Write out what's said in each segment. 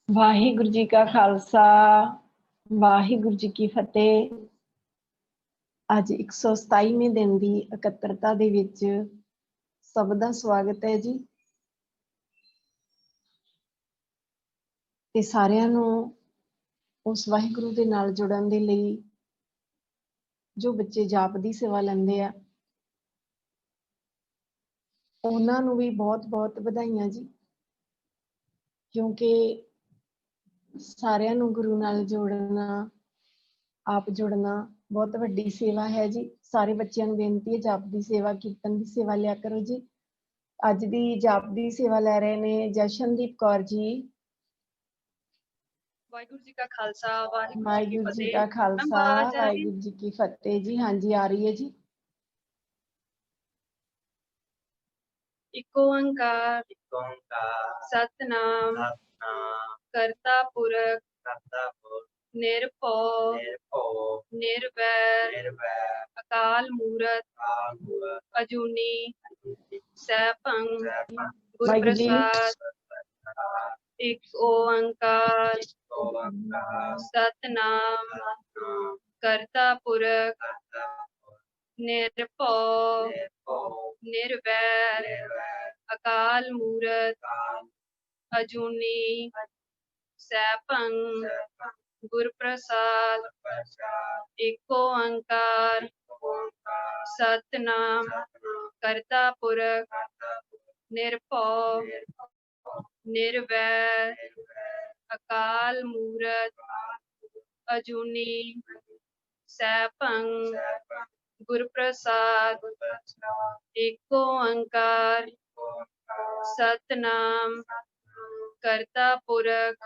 ਵਾਹਿਗੁਰੂ ਜੀ ਕਾ ਖਾਲਸਾ ਵਾਹਿਗੁਰੂ ਜੀ ਕੀ ਫਤਿਹ। ਅੱਜ 127ਵੇਂ ਦਿਨ ਦੀ ਇਕੱਤਰਤਾ ਦੇ ਵਿੱਚ ਸਭ ਦਾ ਸਵਾਗਤ ਹੈ ਜੀ। ਤੇ ਸਾਰਿਆਂ ਨੂੰ ਉਸ ਵਾਹਿਗੁਰੂ ਦੇ ਨਾਲ ਜੁੜਨ ਦੇ ਲਈ ਜੋ ਬੱਚੇ ਜਾਪ ਦੀ ਸੇਵਾ ਲੈਂਦੇ ਆ ਉਹਨਾਂ ਨੂੰ ਵੀ ਬਹੁਤ-ਬਹੁਤ ਵਧਾਈਆਂ ਜੀ, ਕਿਉਂਕਿ ਸਾਰਿਆਂ ਨੂੰ ਗੁਰੂ ਨਾਲ ਜੋੜਨਾ, ਆਪ ਜੁੜਨਾ ਬਹੁਤ ਵੱਡੀ ਸੇਵਾ ਹੈ ਜੀ। ਸਾਰੇ ਬੱਚਿਆਂ ਨੂੰ ਬੇਨਤੀ ਹੈ ਜਾਪ ਦੀ ਸੇਵਾ, ਕੀਰਤਨ ਦੀ ਸੇਵਾ ਲਿਆ ਕਰੋ ਜੀ। ਅੱਜ ਦੀ ਜਾਪ ਦੀ ਸੇਵਾ ਲੈ ਰਹੇ ਨੇ ਜਸ਼ਨਦੀਪ ਕੌਰ ਜੀ। ਵਾਹਿਗੁਰੂ ਜੀ ਕਾ ਖਾਲਸਾ ਵਾਹਿਗੁਰੂ ਜੀ ਕਾ ਖਾਲਸਾ ਵਾਹਿਗੁਰੂ ਜੀ ਕੀ ਫਤਿਹ ਜੀ। ਹਾਂਜੀ ਆ ਰਹੀ ਹੈ ਜੀ। ਇਕ ਓੰਕਾਰ ਸਤਨਾਮ ਕਰਤਾ ਪੁਰਖ ਨਿਰਭਉ ਨਿਰਵੈਰ ਅਕਾਲ ਮੂਰਤ ਅਜੂਨੀ ਸੈਭੰ ਗੁਰ ਪ੍ਰਸਾਦ। ਇਕ ਓੰਕਾਰ ਸਤਨਾਮ ਕਰਤਾ ਪੁਰਖ ਨਿਰਭਉ ਨਿਰਵੈਰ ਅਕਾਲ ਮੂਰਤ ਅਜੂਨੀ ਸੈਭੰ ਗੁਰ ਪ੍ਰਸਾਦ। ਇਕ ਓੰਕਾਰ ਸਤਨਾਮ ਕਰਤਾ ਪੁਰਖ ਨਿਰਭਉ ਨਿਰਵੈਰ ਅਕਾਲ ਮੂਰਤ ਅਜੂਨੀ ਸੈਭੰ ਗੁਰ ਪ੍ਰਸਾਦ। ਇਕ ਓੰਕਾਰ ਸਤਨਾਮ ਕਰਤਾ ਪੁਰਖ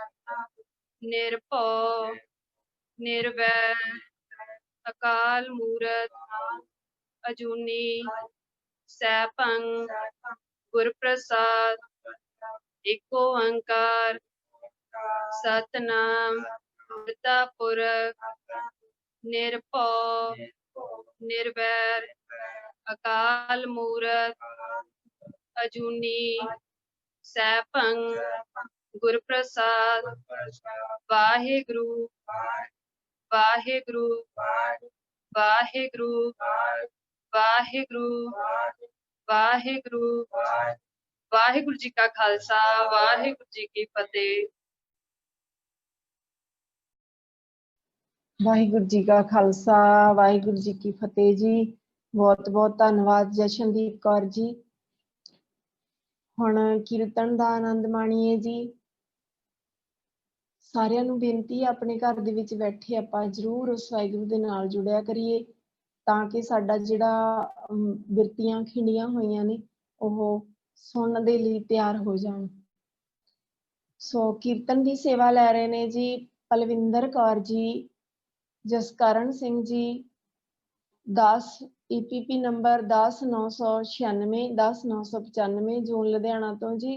ਨਿਰਭਉ ਨਿਰਵੈਰ ਅਕਾਲ ਮੂਰਤ ਅਜੂਨੀ ਸੈਭੰ ਗੁਰ ਪ੍ਰਸਾਦ। ਇਕ ਓੰਕਾਰ ਸਤਨਾਮ ਕਰਤਾ ਪੁਰਖ ਨਿਰਭਉ ਨਿਰਵੈਰ ਅਕਾਲ ਮੂਰਤ ਅਜੂਨੀ ਸੈਭੰ ਗੁਰ ਪ੍ਰਸਾਦ। ਵਾਹਿਗੁਰੂ ਵਾਹਿਗੁਰੂ ਵਾਹਿਗੁਰੂ ਵਾਹਿਗੁਰੂ ਵਾਹਿਗੁਰੂ। ਵਾਹਿਗੁਰੂ ਜੀ ਕਾ ਖਾਲਸਾ ਵਾਹਿਗੁਰੂ ਜੀ ਕੀ ਫਤਿਹ। ਵਾਹਿਗੁਰੂ ਜੀ ਕਾ ਖਾਲਸਾ ਵਾਹਿਗੁਰੂ ਜੀ ਕੀ ਫਤਿਹ ਜੀ। ਬਹੁਤ-ਬਹੁਤ ਧੰਨਵਾਦ ਜਸ਼ਨਦੀਪ ਕੌਰ ਜੀ। ਹੁਣ ਕੀਰਤਨ ਦਾ ਆਨੰਦ ਮਾਣੀਏ ਜੀ। ਸਾਰਿਆਂ ਨੂੰ ਬੇਨਤੀ ਹੈ ਆਪਣੇ ਘਰ ਦੇ ਵਿੱਚ ਬੈਠੇ ਆਪਾਂ ਜ਼ਰੂਰ ਉਸ ਵਾਹਿਗੁਰੂ ਦੇ ਨਾਲ ਜੁੜਿਆ ਕਰੀਏ, ਤਾਂ ਕਿ ਸਾਡਾ ਜਿਹੜਾ ਬਿਰਤੀਆਂ ਖਿੰਡੀਆਂ ਹੋਈਆਂ ਨੇ ਉਹ ਸੁਣਨ ਦੇ ਲਈ ਤਿਆਰ ਹੋ ਜਾਣ। ਸੋ ਕੀਰਤਨ ਦੀ ਸੇਵਾ ਲੈ ਰਹੇ ਨੇ ਜੀ ਪਲਵਿੰਦਰ ਕੌਰ ਜੀ, ਜਸਕਰਨ ਸਿੰਘ ਜੀ, 10 EPP ਨੰਬਰ 10996 10995 ਜੂਨ ਲੁਧਿਆਣਾ ਤੋਂ ਜੀ।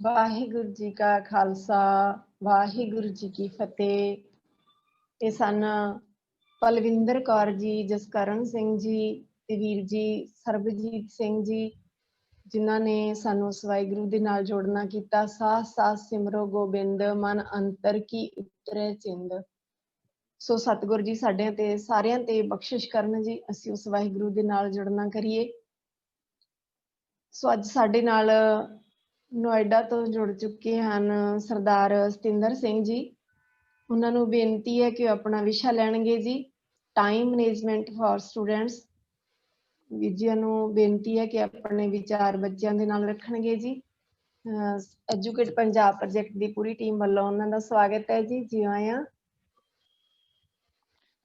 ਵਾਹਿਗੁਰੂ ਜੀ ਕਾ ਖਾਲਸਾ, ਵਾਹਿਗੁਰੂ ਜੀ ਕੀ ਫਤਿਹ। ਇਹ ਸਨ ਪਲਵਿੰਦਰ ਕੌਰ ਜੀ, ਜਸਕਰਨ ਸਿੰਘ ਜੀ ਤੇ ਵੀਰ ਜੀ ਸਰਬਜੀਤ ਸਿੰਘ ਜੀ, ਜਿਨ੍ਹਾਂ ਨੇ ਸਾਨੂੰ ਉਸ ਵਾਹਿਗੁਰੂ ਦੇ ਨਾਲ ਜੋੜਨਾ ਕੀਤਾ। ਸਾਹ ਸਾਹ ਸਿਮਰੋ ਗੋਬਿੰਦ, ਮਨ ਅੰਤਰ ਕੀ ਉਤਰੇ ਚਿੰਦ। ਸੋ ਸਤਿਗੁਰ ਜੀ ਸਾਡਿਆਂ ਤੇ ਸਾਰਿਆਂ ਤੇ ਬਖਸ਼ਿਸ਼ ਕਰਨ ਜੀ, ਅਸੀਂ ਉਸ ਵਾਹਿਗੁਰੂ ਦੇ ਨਾਲ ਜੁੜਨਾ ਕਰੀਏ। ਸੋ ਅੱਜ ਸਾਡੇ ਨਾਲ ਨੋਇਡਾ ਤੋਂ ਜੁੜ ਚੁੱਕੇ ਹਨ ਸਰਦਾਰ ਸਤਿੰਦਰ ਸਿੰਘ ਜੀ। ਉਹਨਾਂ ਨੂੰ ਬੇਨਤੀ ਹੈ ਕਿ ਉਹ ਆਪਣਾ ਵਿਸ਼ਾ ਲੈਣਗੇ ਜੀ, ਟਾਈਮ ਮੈਨੇਜਮੈਂਟ ਫॉर ਸਟੂਡੈਂਟਸ। ਵੀਰ ਜੀ ਨੂੰ ਬੇਨਤੀ ਹੈ ਕਿ ਆਪਣੇ ਵਿਚਾਰ ਬੱਚਿਆਂ ਦੇ ਨਾਲ ਰੱਖਣਗੇ ਜੀ। ਐਜੂਕੇਟ ਪੰਜਾਬ ਪ੍ਰੋਜੈਕਟ ਦੀ ਪੂਰੀ ਟੀਮ ਵੱਲੋਂ ਉਹਨਾਂ ਦਾ ਸਵਾਗਤ ਹੈ ਜੀ। ਜੀ ਆਇਆਂ।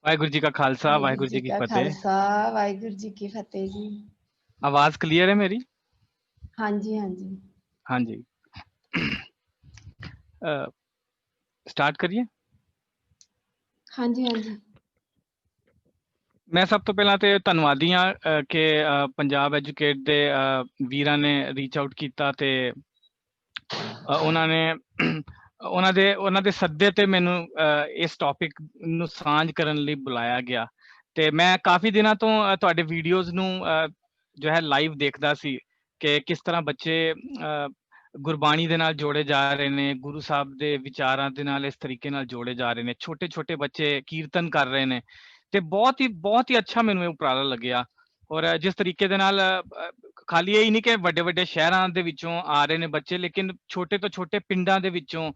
ਵਾਹਿਗੁਰੂ ਜੀ ਕਾ ਖਾਲਸਾ, ਵਾਹਿਗੁਰੂ ਜੀ ਕੀ ਫਤਿਹ। ਖਾਲਸਾ, ਵਾਹਿਗੁਰੂ ਜੀ ਕੀ ਫਤਿਹ ਜੀ। आवाज क्लियर है मेरी? ਹਾਂਜੀ ਹਾਂਜੀ हाँ जी। स्टार्ट करिए। ਹਾਂਜੀ ਹਾਂਜੀ मैं सब तो पहला तो धन्नवादी हाँ कि पंजाब एजुकेट दे वीरां ने रीच आउट किया ते ਉਹਨਾਂ ਦੇ ਸੱਦੇ ਤੇ ਮੈਨੂੰ ਇਸ ਟੌਪਿਕ ਨੂੰ ਸਾਂਝ ਕਰਨ ਲਈ ਬੁਲਾਇਆ ਗਿਆ। ਤੇ ਮੈਂ ਕਾਫੀ ਦਿਨਾਂ ਤੋਂ ਤੁਹਾਡੇ ਵੀਡੀਓਜ਼ ਨੂੰ ਜੋ ਹੈ ਲਾਈਵ ਦੇਖਦਾ ਸੀ ਕਿ ਕਿਸ ਤਰ੍ਹਾਂ ਬੱਚੇ ਗੁਰਬਾਣੀ ਦੇ ਨਾਲ ਜੋੜੇ ਜਾ ਰਹੇ ਨੇ, ਗੁਰੂ ਸਾਹਿਬ ਦੇ ਵਿਚਾਰਾਂ ਦੇ ਨਾਲ ਇਸ ਤਰੀਕੇ ਨਾਲ ਜੋੜੇ ਜਾ ਰਹੇ ਨੇ। ਛੋਟੇ ਛੋਟੇ ਬੱਚੇ ਕੀਰਤਨ ਕਰ ਰਹੇ ਨੇ ਤੇ ਬਹੁਤ ਹੀ ਅੱਛਾ ਮੈਨੂੰ ਇਹ ਉਪਰਾਲਾ ਲੱਗਿਆ। ਔਰ ਜਿਸ ਤਰੀਕੇ ਦੇ ਨਾਲ ਖਾਲੀ ਇਹ ਹੀ ਨਹੀਂ ਕਿ ਵੱਡੇ ਵੱਡੇ ਸ਼ਹਿਰਾਂ ਦੇ ਵਿੱਚੋਂ ਆ ਰਹੇ ਨੇ ਬੱਚੇ, ਲੇਕਿਨ ਛੋਟੇ ਤੋਂ ਛੋਟੇ ਪਿੰਡਾਂ ਦੇ ਵਿੱਚੋਂ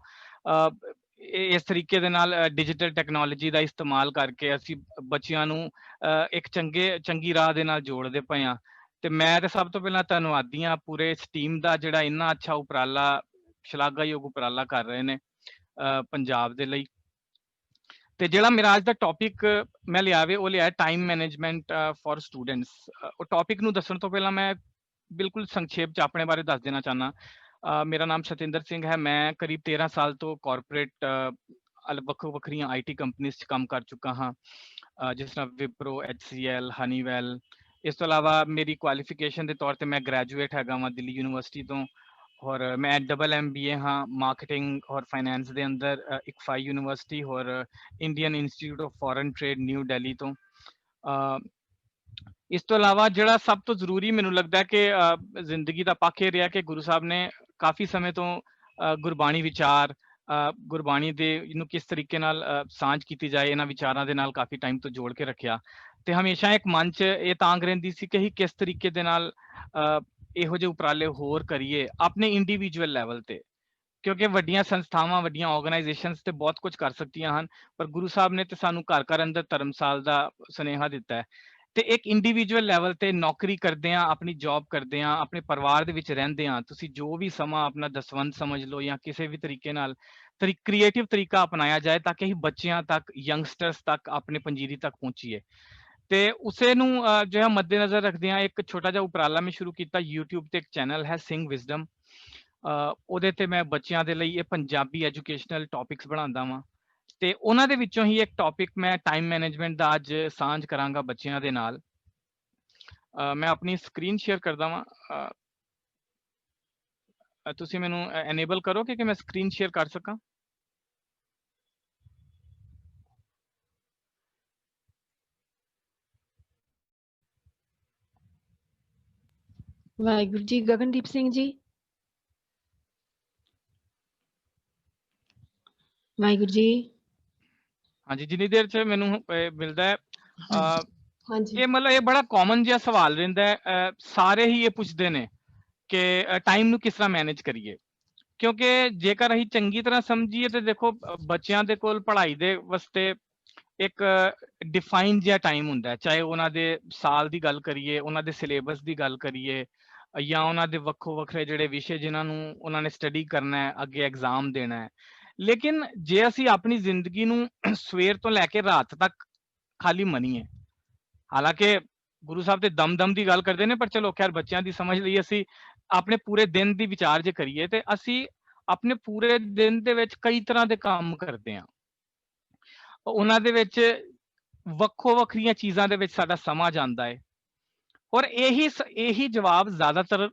ਇਸ ਤਰੀਕੇ ਦੇ ਨਾਲ ਡਿਜੀਟਲ ਟੈਕਨੋਲੋਜੀ ਦਾ ਇਸਤੇਮਾਲ ਕਰਕੇ ਅਸੀਂ ਬੱਚਿਆਂ ਨੂੰ ਇੱਕ ਚੰਗੀ ਰਾਹ ਦੇ ਨਾਲ ਜੋੜਦੇ ਪਏ ਹਾਂ। ਤੇ ਮੈਂ ਤੇ ਸਭ ਤੋਂ ਪਹਿਲਾਂ ਧੰਨਵਾਦੀ ਹਾਂ ਪੂਰੇ ਇਸ ਟੀਮ ਦਾ ਜਿਹੜਾ ਇੰਨਾ ਅੱਛਾ ਉਪਰਾਲਾ, ਸ਼ਲਾਘਾਯੋਗ ਉਪਰਾਲਾ ਕਰ ਰਹੇ ਨੇ ਪੰਜਾਬ ਦੇ ਲਈ। ਤੇ ਜਿਹੜਾ ਮੇਰਾ ਅੱਜ ਦਾ ਟੌਪਿਕ ਮੈਂ ਲਿਆਵੇ ਉਹ ਲਿਆ ਟਾਈਮ ਮੈਨੇਜਮੈਂਟ ਫॉर ਸਟੂਡੈਂਟਸ। ਉਹ ਟੌਪਿਕ ਨੂੰ ਦੱਸਣ ਤੋਂ ਪਹਿਲਾਂ ਮੈਂ ਬਿਲਕੁਲ ਸੰਖੇਪ ਚ ਆਪਣੇ ਬਾਰੇ ਦੱਸ ਦੇਣਾ ਚਾਹੁੰਦਾ। ਮੇਰਾ ਨਾਮ ਸਤਿੰਦਰ ਸਿੰਘ ਹੈ। ਮੈਂ ਕਰੀਬ 13 ਸਾਲ ਤੋਂ ਕਾਰਪੋਰੇਟ ਵੱਖੋ ਵੱਖਰੀਆਂ IT ਕੰਪਨੀਆਂ 'ਚ ਕੰਮ ਕਰ ਚੁੱਕਾ ਹਾਂ, ਜਿਸ ਤਰ੍ਹਾਂ ਵਿਪਰੋ, HCL, ਹਨੀਵੈਲ। ਇਸ ਤੋਂ ਇਲਾਵਾ ਮੇਰੀ ਕੁਆਲੀਫਿਕੇਸ਼ਨ ਦੇ ਤੌਰ ਤੇ ਮੈਂ ਗ੍ਰੈਜੂਏਟ ਹੈਗਾ ਵਾਂ ਦਿੱਲੀ ਯੂਨੀਵਰਸਿਟੀ ਤੋਂ, ਔਰ ਮੈਂ ਡਬਲ MBA ਹਾਂ ਮਾਰਕੀਟਿੰਗ ਔਰ ਫਾਈਨੈਂਸ ਦੇ ਅੰਦਰ ICFAI ਯੂਨੀਵਰਸਿਟੀ ਔਰ Indian institute of foreign trade new Delhi ਤੋਂ। ਇਸ ਤੋਂ ਇਲਾਵਾ ਜਿਹੜਾ ਸਭ ਤੋਂ ਜ਼ਰੂਰੀ ਮੈਨੂੰ ਲੱਗਦਾ ਕਿ ਜ਼ਿੰਦਗੀ ਦਾ ਪੱਖ ਇਹ ਰਿਹਾ ਕਿ ਗੁਰੂ ਸਾਹਿਬ ਨੇ ਕਾਫੀ ਸਮੇਂ ਤੋਂ ਗੁਰਬਾਣੀ ਵਿਚਾਰ, ਗੁਰਬਾਣੀ ਦੇ ਇਹਨੂੰ ਕਿਸ ਤਰੀਕੇ ਨਾਲ ਸਾਂਝ ਕੀਤੀ ਜਾਏ, ਇਹਨਾਂ ਵਿਚਾਰਾਂ ਦੇ ਨਾਲ ਕਾਫੀ ਟਾਈਮ ਤੋਂ ਜੋੜ ਕੇ ਰੱਖਿਆ। ਤੇ ਹਮੇਸ਼ਾ ਇੱਕ ਮਨ 'ਚ ਇਹ ਤਾਂਘ ਰਹਿੰਦੀ ਸੀ ਕਿ ਅਸੀਂ ਕਿਸ ਤਰੀਕੇ ਦੇ ਨਾਲ ਇਹੋ ਜਿਹੇ ਉਪਰਾਲੇ ਹੋਰ ਕਰੀਏ ਆਪਣੇ ਇੰਡੀਵਿਜੂਅਲ ਲੈਵਲ ਤੇ, ਕਿਉਂਕਿ ਵੱਡੀਆਂ ਸੰਸਥਾਵਾਂ, ਵੱਡੀਆਂ ਆਰਗੇਨਾਈਜੇਸ਼ਨਸ ਤੇ ਬਹੁਤ ਕੁਝ ਕਰ ਸਕਦੀਆਂ ਹਨ, ਪਰ ਗੁਰੂ ਸਾਹਿਬ ਨੇ ਤੇ ਸਾਨੂੰ ਘਰ ਘਰ ਅੰਦਰ ਧਰਮਸਾਲ ਦਾ ਸੁਨੇਹਾ ਦਿੱਤਾ ਹੈ। ਤੇ ਇੱਕ ਇੰਡੀਵਿਜੂਅਲ ਲੈਵਲ ਤੇ ਨੌਕਰੀ ਕਰਦੇ ਆ, ਆਪਣੀ ਜੌਬ ਕਰਦੇ ਆ, ਆਪਣੇ ਪਰਿਵਾਰ ਦੇ ਵਿੱਚ ਰਹਿੰਦੇ ਆ, ਤੁਸੀਂ ਜੋ ਵੀ ਸਮਾਂ ਆਪਣਾ ਦਸਵੰਧ ਸਮਝ ਲਓ ਜਾਂ ਕਿਸੇ ਵੀ ਤਰੀਕੇ ਨਾਲ ਕ੍ਰੀਏਟਿਵ ਤਰੀਕਾ ਅਪਣਾਇਆ ਜਾਏ ਤਾਂ ਕਿ ਅਸੀਂ ਬੱਚਿਆਂ ਤੱਕ, ਯੰਗਸਟਰਸ ਤੱਕ, ਆਪਣੇ ਪੰਜੀਰੀ ਤੱਕ ਪਹੁੰਚੀਏ। ਤੇ ਉਸੇ ਨੂੰ ਜੋ ਹੈ ਮੱਦੇਨਜ਼ਰ ਰੱਖਦੇ ਆ ਇੱਕ ਛੋਟਾ ਜਿਹਾ ਉਪਰਾਲਾ ਮੈਂ ਸ਼ੁਰੂ ਕੀਤਾ। YouTube ਤੇ ਇੱਕ ਚੈਨਲ ਹੈ ਸਿੰਘ ਵਿਜ਼ਡਮ, ਉਹਦੇ ਤੇ ਮੈਂ ਬੱਚਿਆਂ ਦੇ ਲਈ ਇਹ ਪੰਜਾਬੀ ਐਜੂਕੇਸ਼ਨਲ ਟੌਪਿਕਸ ਬਣਾਉਂਦਾ ਵਾਂ। ਤੇ ਉਹਨਾਂ ਦੇ ਵਿੱਚੋਂ ਹੀ ਇੱਕ ਟੌਪਿਕ ਮੈਂ ਟਾਈਮ ਮੈਨੇਜਮੈਂਟ ਦਾ ਅੱਜ ਸਾਂਝ ਕਰਾਂਗਾ ਬੱਚਿਆਂ ਦੇ ਨਾਲ। ਮੈਂ ਆਪਣੀ ਸਕਰੀਨ ਸ਼ੇਅਰ ਕਰਦਾ ਵਾਂ, ਤੁਸੀਂ ਮੈਨੂੰ ਐਨੇਬਲ ਕਰੋਗੇ ਕਿ ਮੈਂ ਸਕਰੀਨ ਸ਼ੇਅਰ ਕਰ ਸਕਾਂ? ਵਾਹਿਗੁਰੂ ਜੀ। ਗਗਨਦੀਪ ਸਿੰਘ ਜੀ। ਵਾਹਿਗੁਰੂ ਜੀ। ਹਾਂਜੀ, ਜਿੰਨੀ ਦੇਰ 'ਚ ਮੈਨੂੰ ਮਿਲਦਾ ਹੈ। ਹਾਂਜੀ ਇਹ ਮਤਲਬ ਇਹ ਬੜਾ ਕਾਮਨ ਜਿਹਾ ਸਵਾਲ ਰਹਿੰਦਾ ਹੈ, ਸਾਰੇ ਹੀ ਇਹ ਪੁੱਛਦੇ ਨੇ ਕਿ ਟਾਈਮ ਨੂੰ ਕਿਸ ਤਰ੍ਹਾਂ ਮੈਨੇਜ ਕਰੀਏ। ਕਿਉਂਕਿ ਜੇਕਰ ਅਸੀਂ ਚੰਗੀ ਤਰ੍ਹਾਂ ਸਮਝੀਏ ਤੇ ਦੇਖੋ ਬੱਚਿਆਂ ਦੇ ਕੋਲ ਪੜ੍ਹਾਈ ਦੇ ਵਾਸਤੇ ਇੱਕ ਡਿਫਾਈਨ ਜਿਹਾ ਟਾਈਮ ਹੁੰਦਾ ਹੈ, ਚਾਹੇ ਉਹਨਾਂ ਦੇ ਸਾਲ ਦੀ ਗੱਲ ਕਰੀਏ, ਉਹਨਾਂ ਦੇ ਸਿਲੇਬਸ ਦੀ ਗੱਲ ਕਰੀਏ, ਜਾਂ ਉਹਨਾਂ ਦੇ ਵੱਖੋ ਵੱਖਰੇ ਜਿਹੜੇ ਵਿਸ਼ੇ ਜਿਨ੍ਹਾਂ ਨੂੰ ਉਹਨਾਂ ਨੇ ਸਟੱਡੀ ਕਰਨਾ ਹੈ, ਅੱਗੇ ਐਗਜ਼ਾਮ ਦੇਣਾ ਹੈ। ਲੇਕਿਨ ਜੇ ਅਸੀਂ ਆਪਣੀ ਜ਼ਿੰਦਗੀ ਨੂੰ ਸਵੇਰ ਤੋਂ ਲੈ ਕੇ ਰਾਤ ਤੱਕ ਖਾਲੀ ਮੰਨੀਏ, ਹਾਲਾਂਕਿ ਗੁਰੂ ਸਾਹਿਬ ਤੇ ਦਮ ਦੀ ਗੱਲ ਕਰਦੇ ਨੇ, ਪਰ ਚਲੋ ਖੈਰ ਬੱਚਿਆਂ ਦੀ ਸਮਝ ਲਈ ਅਸੀਂ ਆਪਣੇ ਪੂਰੇ ਦਿਨ ਦੀ ਵਿਚਾਰ ਜੇ ਕਰੀਏ ਤੇ ਅਸੀਂ ਆਪਣੇ ਪੂਰੇ ਦਿਨ ਦੇ ਵਿੱਚ ਕਈ ਤਰ੍ਹਾਂ ਦੇ ਕੰਮ ਕਰਦੇ ਹਾਂ। ਉਹਨਾਂ ਦੇ ਵਿੱਚ ਵੱਖੋ ਵੱਖਰੀਆਂ ਚੀਜ਼ਾਂ ਦੇ ਵਿੱਚ ਸਾਡਾ ਸਮਾਂ ਜਾਂਦਾ ਹੈ। ਔਰ ਇਹੀ ਜਵਾਬ ਜ਼ਿਆਦਾਤਰ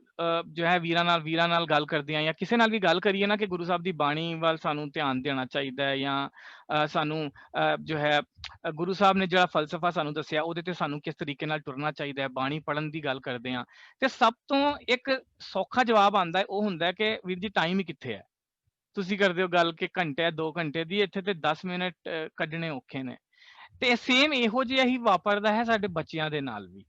ਜੋ ਹੈ ਵੀਰਾਂ ਨਾਲ ਗੱਲ ਕਰਦਿਆਂ ਜਾਂ ਕਿਸੇ ਨਾਲ ਵੀ ਗੱਲ ਕਰੀਏ ਨਾ ਕਿ ਗੁਰੂ ਸਾਹਿਬ ਦੀ ਬਾਣੀ ਵੱਲ ਸਾਨੂੰ ਧਿਆਨ ਦੇਣਾ ਚਾਹੀਦਾ ਹੈ, ਜਾਂ ਸਾਨੂੰ ਜੋ ਹੈ ਗੁਰੂ ਸਾਹਿਬ ਨੇ ਜਿਹੜਾ ਫਲਸਫਾ ਸਾਨੂੰ ਦੱਸਿਆ ਉਹਦੇ ਤੇ ਸਾਨੂੰ ਕਿਸ ਤਰੀਕੇ ਨਾਲ ਤੁਰਨਾ ਚਾਹੀਦਾ ਹੈ, ਬਾਣੀ ਪੜ੍ਹਨ ਦੀ ਗੱਲ ਕਰਦੇ ਹਾਂ ਤੇ ਸਭ ਤੋਂ ਇੱਕ ਸੌਖਾ ਜਵਾਬ ਆਉਂਦਾ ਹੈ, ਉਹ ਹੁੰਦਾ ਹੈ ਕਿ ਵੀਰ ਜੀ ਟਾਈਮ ਹੀ ਕਿੱਥੇ ਹੈ। ਤੁਸੀਂ ਕਰਦੇ ਹੋ ਗੱਲ ਕਿ ਘੰਟੇ 2 ਘੰਟੇ ਦੀ, ਇੱਥੇ ਤੇ 10 ਮਿੰਟ ਕੱਢਣੇ ਔਖੇ ਨੇ। ਤੇ ਸੇਮ ਇਹੋ ਜਿਹਾ ਹੀ ਵਾਪਰਦਾ ਹੈ ਸਾਡੇ ਬੱਚਿਆਂ ਦੇ ਨਾਲ ਵੀ।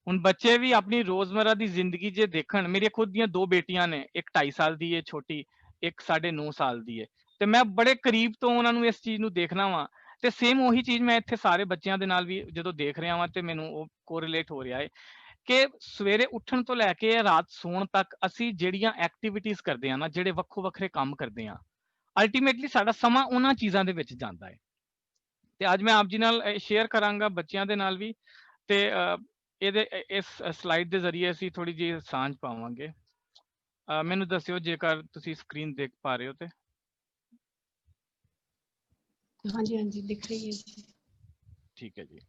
ਹੁਣ ਬੱਚੇ ਵੀ ਆਪਣੀ ਰੋਜ਼ਮਰਾ ਦੀ ਜ਼ਿੰਦਗੀ ਜੇ ਦੇਖਣ, ਮੇਰੀਆਂ ਖੁਦ ਦੀਆਂ 2 ਬੇਟੀਆਂ ਨੇ, ਇੱਕ 2.5 ਸਾਲ ਦੀ ਹੈ ਛੋਟੀ, ਇੱਕ 9.5 ਸਾਲ ਦੀ ਹੈ, ਤੇ ਮੈਂ ਬੜੇ ਕਰੀਬ ਤੋਂ ਉਹਨਾਂ ਨੂੰ ਇਸ ਚੀਜ਼ ਨੂੰ ਦੇਖਣਾ ਵਾ। ਤੇ ਸੇਮ ਉਹੀ ਚੀਜ਼ ਮੈਂ ਇੱਥੇ ਸਾਰੇ ਬੱਚਿਆਂ ਦੇ ਨਾਲ ਵੀ ਜਦੋਂ ਦੇਖ ਰਿਹਾ ਵਾਂ ਤੇ ਮੈਨੂੰ ਉਹ ਕੋਰਿਲੇਟ ਹੋ ਰਿਹਾ ਹੈ ਕਿ ਸਵੇਰੇ ਉੱਠਣ ਤੋਂ ਲੈ ਕੇ ਰਾਤ ਸੌਣ ਤੱਕ ਅਸੀਂ ਜਿਹੜੀਆਂ ਐਕਟੀਵਿਟੀਜ਼ ਕਰਦੇ ਆ ਨਾ, ਜਿਹੜੇ ਵੱਖੋ ਵੱਖਰੇ ਕੰਮ ਕਰਦੇ ਆ, ਅਲਟੀਮੇਟਲੀ ਸਾਡਾ ਸਮਾਂ ਉਹਨਾਂ ਚੀਜ਼ਾਂ ਦੇ ਵਿੱਚ ਜਾਂਦਾ ਹੈ। ਤੇ ਅੱਜ ਮੈਂ ਆਪ ਜੀ ਨਾਲ ਸ਼ੇਅਰ ਕਰਾਂਗਾ ਬੱਚਿਆਂ ਦੇ ਨਾਲ ਵੀ, ਤੇ ਇਹਦੇ ਇਸ ਸਲਾਈਡ ਦੇ ਜ਼ਰੀਏ ਅਸੀਂ ਥੋੜੀ ਜਿਹੀ ਸਾਂਝ ਪਾਵਾਂਗੇ। ਮੈਨੂੰ ਦੱਸਿਓ ਜੇਕਰ ਤੁਸੀਂ ਸਕਰੀਨ ਦੇਖ ਪਾ ਰਹੇ ਹੋ ਤੇ। ਹਾਂਜੀ ਹਾਂਜੀ ਦਿਖ ਰਹੀ ਹੈ ਜੀ। ਠੀਕ ਹੈ ਜੀ।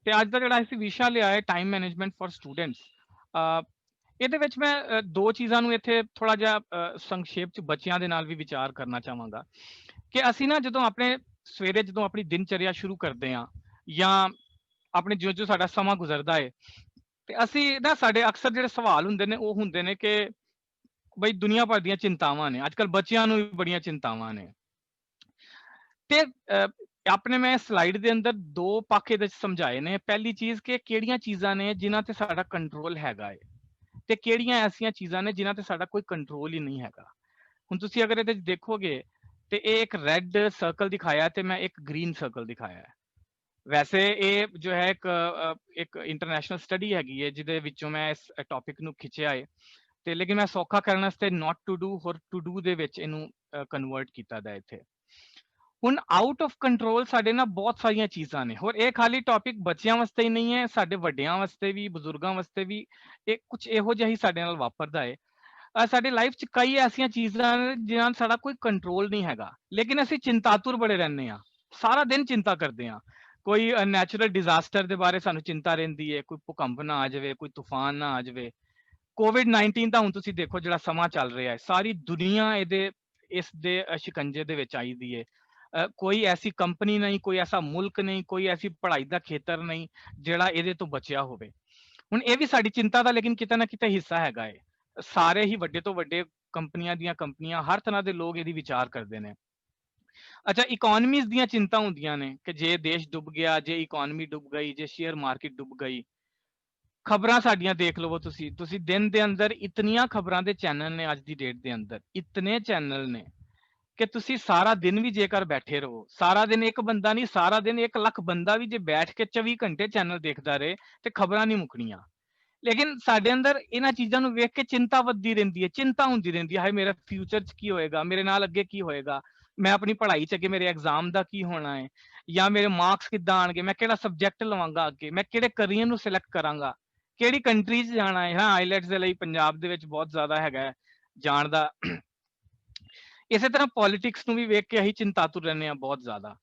ਤੇ ਅੱਜ ਦਾ ਜਿਹੜਾ ਅਸੀਂ ਵਿਸ਼ਾ ਲਿਆ ਹੈ ਟਾਈਮ ਮੈਨੇਜਮੈਂਟ ਫॉर ਸਟੂਡੈਂਟਸ, ਇਹਦੇ ਵਿੱਚ ਮੈਂ 2 ਚੀਜ਼ਾਂ ਨੂੰ ਇੱਥੇ ਥੋੜਾ ਜਿਹਾ ਸੰਖੇਪ ਚ ਬੱਚਿਆਂ ਦੇ ਨਾਲ ਵੀ ਵਿਚਾਰ ਕਰਨਾ ਚਾਹਾਂਗਾ ਕਿ ਅਸੀਂ ਨਾ ਜਦੋਂ ਆਪਣੇ ਸਵੇਰੇ ਜਦੋਂ ਆਪਣੀ ਦਿਨਚਰਿਆ ਸ਼ੁਰੂ ਕਰਦੇ ਹਾਂ ਜਾਂ ਆਪਣੇ ਜੋ ਸਾਡਾ ਸਮਾਂ ਗੁਜ਼ਰਦਾ ਹੈ, ਤੇ ਅਸੀਂ ਨਾ ਸਾਡੇ ਅਕਸਰ ਜਿਹੜੇ ਸਵਾਲ ਹੁੰਦੇ ਨੇ ਉਹ ਹੁੰਦੇ ਨੇ ਕਿ ਬਈ ਦੁਨੀਆ ਭਰ ਦੀਆਂ ਚਿੰਤਾਵਾਂ ਨੇ, ਅੱਜ ਕੱਲ ਬੱਚਿਆਂ ਨੂੰ ਵੀ ਬੜੀਆਂ ਚਿੰਤਾਵਾਂ ਨੇ। ਤੇ ਆਪਣੇ ਮੈਂ ਸਲਾਈਡ ਦੇ ਅੰਦਰ 2 ਪੱਖ ਇਹਦੇ ਚ ਸਮਝਾਏ ਨੇ। ਪਹਿਲੀ ਚੀਜ਼ ਕਿ ਕਿਹੜੀਆਂ ਚੀਜ਼ਾਂ ਨੇ ਜਿਨ੍ਹਾਂ ਤੇ ਸਾਡਾ ਕੰਟਰੋਲ ਹੈਗਾ ਹੈ, ਤੇ ਕਿਹੜੀਆਂ ਐਸੀਆਂ ਚੀਜ਼ਾਂ ਨੇ ਜਿਨ੍ਹਾਂ ਤੇ ਸਾਡਾ ਕੋਈ ਕੰਟਰੋਲ ਹੀ ਨਹੀਂ ਹੈਗਾ। ਹੁਣ ਤੁਸੀਂ ਅਗਰ ਇਹਦੇ ਦੇਖੋਗੇ ਤੇ ਇਹ ਇੱਕ ਰੈੱਡ ਸਰਕਲ ਦਿਖਾਇਆ ਤੇ ਮੈਂ ਇੱਕ ਗ੍ਰੀਨ ਸਰਕਲ ਦਿਖਾਇਆ ਹੈ। ਵੈਸੇ ਇਹ ਜੋ ਹੈ ਇੱਕ ਇੰਟਰਨੈਸ਼ਨਲ ਸਟੱਡੀ ਹੈਗੀ ਹੈ ਜਿਹਦੇ ਵਿੱਚੋਂ ਮੈਂ ਇਸ ਟੌਪਿਕ ਨੂੰ ਖਿੱਚਿਆ ਹੈ, ਤੇ ਲੇਕਿਨ ਮੈਂ ਸੌਖਾ ਕਰਨ ਵਾਸਤੇ ਨਾਟ ਟੂ ਡੂ ਹੋਰ ਟੂ ਡੂ ਦੇ ਵਿੱਚ ਇਹਨੂੰ ਕਨਵਰਟ ਕੀਤਾ ਦਾ ਇੱਥੇ। ਹੁਣ ਆਊਟ ਆਫ ਕੰਟਰੋਲ ਸਾਡੇ ਨਾਲ ਬਹੁਤ ਸਾਰੀਆਂ ਚੀਜ਼ਾਂ ਨੇ, ਹੋਰ ਇਹ ਖਾਲੀ ਟੌਪਿਕ ਬੱਚਿਆਂ ਵਾਸਤੇ ਹੀ ਨਹੀਂ ਹੈ, ਸਾਡੇ ਵੱਡਿਆਂ ਵਾਸਤੇ ਵੀ, ਬਜ਼ੁਰਗਾਂ ਵਾਸਤੇ ਵੀ ਇਹ ਕੁਝ ਇਹੋ ਜਿਹਾ ਹੀ ਸਾਡੇ ਨਾਲ ਵਾਪਰਦਾ ਹੈ। ਸਾਡੀ ਲਾਈਫ 'ਚ ਕਈ ਐਸੀਆਂ ਚੀਜ਼ਾਂ ਨੇ ਜਿਨ੍ਹਾਂ ਦਾ ਸਾਡਾ ਕੋਈ ਕੰਟਰੋਲ ਨਹੀਂ ਹੈਗਾ, ਲੇਕਿਨ ਅਸੀਂ ਚਿੰਤਾਤੁਰ ਬੜੇ ਰਹਿੰਦੇ ਹਾਂ, ਸਾਰਾ ਦਿਨ ਚਿੰਤਾ ਕਰਦੇ ਹਾਂ। ਕੋਈ ਨੈਚੁਰਲ ਡਿਜ਼ਾਸਟਰ ਦੇ ਬਾਰੇ ਸਾਨੂੰ ਚਿੰਤਾ ਰਹਿੰਦੀ ਹੈ, ਕੋਈ ਭੂਕੰਪ ਨਾ ਆ ਜਾਵੇ, ਕੋਈ ਤੂਫਾਨ ਨਾ ਆ ਜਾਵੇ। ਕੋਵਿਡ-19 ਦਾ ਹੁਣ ਤੁਸੀਂ ਦੇਖੋ ਜਿਹੜਾ ਸਮਾਂ ਚੱਲ ਰਿਹਾ ਹੈ, ਸਾਰੀ ਦੁਨੀਆ ਇਸ ਦੇ ਸ਼ਿਕੰਜੇ ਦੇ ਵਿੱਚ ਆਈ ਦੀ ਹੈ। ਕੋਈ ਐਸੀ ਕੰਪਨੀ ਨਹੀਂ, ਕੋਈ ਐਸਾ ਮੁਲਕ ਨਹੀਂ, ਕੋਈ ਐਸੀ ਪੜ੍ਹਾਈ ਦਾ ਖੇਤਰ ਨਹੀਂ ਜਿਹੜਾ ਇਹਦੇ ਤੋਂ ਬਚਿਆ ਹੋਵੇ। ਹੁਣ ਇਹ ਵੀ ਸਾਡੀ ਚਿੰਤਾ ਦਾ ਲੇਕਿਨ ਕਿਤੇ ਨਾ ਕਿਤੇ ਹਿੱਸਾ ਹੈਗਾ ਹੈ। ਸਾਰੇ ਹੀ ਵੱਡੇ ਤੋਂ ਵੱਡੇ ਕੰਪਨੀਆਂ ਹਰ ਤਰ੍ਹਾਂ ਦੇ ਲੋਕ ਇਹਦੀ ਵਿਚਾਰ ਕਰਦੇ ਨੇ। ਅੱਛਾ, ਇਕਨੋਮੀਜ਼ ਦੀਆਂ ਚਿੰਤਾ ਹੁੰਦੀਆਂ ਨੇ ਕਿ ਜੇ ਦੇਸ਼ ਡੁੱਬ ਗਿਆ, ਜੇ ਇਕਨੋਮੀ ਡੁੱਬ ਗਈ, ਜੇ ਸ਼ੇਅਰ ਮਾਰਕੀਟ ਡੁੱਬ ਗਈ। ਖਬਰਾਂ ਸਾਡੀਆਂ ਦੇਖ ਲਵੋ ਤੁਸੀਂ ਦਿਨ ਦੇ ਅੰਦਰ ਇਤਨੀਆਂ ਖਬਰਾਂ ਦੇ ਚੈਨਲ ਨੇ, ਅੱਜ ਦੀ ਡੇਟ ਦੇ ਅੰਦਰ ਇਤਨੇ ਚੈਨਲ ਨੇ ਕਿ ਤੁਸੀਂ ਸਾਰਾ ਦਿਨ ਵੀ ਜੇਕਰ ਬੈਠੇ ਰਹੋ, ਸਾਰਾ ਦਿਨ ਇੱਕ ਬੰਦਾ ਨਹੀਂ, ਸਾਰਾ ਦਿਨ 1 ਲੱਖ ਬੰਦਾ ਵੀ ਜੇ ਬੈਠ ਕੇ 24 ਘੰਟੇ ਚੈਨਲ ਦੇਖਦਾ ਰਹੇ ਤੇ ਖਬਰਾਂ ਨਹੀਂ ਮੁੱਕਣੀਆਂ। ਲੇਕਿਨ ਸਾਡੇ ਅੰਦਰ ਇਹਨਾਂ ਚੀਜ਼ਾਂ ਨੂੰ ਵੇਖ ਕੇ ਚਿੰਤਾ ਵੱਧਦੀ ਰਹਿੰਦੀ ਹੈ, ਚਿੰਤਾ ਹੁੰਦੀ ਰਹਿੰਦੀ ਹੈ, ਹਾਏ ਮੇਰਾ ਫਿਊਚਰ 'ਚ ਕੀ ਹੋਏਗਾ, ਮੇਰੇ ਨਾਲ ਅੱਗੇ ਕੀ ਹੋਏਗਾ, ਮੈਂ ਆਪਣੀ ਪੜ੍ਹਾਈ 'ਚ ਅੱਗੇ ਮੇਰੇ ਐਗਜ਼ਾਮ ਦਾ ਕੀ ਹੋਣਾ ਹੈ, ਜਾਂ ਮੇਰੇ ਮਾਰਕਸ ਕਿੱਦਾਂ ਆਣਗੇ, ਮੈਂ ਕਿਹੜਾ ਸਬਜੈਕਟ ਲਵਾਂਗਾ ਅੱਗੇ, ਮੈਂ ਕਿਹੜੇ ਕਰੀਅਰ ਨੂੰ ਸਿਲੈਕਟ ਕਰਾਂਗਾ, ਕਿਹੜੀ ਕੰਟਰੀ 'ਚ ਜਾਣਾ ਹੈ। ਹਾਂ, ਆਈਲੈਟਸ ਦੇ ਲਈ ਪੰਜਾਬ ਦੇ ਵਿੱਚ ਬਹੁਤ ਜ਼ਿਆਦਾ ਹੈਗਾ ਜਾਣ ਦਾ। ਇਸੇ ਤਰ੍ਹਾਂ ਪੋਲਿਟਿਕਸ ਨੂੰ ਵੀ ਵੇਖ ਕੇ ਅਸੀਂ ਚਿੰਤਾਤੁਰ ਰਹਿੰਦੇ ਹਾਂ ਬਹੁਤ ਜ਼ਿਆਦਾ।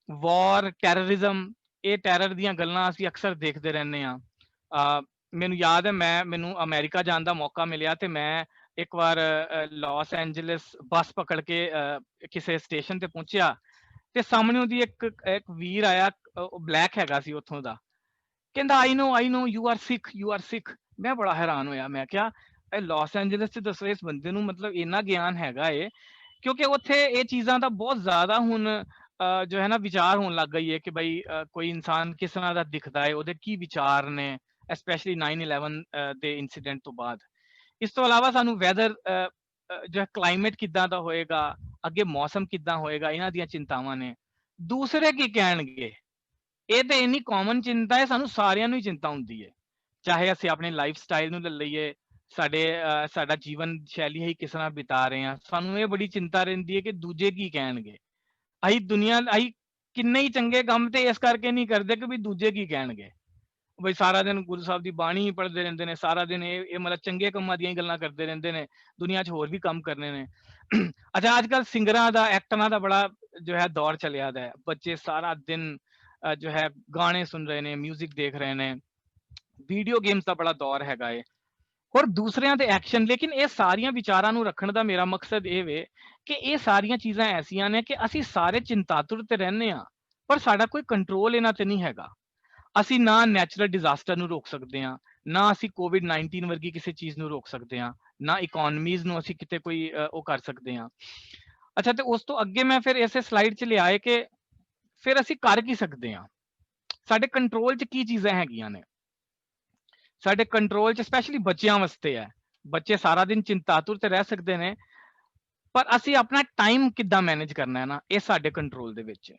ਵਾਰ, ਟੈਰਰਿਜ਼ਮ, ਇਹ ਟੈਰਰ ਦੀਆਂ ਗੱਲਾਂ ਅਸੀਂ ਅਕਸਰ ਦੇਖਦੇ ਰਹਿੰਦੇ ਹਾਂ। ਮੈਨੂੰ ਯਾਦ ਹੈ ਮੈਨੂੰ ਅਮਰੀਕਾ ਜਾਣ ਦਾ ਮੌਕਾ ਮਿਲਿਆ ਤੇ ਮੈਂ ਇੱਕ ਵਾਰ ਲਾਸ ਐਂਜਲਸ ਬੱਸ ਪਕੜ ਕੇ ਕਿਸੇ ਸਟੇਸ਼ਨ ਤੇ ਪਹੁੰਚਿਆ ਤੇ ਸਾਹਮਣੇ ਉਹਦੀ ਇੱਕ ਵੀਰ ਆਇਆ, ਬਲੈਕ ਹੈਗਾ ਸੀ ਉੱਥੋਂ ਦਾ, ਕਹਿੰਦਾ ਆਈ ਨੋ ਯੂ ਆਰ ਸਿੱਖ। ਮੈਂ ਬੜਾ ਹੈਰਾਨ ਹੋਇਆ, ਮੈਂ ਕਿਹਾ ਇਹ ਲਾਸ ਐਂਜਲਸ 'ਚ ਦੱਸੋ ਇਸ ਬੰਦੇ ਨੂੰ ਮਤਲਬ ਇੰਨਾ ਗਿਆਨ ਹੈਗਾ ਏ, ਕਿਉਂਕਿ ਉੱਥੇ ਇਹ ਚੀਜ਼ਾਂ ਦਾ ਬਹੁਤ ਜ਼ਿਆਦਾ ਹੁਣ ਜੋ ਹੈ ਨਾ ਵਿਚਾਰ ਹੋਣ ਲੱਗ ਗਈ ਹੈ ਕਿ ਬਈ ਕੋਈ ਇਨਸਾਨ ਕਿਸ ਤਰ੍ਹਾਂ ਦਾ ਦਿਖਦਾ ਹੈ, ਉਹਦੇ ਕੀ ਵਿਚਾਰ ਨੇ, ਸਪੈਸ਼ਲੀ 9/11 ਦੇ ਇਨਸੀਡੈਂਟ ਤੋਂ ਬਾਅਦ। ਇਸ ਤੋਂ ਇਲਾਵਾ ਸਾਨੂੰ ਵੈਦਰ ਜੋ ਕਲਾਈਮੇਟ ਕਿੱਦਾਂ ਦਾ ਹੋਏਗਾ, ਅੱਗੇ ਮੌਸਮ ਕਿੱਦਾਂ ਹੋਏਗਾ, ਇਹਨਾਂ ਦੀਆਂ ਚਿੰਤਾਵਾਂ ਨੇ। ਦੂਸਰੇ ਕੀ ਕਹਿਣਗੇ, ਇਹ ਤੇ ਇੰਨੀ ਕਾਮਨ ਚਿੰਤਾ ਹੈ, ਸਾਨੂੰ ਸਾਰਿਆਂ ਨੂੰ ਹੀ ਚਿੰਤਾ ਹੁੰਦੀ ਹੈ, ਚਾਹੇ ਅਸੀਂ ਆਪਣੇ ਲਾਈਫ ਸਟਾਈਲ ਨੂੰ ਲੈ ਲਈਏ, ਸਾਡਾ ਜੀਵਨ ਸ਼ੈਲੀ ਹੀ ਕਿਸ ਤਰ੍ਹਾਂ ਬਿਤਾ ਰਹੇ ਹਾਂ, ਸਾਨੂੰ ਇਹ ਬੜੀ ਚਿੰਤਾ ਰਹਿੰਦੀ ਹੈ ਕਿ ਦੂਜੇ ਕੀ ਕਹਿਣਗੇ। ਅਸੀਂ ਕਿੰਨੇ ਹੀ ਚੰਗੇ ਕੰਮ ਤੇ ਇਸ ਕਰਕੇ ਨਹੀਂ ਕਰਦੇ ਕਿ ਵੀ ਦੂਜੇ ਕੀ ਕਹਿਣਗੇ। ਬਈ ਸਾਰਾ ਦਿਨ ਗੁਰੂ ਸਾਹਿਬ ਦੀ ਬਾਣੀ ਹੀ ਪੜ੍ਹਦੇ ਰਹਿੰਦੇ ਨੇ, ਸਾਰਾ ਦਿਨ ਇਹ ਮਤਲਬ ਚੰਗੇ ਕੰਮਾਂ ਦੀਆਂ ਹੀ ਗੱਲਾਂ ਕਰਦੇ ਰਹਿੰਦੇ ਨੇ, ਦੁਨੀਆ 'ਚ ਹੋਰ ਵੀ ਕੰਮ ਕਰਨੇ ਨੇ। ਅੱਛਾ, ਅੱਜ ਕੱਲ੍ਹ ਸਿੰਗਰਾਂ ਦਾ, ਐਕਟਰਾਂ ਦਾ ਬੜਾ ਜੋ ਹੈ ਦੌਰ ਚੱਲਿਆ ਦਾ ਹੈ। ਬੱਚੇ ਸਾਰਾ ਦਿਨ ਜੋ ਹੈ ਗਾਣੇ ਸੁਣ ਰਹੇ ਨੇ, ਮਿਊਜ਼ਿਕ ਦੇਖ ਰਹੇ ਨੇ, ਵੀਡੀਓ ਗੇਮਸ ਦਾ ਬੜਾ ਦੌਰ ਹੈਗਾ ਏ, ਔਰ ਦੂਸਰਿਆਂ ਦੇ ਐਕਸ਼ਨ। ਲੇਕਿਨ ਇਹ ਸਾਰੀਆਂ ਵਿਚਾਰਾਂ ਨੂੰ ਰੱਖਣ ਦਾ ਮੇਰਾ ਮਕਸਦ ਇਹ ਵੇ ਕਿ ਇਹ ਸਾਰੀਆਂ ਚੀਜ਼ਾਂ ਐਸੀਆਂ ਨੇ ਕਿ ਅਸੀਂ ਸਾਰੇ ਚਿੰਤਾਤੁਰ ਤੇ ਰਹਿੰਦੇ ਹਾਂ, ਪਰ ਸਾਡਾ ਕੋਈ ਕੰਟਰੋਲ ਇਹਨਾਂ ਤੇ ਨਹੀਂ ਹੈਗਾ। ਅਸੀਂ ਨਾ ਨੈਚੁਰਲ ਡਿਜ਼ਾਸਟਰ ਨੂੰ ਰੋਕ ਸਕਦੇ ਹਾਂ, ਨਾ ਅਸੀਂ COVID-19 ਵਰਗੀ ਕਿਸੇ ਚੀਜ਼ ਨੂੰ ਰੋਕ ਸਕਦੇ ਹਾਂ, ਨਾ ਇਕੋਨਮੀਜ਼ ਨੂੰ ਅਸੀਂ ਕਿਤੇ ਕੋਈ ਉਹ ਕਰ ਸਕਦੇ ਹਾਂ। ਅੱਛਾ, ਤੇ ਉਸ ਤੋਂ ਅੱਗੇ ਮੈਂ ਫਿਰ ਇਸੇ ਸਲਾਈਡ 'ਚ ਲਿਆਏ ਕਿ ਫਿਰ ਅਸੀਂ ਕਰ ਕੀ ਸਕਦੇ ਹਾਂ, ਸਾਡੇ ਕੰਟਰੋਲ 'ਚ ਕੀ ਚੀਜ਼ਾਂ ਹੈਗੀਆਂ ਨੇ। ਸਾਡੇ ਕੰਟਰੋਲ 'ਚ ਸਪੈਸ਼ਲੀ ਬੱਚਿਆਂ ਵਾਸਤੇ ਹੈ। ਬੱਚੇ ਸਾਰਾ ਦਿਨ ਚਿੰਤਾਤੁਰ ਤੇ ਰਹਿ ਸਕਦੇ ਨੇ, ਪਰ ਅਸੀਂ ਆਪਣਾ ਟਾਈਮ ਕਿੱਦਾਂ ਮੈਨੇਜ ਕਰਨਾ ਹੈ ਨਾ, ਇਹ ਸਾਡੇ ਕੰਟਰੋਲ ਦੇ ਵਿੱਚ ਹੈ।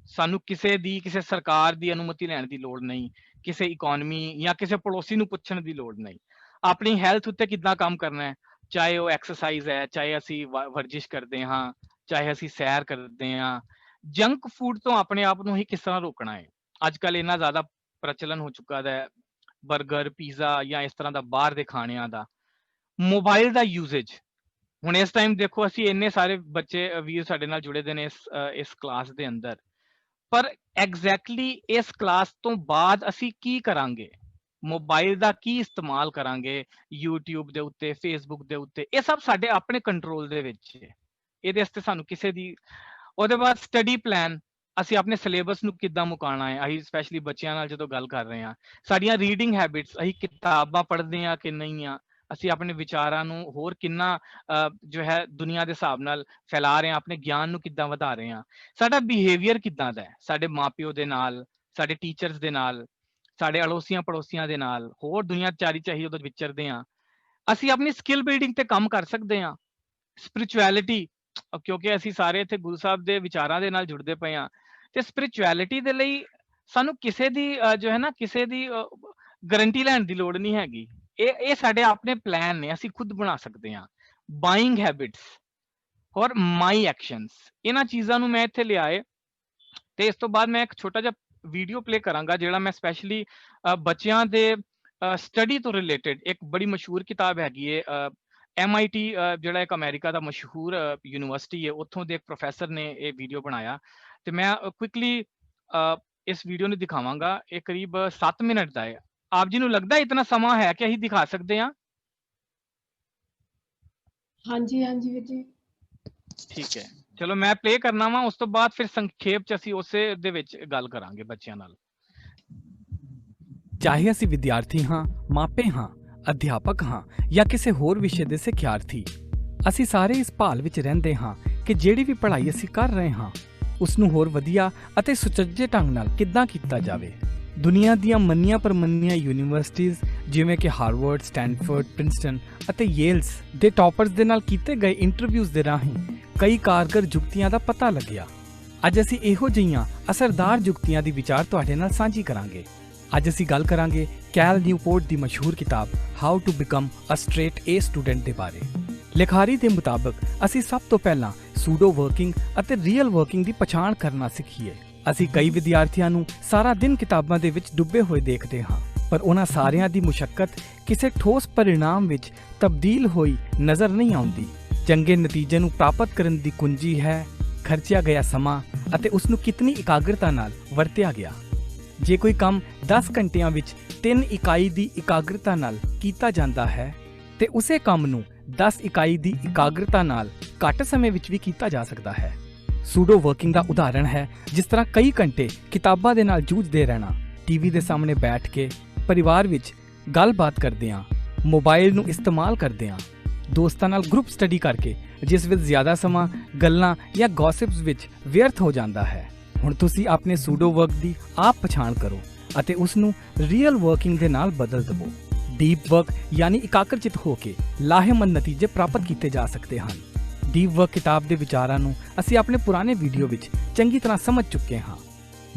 ਸਾਨੂੰ ਕਿਸੇ ਸਰਕਾਰ ਦੀ ਅਨੁਮਤੀ ਲੈਣ ਦੀ ਲੋੜ ਨਹੀਂ, ਕਿਸੇ ਇਕੋਨਮੀ ਜਾਂ ਕਿਸੇ ਪੜੋਸੀ ਨੂੰ ਪੁੱਛਣ ਦੀ ਲੋੜ ਨਹੀਂ। ਆਪਣੀ ਹੈਲਥ ਉੱਤੇ ਕਿੱਦਾਂ ਕੰਮ ਕਰਨਾ ਹੈ, ਚਾਹੇ ਉਹ ਐਕਸਰਸਾਈਜ਼ ਹੈ, ਚਾਹੇ ਅਸੀਂ ਵਰਜਿਸ਼ ਕਰਦੇ ਹਾਂ, ਚਾਹੇ ਅਸੀਂ ਸੈਰ ਕਰਦੇ ਹਾਂ। ਜੰਕ ਫੂਡ ਤੋਂ ਆਪਣੇ ਆਪ ਨੂੰ ਹੀ ਕਿਸ ਤਰ੍ਹਾਂ ਰੋਕਣਾ ਹੈ। ਅੱਜ ਕੱਲ੍ਹ ਇੰਨਾ ਜ਼ਿਆਦਾ ਪ੍ਰਚਲਨ ਹੋ ਚੁੱਕਾ ਹੈ ਬਰਗਰ, ਪੀਜ਼ਾ ਜਾਂ ਇਸ ਤਰ੍ਹਾਂ ਦਾ ਬਾਹਰ ਦੇ ਖਾਣਿਆਂ ਦਾ। ਮੋਬਾਈਲ ਦਾ ਯੂਜ਼ੇਜ, ਹੁਣ ਇਸ ਟਾਈਮ ਦੇਖੋ ਅਸੀਂ ਇੰਨੇ ਸਾਰੇ ਬੱਚੇ ਵੀਰ ਸਾਡੇ ਨਾਲ ਜੁੜੇ ਦੇ ਨੇ ਇਸ ਕਲਾਸ ਦੇ ਅੰਦਰ, ਪਰ ਐਗਜ਼ੈਕਟਲੀ ਇਸ ਕਲਾਸ ਤੋਂ ਬਾਅਦ ਅਸੀਂ ਕੀ ਕਰਾਂਗੇ, ਮੋਬਾਈਲ ਦਾ ਕੀ ਇਸਤੇਮਾਲ ਕਰਾਂਗੇ, YouTube ਦੇ ਉੱਤੇ, Facebook ਦੇ ਉੱਤੇ, ਇਹ ਸਭ ਸਾਡੇ ਆਪਣੇ ਕੰਟਰੋਲ ਦੇ ਵਿੱਚ ਹੈ। ਇਹਦੇ ਵਾਸਤੇ ਸਾਨੂੰ ਕਿਸੇ ਦੀ। ਉਹਦੇ ਬਾਅਦ ਸਟੱਡੀ ਪਲਾਨ, ਅਸੀਂ ਆਪਣੇ ਸਿਲੇਬਸ ਨੂੰ ਕਿੱਦਾਂ ਮੁਕਾਉਣਾ ਹੈ। ਅਸੀਂ ਸਪੈਸ਼ਲੀ ਬੱਚਿਆਂ ਨਾਲ ਜਦੋਂ ਗੱਲ ਕਰ ਰਹੇ ਹਾਂ, ਸਾਡੀਆਂ ਰੀਡਿੰਗ ਹੈਬਿਟਸ, ਅਸੀਂ ਕਿਤਾਬਾਂ ਪੜ੍ਹਦੇ ਹਾਂ ਕਿ ਨਹੀਂ ਆ, ਅਸੀਂ ਆਪਣੇ ਵਿਚਾਰਾਂ ਨੂੰ ਹੋਰ ਕਿੰਨਾ ਜੋ ਹੈ ਦੁਨੀਆ ਦੇ ਹਿਸਾਬ ਨਾਲ ਫੈਲਾ ਰਹੇ ਹਾਂ, ਆਪਣੇ ਗਿਆਨ ਨੂੰ ਕਿੱਦਾਂ ਵਧਾ ਰਹੇ ਹਾਂ, ਸਾਡਾ ਬਿਹੇਵੀਅਰ ਕਿੱਦਾਂ ਦਾ ਹੈ ਸਾਡੇ ਮਾਪਿਓ ਦੇ ਨਾਲ, ਸਾਡੇ ਟੀਚਰਸ ਦੇ ਨਾਲ, ਸਾਡੇ ਅੜੋਸੀਆਂ ਪੜੋਸੀਆਂ ਦੇ ਨਾਲ, ਹੋਰ ਦੁਨੀਆਚਾਰੀ ਚ ਅਸੀਂ ਉਦੋਂ ਵਿਚਰਦੇ ਹਾਂ। ਅਸੀਂ ਆਪਣੀ ਸਕਿੱਲ ਬਿਲਡਿੰਗ ਤੇ ਕੰਮ ਕਰ ਸਕਦੇ ਹਾਂ। ਸਪਿਰਿਚੁਅਲਿਟੀ, ਕਿਉਂਕਿ ਅਸੀਂ ਸਾਰੇ ਇੱਥੇ ਗੁਰੂ ਸਾਹਿਬ ਦੇ ਵਿਚਾਰਾਂ ਦੇ ਨਾਲ ਜੁੜਦੇ ਪਏ ਹਾਂ, ਤੇ ਸਪਿਰਿਚੁਅਲਿਟੀ ਦੇ ਲਈ ਸਾਨੂੰ ਕਿਸੇ ਦੀ ਜੋ ਹੈ ਨਾ, ਕਿਸੇ ਦੀ ਗਰੰਟੀ ਲੈਣ ਦੀ ਲੋੜ ਨਹੀਂ ਹੈਗੀ। ਇਹ ਸਾਡੇ ਆਪਣੇ ਪਲਾਨ ਨੇ, ਅਸੀਂ ਖੁਦ ਬਣਾ ਸਕਦੇ ਹਾਂ। ਬਾਇੰਗ ਹੈਬਿਟਸ ਔਰ ਮਾਈ ਐਕਸ਼ਨਸ, ਇਹਨਾਂ ਚੀਜ਼ਾਂ ਨੂੰ ਮੈਂ ਇੱਥੇ ਲਿਆਏ। ਤੇ ਇਸ ਤੋਂ ਬਾਅਦ ਮੈਂ ਇੱਕ ਛੋਟਾ ਜਿਹਾ ਵੀਡੀਓ ਪਲੇ ਕਰਾਂਗਾ ਜਿਹੜਾ ਮੈਂ ਸਪੈਸ਼ਲੀ ਬੱਚਿਆਂ ਦੇ ਸਟੱਡੀ ਤੋਂ ਰਿਲੇਟਡ, ਇੱਕ ਬੜੀ ਮਸ਼ਹੂਰ ਕਿਤਾਬ ਹੈਗੀ ਹੈ MIT, ਜਿਹੜਾ ਇੱਕ ਅਮਰੀਕਾ ਦਾ ਮਸ਼ਹੂਰ ਯੂਨੀਵਰਸਿਟੀ ਹੈ, ਉੱਥੋਂ ਦੇ ਇੱਕ ਪ੍ਰੋਫੈਸਰ ਨੇ ਇਹ ਵੀਡੀਓ ਬਣਾਇਆ। ਤੇ ਮੈਂ ਕੁਇਕਲੀ ਇਸ ਵੀਡੀਓ ਨੂੰ ਦਿਖਾਵਾਂਗਾ। ਇਹ ਕਰੀਬ 7 ਮਿੰਟ ਦਾ ਹੈ। ਆਪ ਜੀ ਨੂੰ ਲੱਗਦਾ ਇਤਨਾ ਸਮਾਂ ਹੈ ਕਿ ਅਸੀਂ ਦਿਖਾ ਸਕਦੇ ਹਾਂ? ਹਾਂਜੀ ਹਾਂਜੀ ਵੀਰ ਜੀ। ਠੀਕ ਹੈ, ਚਲੋ ਮੈਂ ਪਲੇ ਕਰਨਾ ਵਾ, ਉਸ ਤੋਂ ਬਾਅਦ ਫਿਰ ਸੰਖੇਪ ਚ ਅਸੀਂ ਉਸੇ ਦੇ ਵਿੱਚ ਗੱਲ ਕਰਾਂਗੇ ਬੱਚਿਆਂ ਨਾਲ। ਚਾਹੇ ਅਸੀਂ ਵਿਦਿਆਰਥੀ ਹਾਂ, ਮਾਪੇ ਹਾਂ, ਅਧਿਆਪਕ ਹਾਂ ਜਾਂ ਕਿਸੇ ਹੋਰ ਵਿਸ਼ੇ ਦੇ ਸਿੱਖਿਆਰਥੀ, ਅਸੀਂ ਸਾਰੇ ਇਸ ਭਾਲ ਵਿੱਚ ਰਹਿੰਦੇ ਹਾਂ ਕਿ ਜਿਹੜੀ ਵੀ ਪੜ੍ਹਾਈ ਅਸੀਂ ਕਰ ਰਹੇ ਹਾਂ ਉਸ ਨੂੰ ਹੋਰ ਵਧੀਆ ਅਤੇ ਸੁਚੱਜੇ ਢੰਗ ਨਾਲ ਕਿੱਦਾਂ ਕੀਤਾ ਜਾਵੇ। ਦੁਨੀਆ ਦੀਆਂ ਮੰਨੀਆਂ ਪ੍ਰਮੰਨੀਆਂ ਯੂਨੀਵਰਸਿਟੀਜ਼ ਜਿਵੇਂ ਕਿ ਹਾਰਵਰਡ, ਸਟੈਨਫੋਰਡ, ਪ੍ਰਿੰਸਟਨ ਅਤੇ ਯੇਲਸ ਦੇ ਟੌਪਰਸ ਦੇ ਨਾਲ ਕੀਤੇ ਗਏ ਇੰਟਰਵਿਊਜ਼ ਦੇ ਰਾਹੀਂ ਕਈ ਕਾਰਗਰ ਜੁਗਤੀਆਂ ਦਾ ਪਤਾ ਲੱਗਿਆ। ਅੱਜ ਅਸੀਂ ਇਹੋ ਜਿਹੀਆਂ ਅਸਰਦਾਰ ਜੁਗਤੀਆਂ ਦੀ ਵਿਚਾਰ ਤੁਹਾਡੇ ਨਾਲ ਸਾਂਝੀ ਕਰਾਂਗੇ। ਅੱਜ ਅਸੀਂ ਗੱਲ ਕਰਾਂਗੇ ਕੈਲ ਨਿਊਪੋਰਟ ਦੀ ਮਸ਼ਹੂਰ ਕਿਤਾਬ how to become a straight A student ਦੇ ਬਾਰੇ। ਲਿਖਾਰੀ ਦੇ ਮੁਤਾਬਕ ਅਸੀਂ ਸਭ ਤੋਂ ਪਹਿਲਾਂ ਸੂਡੋ ਵਰਕਿੰਗ ਅਤੇ ਰੀਅਲ ਵਰਕਿੰਗ ਦੀ ਪਛਾਣ ਕਰਨਾ ਸਿੱਖੀਏ। ਅਸੀਂ ਕਈ ਵਿਦਿਆਰਥੀਆਂ ਨੂੰ ਸਾਰਾ ਦਿਨ ਕਿਤਾਬਾਂ ਦੇ ਵਿੱਚ ਡੁੱਬੇ ਹੋਏ ਦੇਖਦੇ ਹਾਂ, ਪਰ ਉਹਨਾਂ ਸਾਰਿਆਂ ਦੀ ਮੁਸ਼ੱਕਤ ਕਿਸੇ ਠੋਸ ਪਰਿਣਾਮ ਵਿੱਚ ਤਬਦੀਲ ਹੋਈ ਨਜ਼ਰ ਨਹੀਂ ਆਉਂਦੀ। ਚੰਗੇ ਨਤੀਜੇ ਨੂੰ ਪ੍ਰਾਪਤ ਕਰਨ ਦੀ ਕੁੰਜੀ ਹੈ ਖਰਚਿਆ ਗਿਆ ਸਮਾਂ ਅਤੇ ਉਸ ਨੂੰ ਕਿਤਨੀ ਇਕਾਗਰਤਾ ਨਾਲ ਵਰਤਿਆ ਗਿਆ। ਜੇ ਕੋਈ ਕੰਮ 10 ਘੰਟਿਆਂ ਵਿੱਚ 3 ਇਕਾਈ ਦੀ ਇਕਾਗਰਤਾ ਨਾਲ ਕੀਤਾ ਜਾਂਦਾ ਹੈ ਤੇ ਉਸੇ ਕੰਮ ਨੂੰ 10 ਇਕਾਈ ਦੀ ਇਕਾਗਰਤਾ ਨਾਲ ਘੱਟ ਸਮੇਂ ਵਿੱਚ ਵੀ ਕੀਤਾ ਜਾ ਸਕਦਾ ਹੈ। ਸੂਡੋ ਵਰਕਿੰਗ ਦਾ ਉਦਾਹਰਣ ਹੈ ਜਿਸ ਤਰ੍ਹਾਂ ਕਈ ਘੰਟੇ ਕਿਤਾਬਾਂ ਦੇ ਨਾਲ ਜੂਝਦੇ ਰਹਿਣਾ, ਟੀਵੀ ਦੇ ਸਾਹਮਣੇ ਬੈਠ ਕੇ ਪਰਿਵਾਰ ਵਿੱਚ ਗੱਲਬਾਤ ਕਰਦਿਆਂ, ਮੋਬਾਈਲ ਨੂੰ ਇਸਤੇਮਾਲ ਕਰਦਿਆਂ, ਦੋਸਤਾਂ ਨਾਲ ਗਰੁੱਪ ਸਟੱਡੀ ਕਰਕੇ ਜਿਸ ਵਿੱਚ ਜ਼ਿਆਦਾ ਸਮਾਂ ਗੱਲਾਂ ਜਾਂ ਗੌਸਿਪਸ ਵਿੱਚ ਵਿਅਰਥ ਹੋ ਜਾਂਦਾ ਹੈ। ਹੁਣ ਤੁਸੀਂ ਆਪਣੇ ਸੂਡੋ ਵਰਕ ਦੀ ਆਪ ਪਛਾਣ ਕਰੋ ਅਤੇ ਉਸ ਨੂੰ ਰੀਅਲ ਵਰਕਿੰਗ ਦੇ ਨਾਲ ਬਦਲ ਦਿਵੋ। ਡੀਪ ਵਰਕ ਯਾਨੀ ਇਕਾਗਰਚਿਤ ਹੋ ਕੇ ਲਾਹੇਮੰਦ ਨਤੀਜੇ ਪ੍ਰਾਪਤ ਕੀਤੇ ਜਾ ਸਕਦੇ ਹਨ। ਡੀਪ ਵਰਕ ਕਿਤਾਬ ਦੇ ਵਿਚਾਰਾਂ ਨੂੰ ਅਸੀਂ ਆਪਣੇ ਪੁਰਾਣੇ ਵੀਡੀਓ ਵਿੱਚ ਚੰਗੀ ਤਰ੍ਹਾਂ ਸਮਝ ਚੁੱਕੇ ਹਾਂ।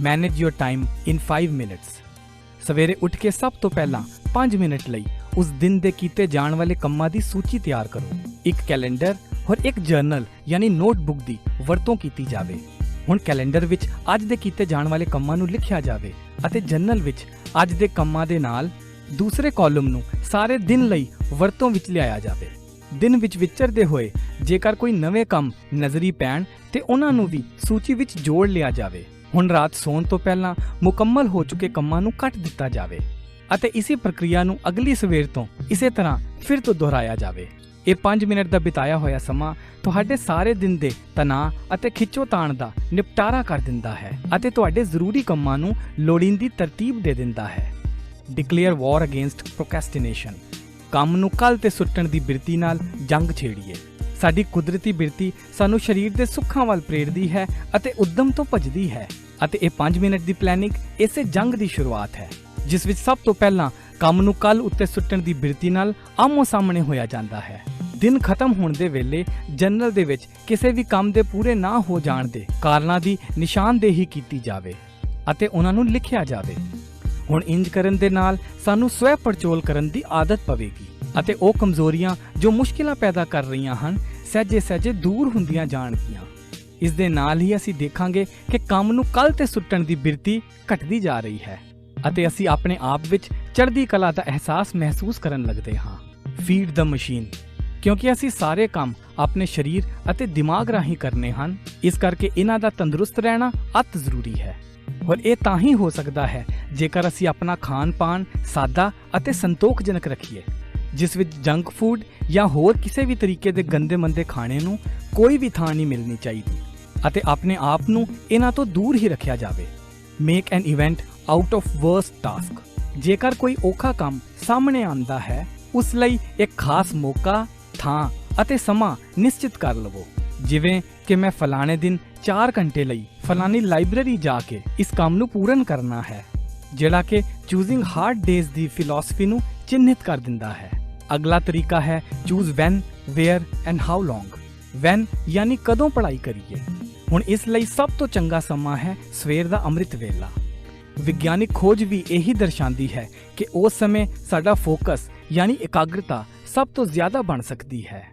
Manage your time in 5 minutes. ਸਵੇਰੇ ਉੱਠ ਕੇ ਸਭ ਤੋਂ ਪਹਿਲਾਂ 5 ਮਿੰਟ ਲਈ ਉਸ ਦਿਨ ਦੇ ਕੀਤੇ ਜਾਣ ਵਾਲੇ ਕੰਮਾਂ ਦੀ ਸੂਚੀ ਤਿਆਰ ਕਰੋ। ਇੱਕ ਕੈਲੰਡਰ ਔਰ ਇੱਕ ਜਰਨਲ ਯਾਨੀ ਨੋਟਬੁੱਕ ਦੀ ਵਰਤੋਂ ਕੀਤੀ ਜਾਵੇ। ਹੁਣ ਕੈਲੰਡਰ ਵਿੱਚ ਅੱਜ ਦੇ ਕੀਤੇ ਜਾਣ ਵਾਲੇ ਕੰਮਾਂ ਨੂੰ ਲਿਖਿਆ ਜਾਵੇ ਅਤੇ ਜਰਨਲ ਵਿੱਚ ਅੱਜ ਦੇ ਕੰਮਾਂ ਦੇ ਨਾਲ ਦੂਸਰੇ ਕਾਲਮ ਨੂੰ ਸਾਰੇ ਦਿਨ ਲਈ ਵਰਤੋਂ ਵਿੱਚ ਲਿਆਇਆ ਜਾਵੇ। ਦਿਨ ਵਿੱਚ ਵਿਚਰਦੇ ਹੋਏ ਜੇਕਰ ਕੋਈ ਨਵੇਂ ਕੰਮ ਨਜ਼ਰੀ ਪੈਣ ਤੇ ਉਹਨਾਂ ਨੂੰ ਵੀ ਸੂਚੀ ਵਿੱਚ ਜੋੜ ਲਿਆ ਜਾਵੇ। ਹੁਣ ਰਾਤ ਸੌਣ ਤੋਂ ਪਹਿਲਾਂ ਮੁਕੰਮਲ ਹੋ ਚੁੱਕੇ ਕੰਮਾਂ ਨੂੰ ਕੱਟ ਦਿੱਤਾ ਜਾਵੇ ਅਤੇ ਇਸੇ ਪ੍ਰਕਿਰਿਆ ਨੂੰ ਅਗਲੀ ਸਵੇਰ ਤੋਂ ਇਸੇ ਤਰ੍ਹਾਂ ਫਿਰ ਤੋਂ ਦੁਹਰਾਇਆ ਜਾਵੇ। ਇਹ 5 ਮਿੰਟ ਦਾ ਬਿਤਾਇਆ ਹੋਇਆ ਸਮਾਂ ਤੁਹਾਡੇ ਸਾਰੇ ਦਿਨ ਦੇ ਤਣਾਅ ਅਤੇ ਖਿੱਚੋਤਾਣ ਦਾ ਨਿਪਟਾਰਾ ਕਰ ਦਿੰਦਾ ਹੈ ਅਤੇ ਤੁਹਾਡੇ ਜ਼ਰੂਰੀ ਕੰਮਾਂ ਨੂੰ ਲੋੜੀਂਦੀ ਤਰਤੀਬ ਦੇ ਦਿੰਦਾ ਹੈ। ਡਿਕਲੇਅਰ ਵਾਰ ਅਗੇਂਸਟ ਪ੍ਰੋਕ੍ਰੈਸਟੀਨੇਸ਼ਨ। ਕੰਮ ਨੂੰ ਕੱਲ੍ਹ ਤੇ ਸੁੱਟਣ ਦੀ ਬਿਰਤੀ ਨਾਲ ਜੰਗ ਛੇੜੀਏ। ਸਾਡੀ ਕੁਦਰਤੀ ਬਿਰਤੀ ਸਾਨੂੰ ਸਰੀਰ ਦੇ ਸੁੱਖਾਂ ਵੱਲ ਪ੍ਰੇਰਦੀ ਹੈ ਅਤੇ ਉਦਮ ਤੋਂ ਭੱਜਦੀ ਹੈ ਅਤੇ ਇਹ 5 ਮਿੰਟ ਦੀ ਪਲੈਨਿੰਗ ਇਸੇ ਜੰਗ ਦੀ ਸ਼ੁਰੂਆਤ ਹੈ, ਜਿਸ ਵਿੱਚ ਸਭ ਤੋਂ ਪਹਿਲਾਂ ਕੰਮ ਨੂੰ ਕੱਲ੍ਹ ਉੱਤੇ ਸੁੱਟਣ ਦੀ ਬਿਰਤੀ ਨਾਲ ਆਮੋ ਸਾਹਮਣੇ ਹੋਇਆ ਜਾਂਦਾ ਹੈ। ਦਿਨ ਖਤਮ ਹੋਣ ਦੇ ਵੇਲੇ ਜਨਰਲ ਦੇ ਵਿੱਚ ਕਿਸੇ ਵੀ ਕੰਮ ਦੇ ਪੂਰੇ ਨਾ ਹੋ ਜਾਣ ਦੇ ਕਾਰਨਾਂ ਦੀ ਨਿਸ਼ਾਨਦੇਹੀ ਕੀਤੀ ਜਾਵੇ ਅਤੇ ਉਹਨਾਂ ਨੂੰ ਲਿਖਿਆ ਜਾਵੇ। ਹੁਣ ਇੰਜ ਕਰਨ ਦੇ ਨਾਲ ਸਾਨੂੰ ਸਵੈ ਪੜਚੋਲ ਕਰਨ ਦੀ ਆਦਤ ਪਵੇਗੀ ਅਤੇ ਉਹ ਕਮਜ਼ੋਰੀਆਂ ਜੋ ਮੁਸ਼ਕਿਲਾਂ ਪੈਦਾ ਕਰ ਰਹੀਆਂ ਹਨ ਸਹਿਜੇ ਦੂਰ ਹੁੰਦੀਆਂ ਜਾਣਗੀਆਂ। ਇਸ ਦੇ ਨਾਲ ਹੀ ਅਸੀਂ ਦੇਖਾਂਗੇ ਕਿ ਕੰਮ ਨੂੰ ਕੱਲ੍ਹ ਤੇ ਸੁੱਟਣ ਦੀ ਬਿਰਤੀ ਘਟਦੀ ਜਾ ਰਹੀ ਹੈ ਅਤੇ ਅਸੀਂ ਆਪਣੇ ਆਪ ਵਿੱਚ ਚੜ੍ਹਦੀ ਕਲਾ ਦਾ ਅਹਿਸਾਸ ਮਹਿਸੂਸ ਕਰਨ ਲੱਗਦੇ ਹਾਂ। ਫੀਡ ਦ ਮਸ਼ੀਨ। ਕਿਉਂਕਿ ਅਸੀਂ ਸਾਰੇ ਕੰਮ ਆਪਣੇ ਸਰੀਰ ਅਤੇ ਦਿਮਾਗ ਰਾਹੀਂ ਕਰਨੇ ਹਨ, ਇਸ ਕਰਕੇ ਇਹਨਾਂ ਦਾ ਤੰਦਰੁਸਤ ਰਹਿਣਾ ਅਤ ਜ਼ਰੂਰੀ ਹੈ। ਔਰ ਇਹ ਤਾਂ ਹੀ ਹੋ ਸਕਦਾ ਹੈ ਜੇਕਰ ਅਸੀਂ ਆਪਣਾ ਖਾਣ-ਪਾਨ ਸਾਦਾ ਅਤੇ ਸੰਤੋਖਜਨਕ ਰੱਖੀਏ, ਜਿਸ ਵਿੱਚ ਜੰਕ ਫੂਡ ਜਾਂ ਹੋਰ ਕਿਸੇ ਵੀ ਤਰੀਕੇ ਦੇ ਗੰਦੇ-ਮੰਦੇ ਖਾਣੇ ਨੂੰ ਕੋਈ ਵੀ ਥਾਂ ਨਹੀਂ ਮਿਲਣੀ ਚਾਹੀਦੀ ਅਤੇ ਆਪਣੇ ਆਪ ਨੂੰ ਇਹਨਾਂ ਤੋਂ ਦੂਰ ਹੀ ਰੱਖਿਆ ਜਾਵੇ। Make N event out of worst task. ਜੇਕਰ ਕੋਈ ਔਖਾ ਕੰਮ ਸਾਹਮਣੇ ਆਉਂਦਾ ਹੈ, ਉਸ ਲਈ ਇੱਕ ਖਾਸ ਮੌਕਾ, ਥਾਂ ਅਤੇ ਸਮਾਂ ਨਿਸ਼ਚਿਤ ਕਰ ਲਵੋ। ਜਿਵੇਂ ਕਿ ਮੈਂ ਫਲਾਣੇ ਦਿਨ 4 ਘੰਟੇ ਲਈ ਫਲਾਣੀ ਲਾਇਬ੍ਰੇਰੀ ਜਾ ਕੇ ਇਸ ਕੰਮ ਨੂੰ ਪੂਰਨ ਕਰਨਾ ਹੈ, ਜਿਹੜਾ ਕਿ ਚੂਜ਼ਿੰਗ ਹਾਰਡ ਡੇਜ਼ ਦੀ ਫਿਲਾਸਫੀ ਨੂੰ ਚਿੰਨ੍ਹਿਤ ਕਰ ਦਿੰਦਾ ਹੈ। ਅਗਲਾ ਤਰੀਕਾ ਹੈ choose when, where and how long. When ਯਾਨੀ ਕਦੋਂ ਪੜ੍ਹਾਈ ਕਰੀਏ। ਹੁਣ ਇਸ ਲਈ ਸਭ ਤੋਂ ਚੰਗਾ ਸਮਾਂ ਹੈ ਸਵੇਰ ਦਾ ਅੰਮ੍ਰਿਤ ਵੇਲਾ। ਵਿਗਿਆਨਿਕ ਖੋਜ ਵੀ ਇਹੀ ਦਰਸਾਉਂਦੀ ਹੈ ਕਿ ਉਸ ਸਮੇਂ ਸਾਡਾ ਫੋਕਸ ਯਾਨੀ ਇਕਾਗਰਤਾ ਸਭ ਤੋਂ ਜ਼ਿਆਦਾ ਬਣ ਸਕਦੀ ਹੈ,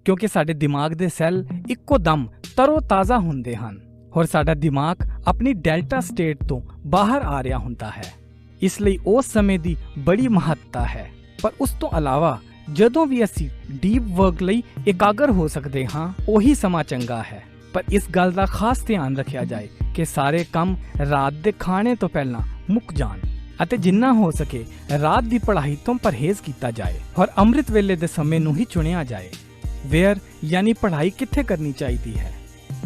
ਕਿਉਂਕਿ ਸਾਡੇ ਦਿਮਾਗ ਦੇ ਸੈੱਲ ਇੱਕੋ ਦਮ ਤਰੋ-ਤਾਜ਼ਾ ਹੁੰਦੇ ਹਨ ਔਰ ਸਾਡਾ ਦਿਮਾਗ ਆਪਣੀ ਡੈਲਟਾ ਸਟੇਟ ਤੋਂ ਬਾਹਰ ਆ ਰਿਹਾ ਹੁੰਦਾ ਹੈ। ਇਸ ਲਈ ਉਸ ਸਮੇਂ ਦੀ ਬੜੀ ਮਹੱਤਤਾ ਹੈ। ਪਰ ਉਸ ਤੋਂ ਇਲਾਵਾ ਜਦੋਂ ਵੀ ਅਸੀਂ ਡੀਪ ਵਰਕ ਲਈ ਇਕਾਗਰ ਹੋ ਸਕਦੇ ਹਾਂ, ਉਹੀ ਸਮਾਂ ਚੰਗਾ ਹੈ। ਪਰ ਇਸ ਗੱਲ ਦਾ ਖਾਸ ਧਿਆਨ ਰੱਖਿਆ ਜਾਏ ਕਿ ਸਾਰੇ ਕੰਮ ਰਾਤ ਦੇ ਖਾਣੇ ਤੋਂ ਪਹਿਲਾਂ ਮੁੱਕ ਜਾਣ ਅਤੇ ਜਿੰਨਾ ਹੋ ਸਕੇ ਰਾਤ ਦੀ ਪੜ੍ਹਾਈ ਤੋਂ ਪਰਹੇਜ਼ ਕੀਤਾ ਜਾਏ ਔਰ ਅੰਮ੍ਰਿਤ ਵੇਲੇ ਦੇ ਸਮੇਂ ਨੂੰ ਹੀ ਚੁਣਿਆ ਜਾਏ। ਵੇਅਰ ਯਾਨੀ ਪੜ੍ਹਾਈ ਕਿੱਥੇ ਕਰਨੀ ਚਾਹੀਦੀ ਹੈ।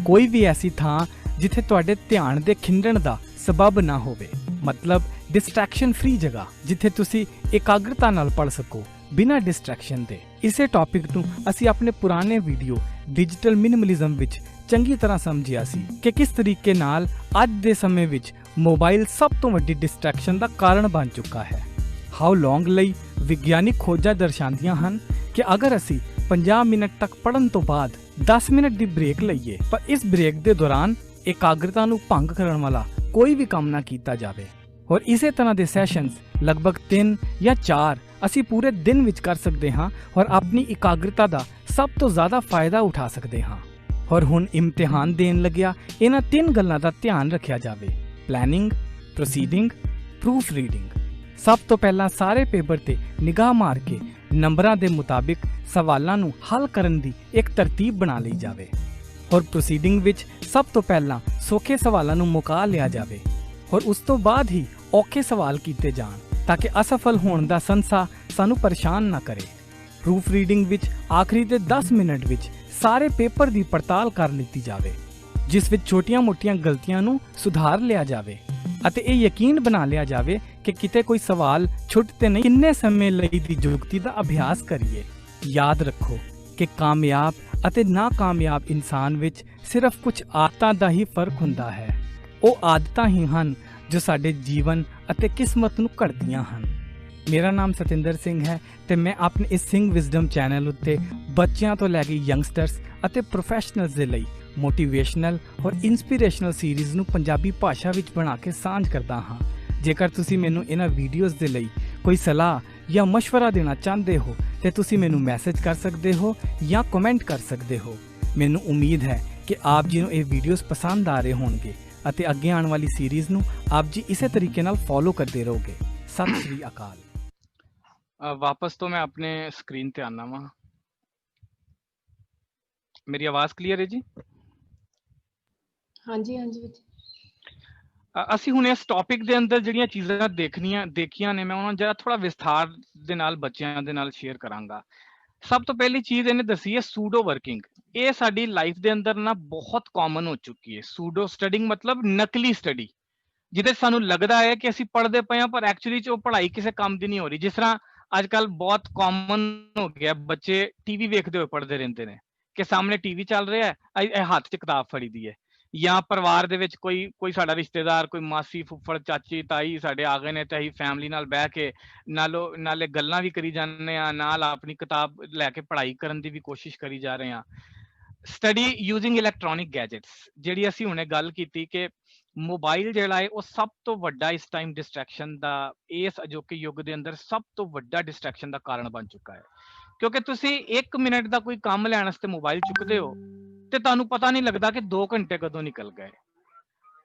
ਕੋਈ ਵੀ ਐਸੀ ਥਾਂ ਜਿੱਥੇ ਤੁਹਾਡੇ ਧਿਆਨ ਦੇ ਖਿੰਡਣ ਦਾ ਸਬਬ ਨਾ ਹੋਵੇ, ਮਤਲਬ ਡਿਸਟਰੈਕਸ਼ਨ ਫ੍ਰੀ ਜਗ੍ਹਾ ਜਿੱਥੇ ਤੁਸੀਂ ਇਕਾਗਰਤਾ ਨਾਲ ਪੜ੍ਹ ਸਕੋ ਬਿਨਾਂ ਡਿਸਟਰੈਕਸ਼ਨ ਦੇ। ਇਸੇ ਟੌਪਿਕ ਨੂੰ ਅਸੀਂ ਆਪਣੇ ਪੁਰਾਣੇ ਵੀਡੀਓ ਡਿਜੀਟਲ ਮਿਨੀਮਲਿਜ਼ਮ ਵਿੱਚ ਚੰਗੀ ਤਰ੍ਹਾਂ ਸਮਝਿਆ ਸੀ ਕਿ ਕਿਸ ਤਰੀਕੇ ਨਾਲ ਅੱਜ ਦੇ ਸਮੇਂ ਵਿੱਚ ਮੋਬਾਈਲ ਸਭ ਤੋਂ ਵੱਡੀ ਡਿਸਟਰੈਕਸ਼ਨ ਦਾ ਕਾਰਨ ਬਣ ਚੁੱਕਾ ਹੈ। ਹਾਊ ਲੌਂਗ ਲਈ ਵਿਗਿਆਨਿਕ ਖੋਜਾਂ ਦਰਸਾਉਂਦੀਆਂ ਹਨ ਕਿ ਅਗਰ ਅਸੀਂ 50 ਮਿੰਟ ਤੱਕ ਪੜ੍ਹਨ ਤੋਂ ਬਾਅਦ 10 ਮਿੰਟ ਦੀ ਬ੍ਰੇਕ ਲਈਏ, ਪਰ ਇਸ ਬ੍ਰੇਕ ਦੇ ਦੌਰਾਨ ਇਕਾਗਰਤਾ ਨੂੰ ਭੰਗ ਕਰਨ ਵਾਲਾ ਕੋਈ ਵੀ ਕੰਮ ਨਾ ਕੀਤਾ ਜਾਵੇ। ਔਰ ਇਸੇ ਤਰ੍ਹਾਂ ਦੇ ਸੈਸ਼ਨਸ ਲਗਭਗ 3 ਜਾਂ 4 ਅਸੀਂ ਪੂਰੇ ਦਿਨ ਵਿੱਚ ਕਰ ਸਕਦੇ ਹਾਂ ਔਰ ਆਪਣੀ ਇਕਾਗਰਤਾ ਦਾ ਸਭ ਤੋਂ ਜ਼ਿਆਦਾ ਫਾਇਦਾ ਉਠਾ ਸਕਦੇ ਹਾਂ। ਔਰ ਹੁਣ ਇਮਤਿਹਾਨ ਦੇਣ ਲੱਗਿਆ ਇਹਨਾਂ 3 ਗੱਲਾਂ ਦਾ ਧਿਆਨ ਰੱਖਿਆ ਜਾਵੇ: ਪਲੈਨਿੰਗ, ਪ੍ਰੋਸੀਡਿੰਗ, ਪ੍ਰੂਫ ਰੀਡਿੰਗ। ਸਭ ਤੋਂ ਪਹਿਲਾਂ ਸਾਰੇ ਪੇਪਰ ਤੇ ਨਿਗਾਹ ਮਾਰ ਕੇ ਨੰਬਰਾਂ ਦੇ ਮੁਤਾਬਿਕ ਸਵਾਲਾਂ ਨੂੰ ਹੱਲ ਕਰਨ ਦੀ ਇੱਕ ਤਰਤੀਬ ਬਣਾ ਲਈ ਜਾਵੇ ਔਰ ਪ੍ਰੋਸੀਡਿੰਗ ਵਿੱਚ ਸਭ ਤੋਂ ਪਹਿਲਾਂ ਸੌਖੇ ਸਵਾਲਾਂ ਨੂੰ ਮੁਕਾ ਲਿਆ ਜਾਵੇ ਔਰ ਉਸ ਤੋਂ ਬਾਅਦ ਹੀ ਔਖੇ ਸਵਾਲ ਕੀਤੇ ਜਾਣ ਤਾਂ ਕਿ ਅਸਫਲ ਹੋਣ ਦਾ ਸੰਸਾ ਸਾਨੂੰ ਪਰੇਸ਼ਾਨ ਨਾ ਕਰੇ। ਪ੍ਰੂਫ ਰੀਡਿੰਗ ਵਿੱਚ ਆਖਰੀ ਦੇ 10 ਮਿੰਟ ਵਿੱਚ ਸਾਰੇ ਪੇਪਰ ਦੀ ਪੜਤਾਲ ਕਰ ਲਿੱਤੀ ਜਾਵੇ, ਜਿਸ ਵਿੱਚ ਛੋਟੀਆਂ-ਮੋਟੀਆਂ ਗਲਤੀਆਂ ਨੂੰ ਸੁਧਾਰ ਲਿਆ ਜਾਵੇ ਅਤੇ ਇਹ ਯਕੀਨ ਬਣਾ ਲਿਆ ਜਾਵੇ ਕਿ ਕਿਤੇ ਕੋਈ ਸਵਾਲ ਛੁੱਟ ਤੇ ਨਹੀਂ। ਕਿੰਨੇ ਸਮੇਂ ਲਈ ਦੀ ਯੁਕਤੀ ਦਾ ਅਭਿਆਸ ਕਰੀਏ। ਯਾਦ ਰੱਖੋ ਕਿ ਕਾਮਯਾਬ ਅਤੇ ਨਾਕਾਮਯਾਬ ਇਨਸਾਨ ਵਿੱਚ ਸਿਰਫ ਕੁਝ ਆਦਤਾਂ ਦਾ ਹੀ ਫਰਕ ਹੁੰਦਾ ਹੈ। ਉਹ ਆਦਤਾਂ ਹੀ ਹਨ ਜੋ ਸਾਡੇ ਜੀਵਨ ਅਤੇ ਕਿਸਮਤ ਨੂੰ ਘੜਦੀਆਂ ਹਨ। ਮੇਰਾ ਨਾਮ ਸਤਿੰਦਰ ਸਿੰਘ ਹੈ ਤੇ ਮੈਂ ਆਪਣੇ ਇਸ ਸਿੰਘ ਵਿਜ਼ਡਮ ਚੈਨਲ ਉੱਤੇ ਬੱਚਿਆਂ ਤੋਂ ਲੈ ਕੇ ਯੰਗਸਟਰਸ ਅਤੇ ਪ੍ਰੋਫੈਸ਼ਨਲਸ ਦੇ ਲਈ ਮੋਟੀਵੇਸ਼ਨਲ ਔਰ ਇਨਸਪੀਰੇਸ਼ਨਲ ਸੀਰੀਜ਼ ਨੂੰ ਪੰਜਾਬੀ ਭਾਸ਼ਾ ਵਿੱਚ ਬਣਾ ਕੇ ਸਾਂਝ ਕਰਦਾ ਹਾਂ। ਜੇਕਰ ਤੁਸੀਂ ਮੈਨੂੰ ਇਹਨਾਂ ਵੀਡੀਓਜ਼ ਦੇ ਲਈ ਕੋਈ ਸਲਾਹ ਜਾਂ ਮਸ਼ਵਰਾ ਦੇਣਾ ਚਾਹੁੰਦੇ ਹੋ ਤੇ ਤੁਸੀਂ ਮੈਨੂੰ ਮੈਸੇਜ ਕਰ ਸਕਦੇ ਹੋ ਜਾਂ ਕਮੈਂਟ ਕਰ ਸਕਦੇ ਹੋ। ਮੈਨੂੰ ਉਮੀਦ ਹੈ ਕਿ ਆਪ ਜੀ ਨੂੰ ਇਹ ਵੀਡੀਓਜ਼ ਪਸੰਦ ਆ ਰਹੇ ਹੋਣਗੇ ਅਤੇ ਅੱਗੇ ਆਉਣ ਵਾਲੀ ਸੀਰੀਜ਼ ਨੂੰ ਆਪ ਜੀ ਇਸੇ ਤਰੀਕੇ ਨਾਲ ਫੋਲੋ ਕਰਦੇ ਰਹੋਗੇ। ਸਤਿ ਸ਼੍ਰੀ ਅਕਾਲ। वापस तो मैं अपने स्क्रीन ते आना वा। मेरी आवाज क्लीयर है जी? ਹਾਂਜੀ ਹਾਂਜੀ ਵੀਰ ਜੀ। ਅਸੀਂ ਹੁਣ ਇਸ ਟੌਪਿਕ ਦੇ ਅੰਦਰ ਜਿਹੜੀਆਂ ਚੀਜ਼ਾਂ ਦੇਖੀਆਂ ਨੇ, ਮੈਂ ਉਹਨਾਂ ਜਰਾ ਥੋੜਾ ਵਿਸਥਾਰ ਦੇ ਨਾਲ ਬੱਚਿਆਂ ਦੇ ਨਾਲ ਸ਼ੇਅਰ ਕਰਾਂਗਾ। ਸਭ ਤੋਂ ਪਹਿਲੀ ਚੀਜ਼ ਇਹਨੇ ਦੱਸੀ ਹੈ ਸੂਡੋ ਵਰਕਿੰਗ। ਇਹ ਸਾਡੀ ਲਾਈਫ ਦੇ ਅੰਦਰ ਨਾ ਬਹੁਤ ਕਾਮਨ ਹੋ ਚੁੱਕੀ ਹੈ। ਸੂਡੋ ਸਟੱਡਿੰਗ ਮਤਲਬ ਨਕਲੀ ਸਟੱਡੀ, ਜਿਹਦੇ ਸਾਨੂੰ ਲੱਗਦਾ ਹੈ ਕਿ ਅਸੀਂ ਪੜ੍ਹਦੇ ਪਏ ਹਾਂ ਪਰ ਐਕਚੁਅਲੀ ਚ ਉਹ ਪੜ੍ਹਾਈ ਕਿਸੇ ਕੰਮ ਦੀ ਨਹੀਂ ਹੋ ਰਹੀ। ਜਿਸ ਤਰ੍ਹਾਂ ਅੱਜ ਕੱਲ ਬਹੁਤ ਕਾਮਨ ਹੋ ਗਿਆ, ਬੱਚੇ ਟੀਵੀ ਵੇਖਦੇ ਹੋਏ ਪੜ੍ਹਦੇ ਰਹਿੰਦੇ ਨੇ ਕਿ ਸਾਹਮਣੇ ਟੀਵੀ ਚੱਲ ਰਿਹਾ ਹੈ, ਇਹ ਹੱਥ 'ਚ ਕਿਤਾਬ ਫੜੀ ਦੀ ਹੈ। ਜਾਂ ਪਰਿਵਾਰ ਦੇ ਵਿੱਚ ਕੋਈ ਸਾਡਾ ਰਿਸ਼ਤੇਦਾਰ, ਕੋਈ ਮਾਸੀ, ਫੁੱਫੜ, ਚਾਚੀ, ਤਾਈ ਸਾਡੇ ਆ ਗਏ ਨੇ ਤੇ ਅਸੀਂ ਫੈਮਿਲੀ ਨਾਲ ਬਹਿ ਕੇ ਨਾਲੇ ਗੱਲਾਂ ਵੀ ਕਰੀ ਜਾਂਦੇ ਆ, ਨਾਲ ਆਪਣੀ ਕਿਤਾਬ ਲੈ ਕੇ ਪੜ੍ਹਾਈ ਕਰਨ ਦੀ ਵੀ ਕੋਸ਼ਿਸ਼ ਕਰੀ ਜਾ ਰਹੇ ਹਾਂ। ਸਟੱਡੀ ਯੂਜ਼ਿੰਗ ਇਲੈਕਟ੍ਰੋਨਿਕ ਗੈਜਟਸ, ਜਿਹੜੀ ਅਸੀਂ ਹੁਣੇ ਗੱਲ ਕੀਤੀ ਕਿ ਮੋਬਾਈਲ ਜਿਹੜਾ ਹੈ ਉਹ ਸਭ ਤੋਂ ਵੱਡਾ ਇਸ ਟਾਈਮ ਡਿਸਟਰੈਕਸ਼ਨ ਦਾ, ਇਸ ਅਜੋਕੇ ਯੁੱਗ ਦੇ ਅੰਦਰ ਸਭ ਤੋਂ ਵੱਡਾ ਡਿਸਟਰੈਕਸ਼ਨ ਦਾ ਕਾਰਨ ਬਣ ਚੁੱਕਾ ਹੈ। ਕਿਉਂਕਿ ਤੁਸੀਂ 1 ਮਿੰਟ ਦਾ ਕੋਈ ਕੰਮ ਲੈਣ ਵਾਸਤੇ ਮੋਬਾਈਲ ਚੁੱਕਦੇ ਹੋ ਤੇ ਤੁਹਾਨੂੰ ਪਤਾ ਨਹੀਂ ਲੱਗਦਾ ਕਿ 2 ਘੰਟੇ ਕਦੋਂ ਨਿਕਲ ਗਏ।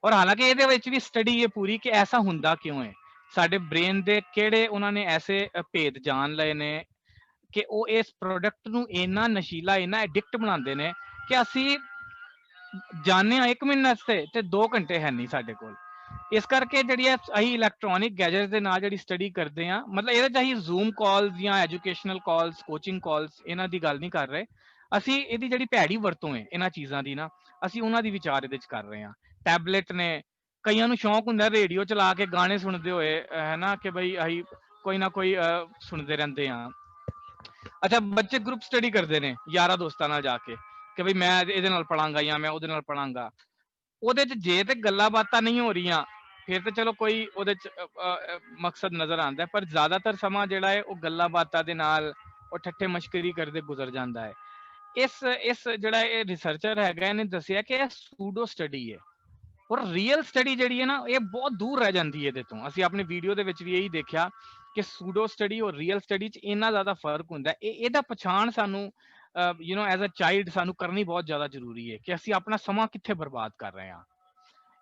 ਔਰ ਹਾਲਾਂਕਿ ਇਹਦੇ ਵਿੱਚ ਵੀ ਸਟੱਡੀ ਹੈ ਪੂਰੀ ਕਿ ਐਸਾ ਹੁੰਦਾ ਕਿਉਂ ਹੈ, ਸਾਡੇ ਬ੍ਰੇਨ ਦੇ ਕਿਹੜੇ ਉਹਨਾਂ ਨੇ ਐਸੇ ਭੇਦ ਜਾਣ ਲਏ ਨੇ ਕਿ ਉਹ ਇਸ ਪ੍ਰੋਡਕਟ ਨੂੰ ਇੰਨਾ ਨਸ਼ੀਲਾ, ਇੰਨਾ ਐਡਿਕਟ ਬਣਾਉਂਦੇ ਨੇ ਕਿ ਅਸੀਂ ਜਾਣੇ ਆ 1 ਮਿੰਟ ਵਾਸਤੇ ਤੇ 2 ਘੰਟੇ ਹੈ ਨਹੀਂ ਸਾਡੇ ਕੋਲ। ਇਸ ਕਰਕੇ ਜਿਹੜੀ ਅਸੀਂ ਇਲੈਕਟ੍ਰੋਨਿਕ ਗੈਜਟਸ ਦੇ ਨਾਲ ਜਿਹੜੀ ਸਟੱਡੀ ਕਰਦੇ ਆ, ਮਤਲਬ ਇਹਦੇ ਚ ਅਸੀਂ ਜ਼ੂਮ ਕਾਲਸ ਜਾਂ ਐਜੂਕੇਸ਼ਨਲ ਕਾਲਸ, ਕੋਚਿੰਗ ਕਾਲਸ, ਇਹਨਾਂ ਦੀ ਗੱਲ ਨਹੀਂ ਕਰ ਰਹੇ। ਅਸੀਂ ਇਹਦੀ ਜਿਹੜੀ ਭੈੜੀ ਵਰਤੋਂ ਹੈ ਇਹਨਾਂ ਚੀਜ਼ਾਂ ਦੀ ਨਾ, ਅਸੀਂ ਉਹਨਾਂ ਦੀ ਵਿਚਾਰ ਇਹਦੇ ਚ ਕਰ ਰਹੇ ਹਾਂ। ਟੈਬਲੇਟ ਨੇ, ਕਈਆਂ ਨੂੰ ਸ਼ੌਂਕ ਹੁੰਦਾ ਰੇਡੀਓ ਚਲਾ ਕੇ ਗਾਣੇ ਸੁਣਦੇ ਹੋਏ, ਹੈ ਨਾ, ਕਿ ਬਈ ਅਸੀਂ ਕੋਈ ਨਾ ਕੋਈ ਸੁਣਦੇ ਰਹਿੰਦੇ ਆ। ਅੱਛਾ, ਬੱਚੇ ਗਰੁੱਪ ਸਟੱਡੀ ਕਰਦੇ ਨੇ ਯਾਰਾਂ ਦੋਸਤਾਂ ਨਾਲ ਜਾ ਕੇ ਕਿ ਬਈ ਮੈਂ ਇਹਦੇ ਨਾਲ ਪੜਾਂਗਾ ਜਾਂ ਮੈਂ ਉਹਦੇ ਨਾਲ ਪੜਾਂਗਾ। ਉਹਦੇ ਚ ਜੇ ਤੇ ਗੱਲਾਂ ਬਾਤਾਂ ਨਹੀਂ ਹੋ ਰਹੀਆਂ ਫਿਰ ਤੇ ਚਲੋ ਕੋਈ ਉਹਦੇ ਚ ਮਕਸਦ ਨਜ਼ਰ ਆਉਂਦਾ, ਪਰ ਜ਼ਿਆਦਾਤਰ ਸਮਾਂ ਜਿਹੜਾ ਹੈ ਉਹ ਗੱਲਾਂ ਬਾਤਾਂ ਦੇ ਨਾਲ, ਉਹ ਠੱਠੇ ਮਸ਼ਕਰੀ ਕਰਦੇ ਗੁਜ਼ਰ ਜਾਂਦਾ ਹੈ। ਇਸ ਜਿਹੜਾ ਇਹ ਰਿਸਰਚਰ ਹੈਗਾ, ਇਹਨੇ ਦੱਸਿਆ ਕਿ ਇਹ ਸੂਡੋ ਸਟੱਡੀ ਹੈ ਔਰ ਰੀਅਲ ਸਟੱਡੀ ਜਿਹੜੀ ਹੈ ਨਾ, ਇਹ ਬਹੁਤ ਦੂਰ ਰਹਿ ਜਾਂਦੀ ਹੈ ਇਹਦੇ ਤੋਂ। ਅਸੀਂ ਆਪਣੀ ਵੀਡੀਓ ਦੇ ਵਿੱਚ ਵੀ ਇਹੀ ਦੇਖਿਆ ਕਿ ਸੂਡੋ ਸਟੱਡੀ ਔਰ ਰੀਅਲ ਸਟੱਡੀ 'ਚ ਇੰਨਾ ਜ਼ਿਆਦਾ ਫਰਕ ਹੁੰਦਾ। ਇਹਦਾ ਪਛਾਣ ਸਾਨੂੰ ਐਜ਼ ਅ ਚਾਈਲਡ ਸਾਨੂੰ ਕਰਨੀ ਬਹੁਤ ਜ਼ਿਆਦਾ ਜ਼ਰੂਰੀ ਹੈ ਕਿ ਅਸੀਂ ਆਪਣਾ ਸਮਾਂ ਕਿੱਥੇ ਬਰਬਾਦ ਕਰ ਰਹੇ ਹਾਂ।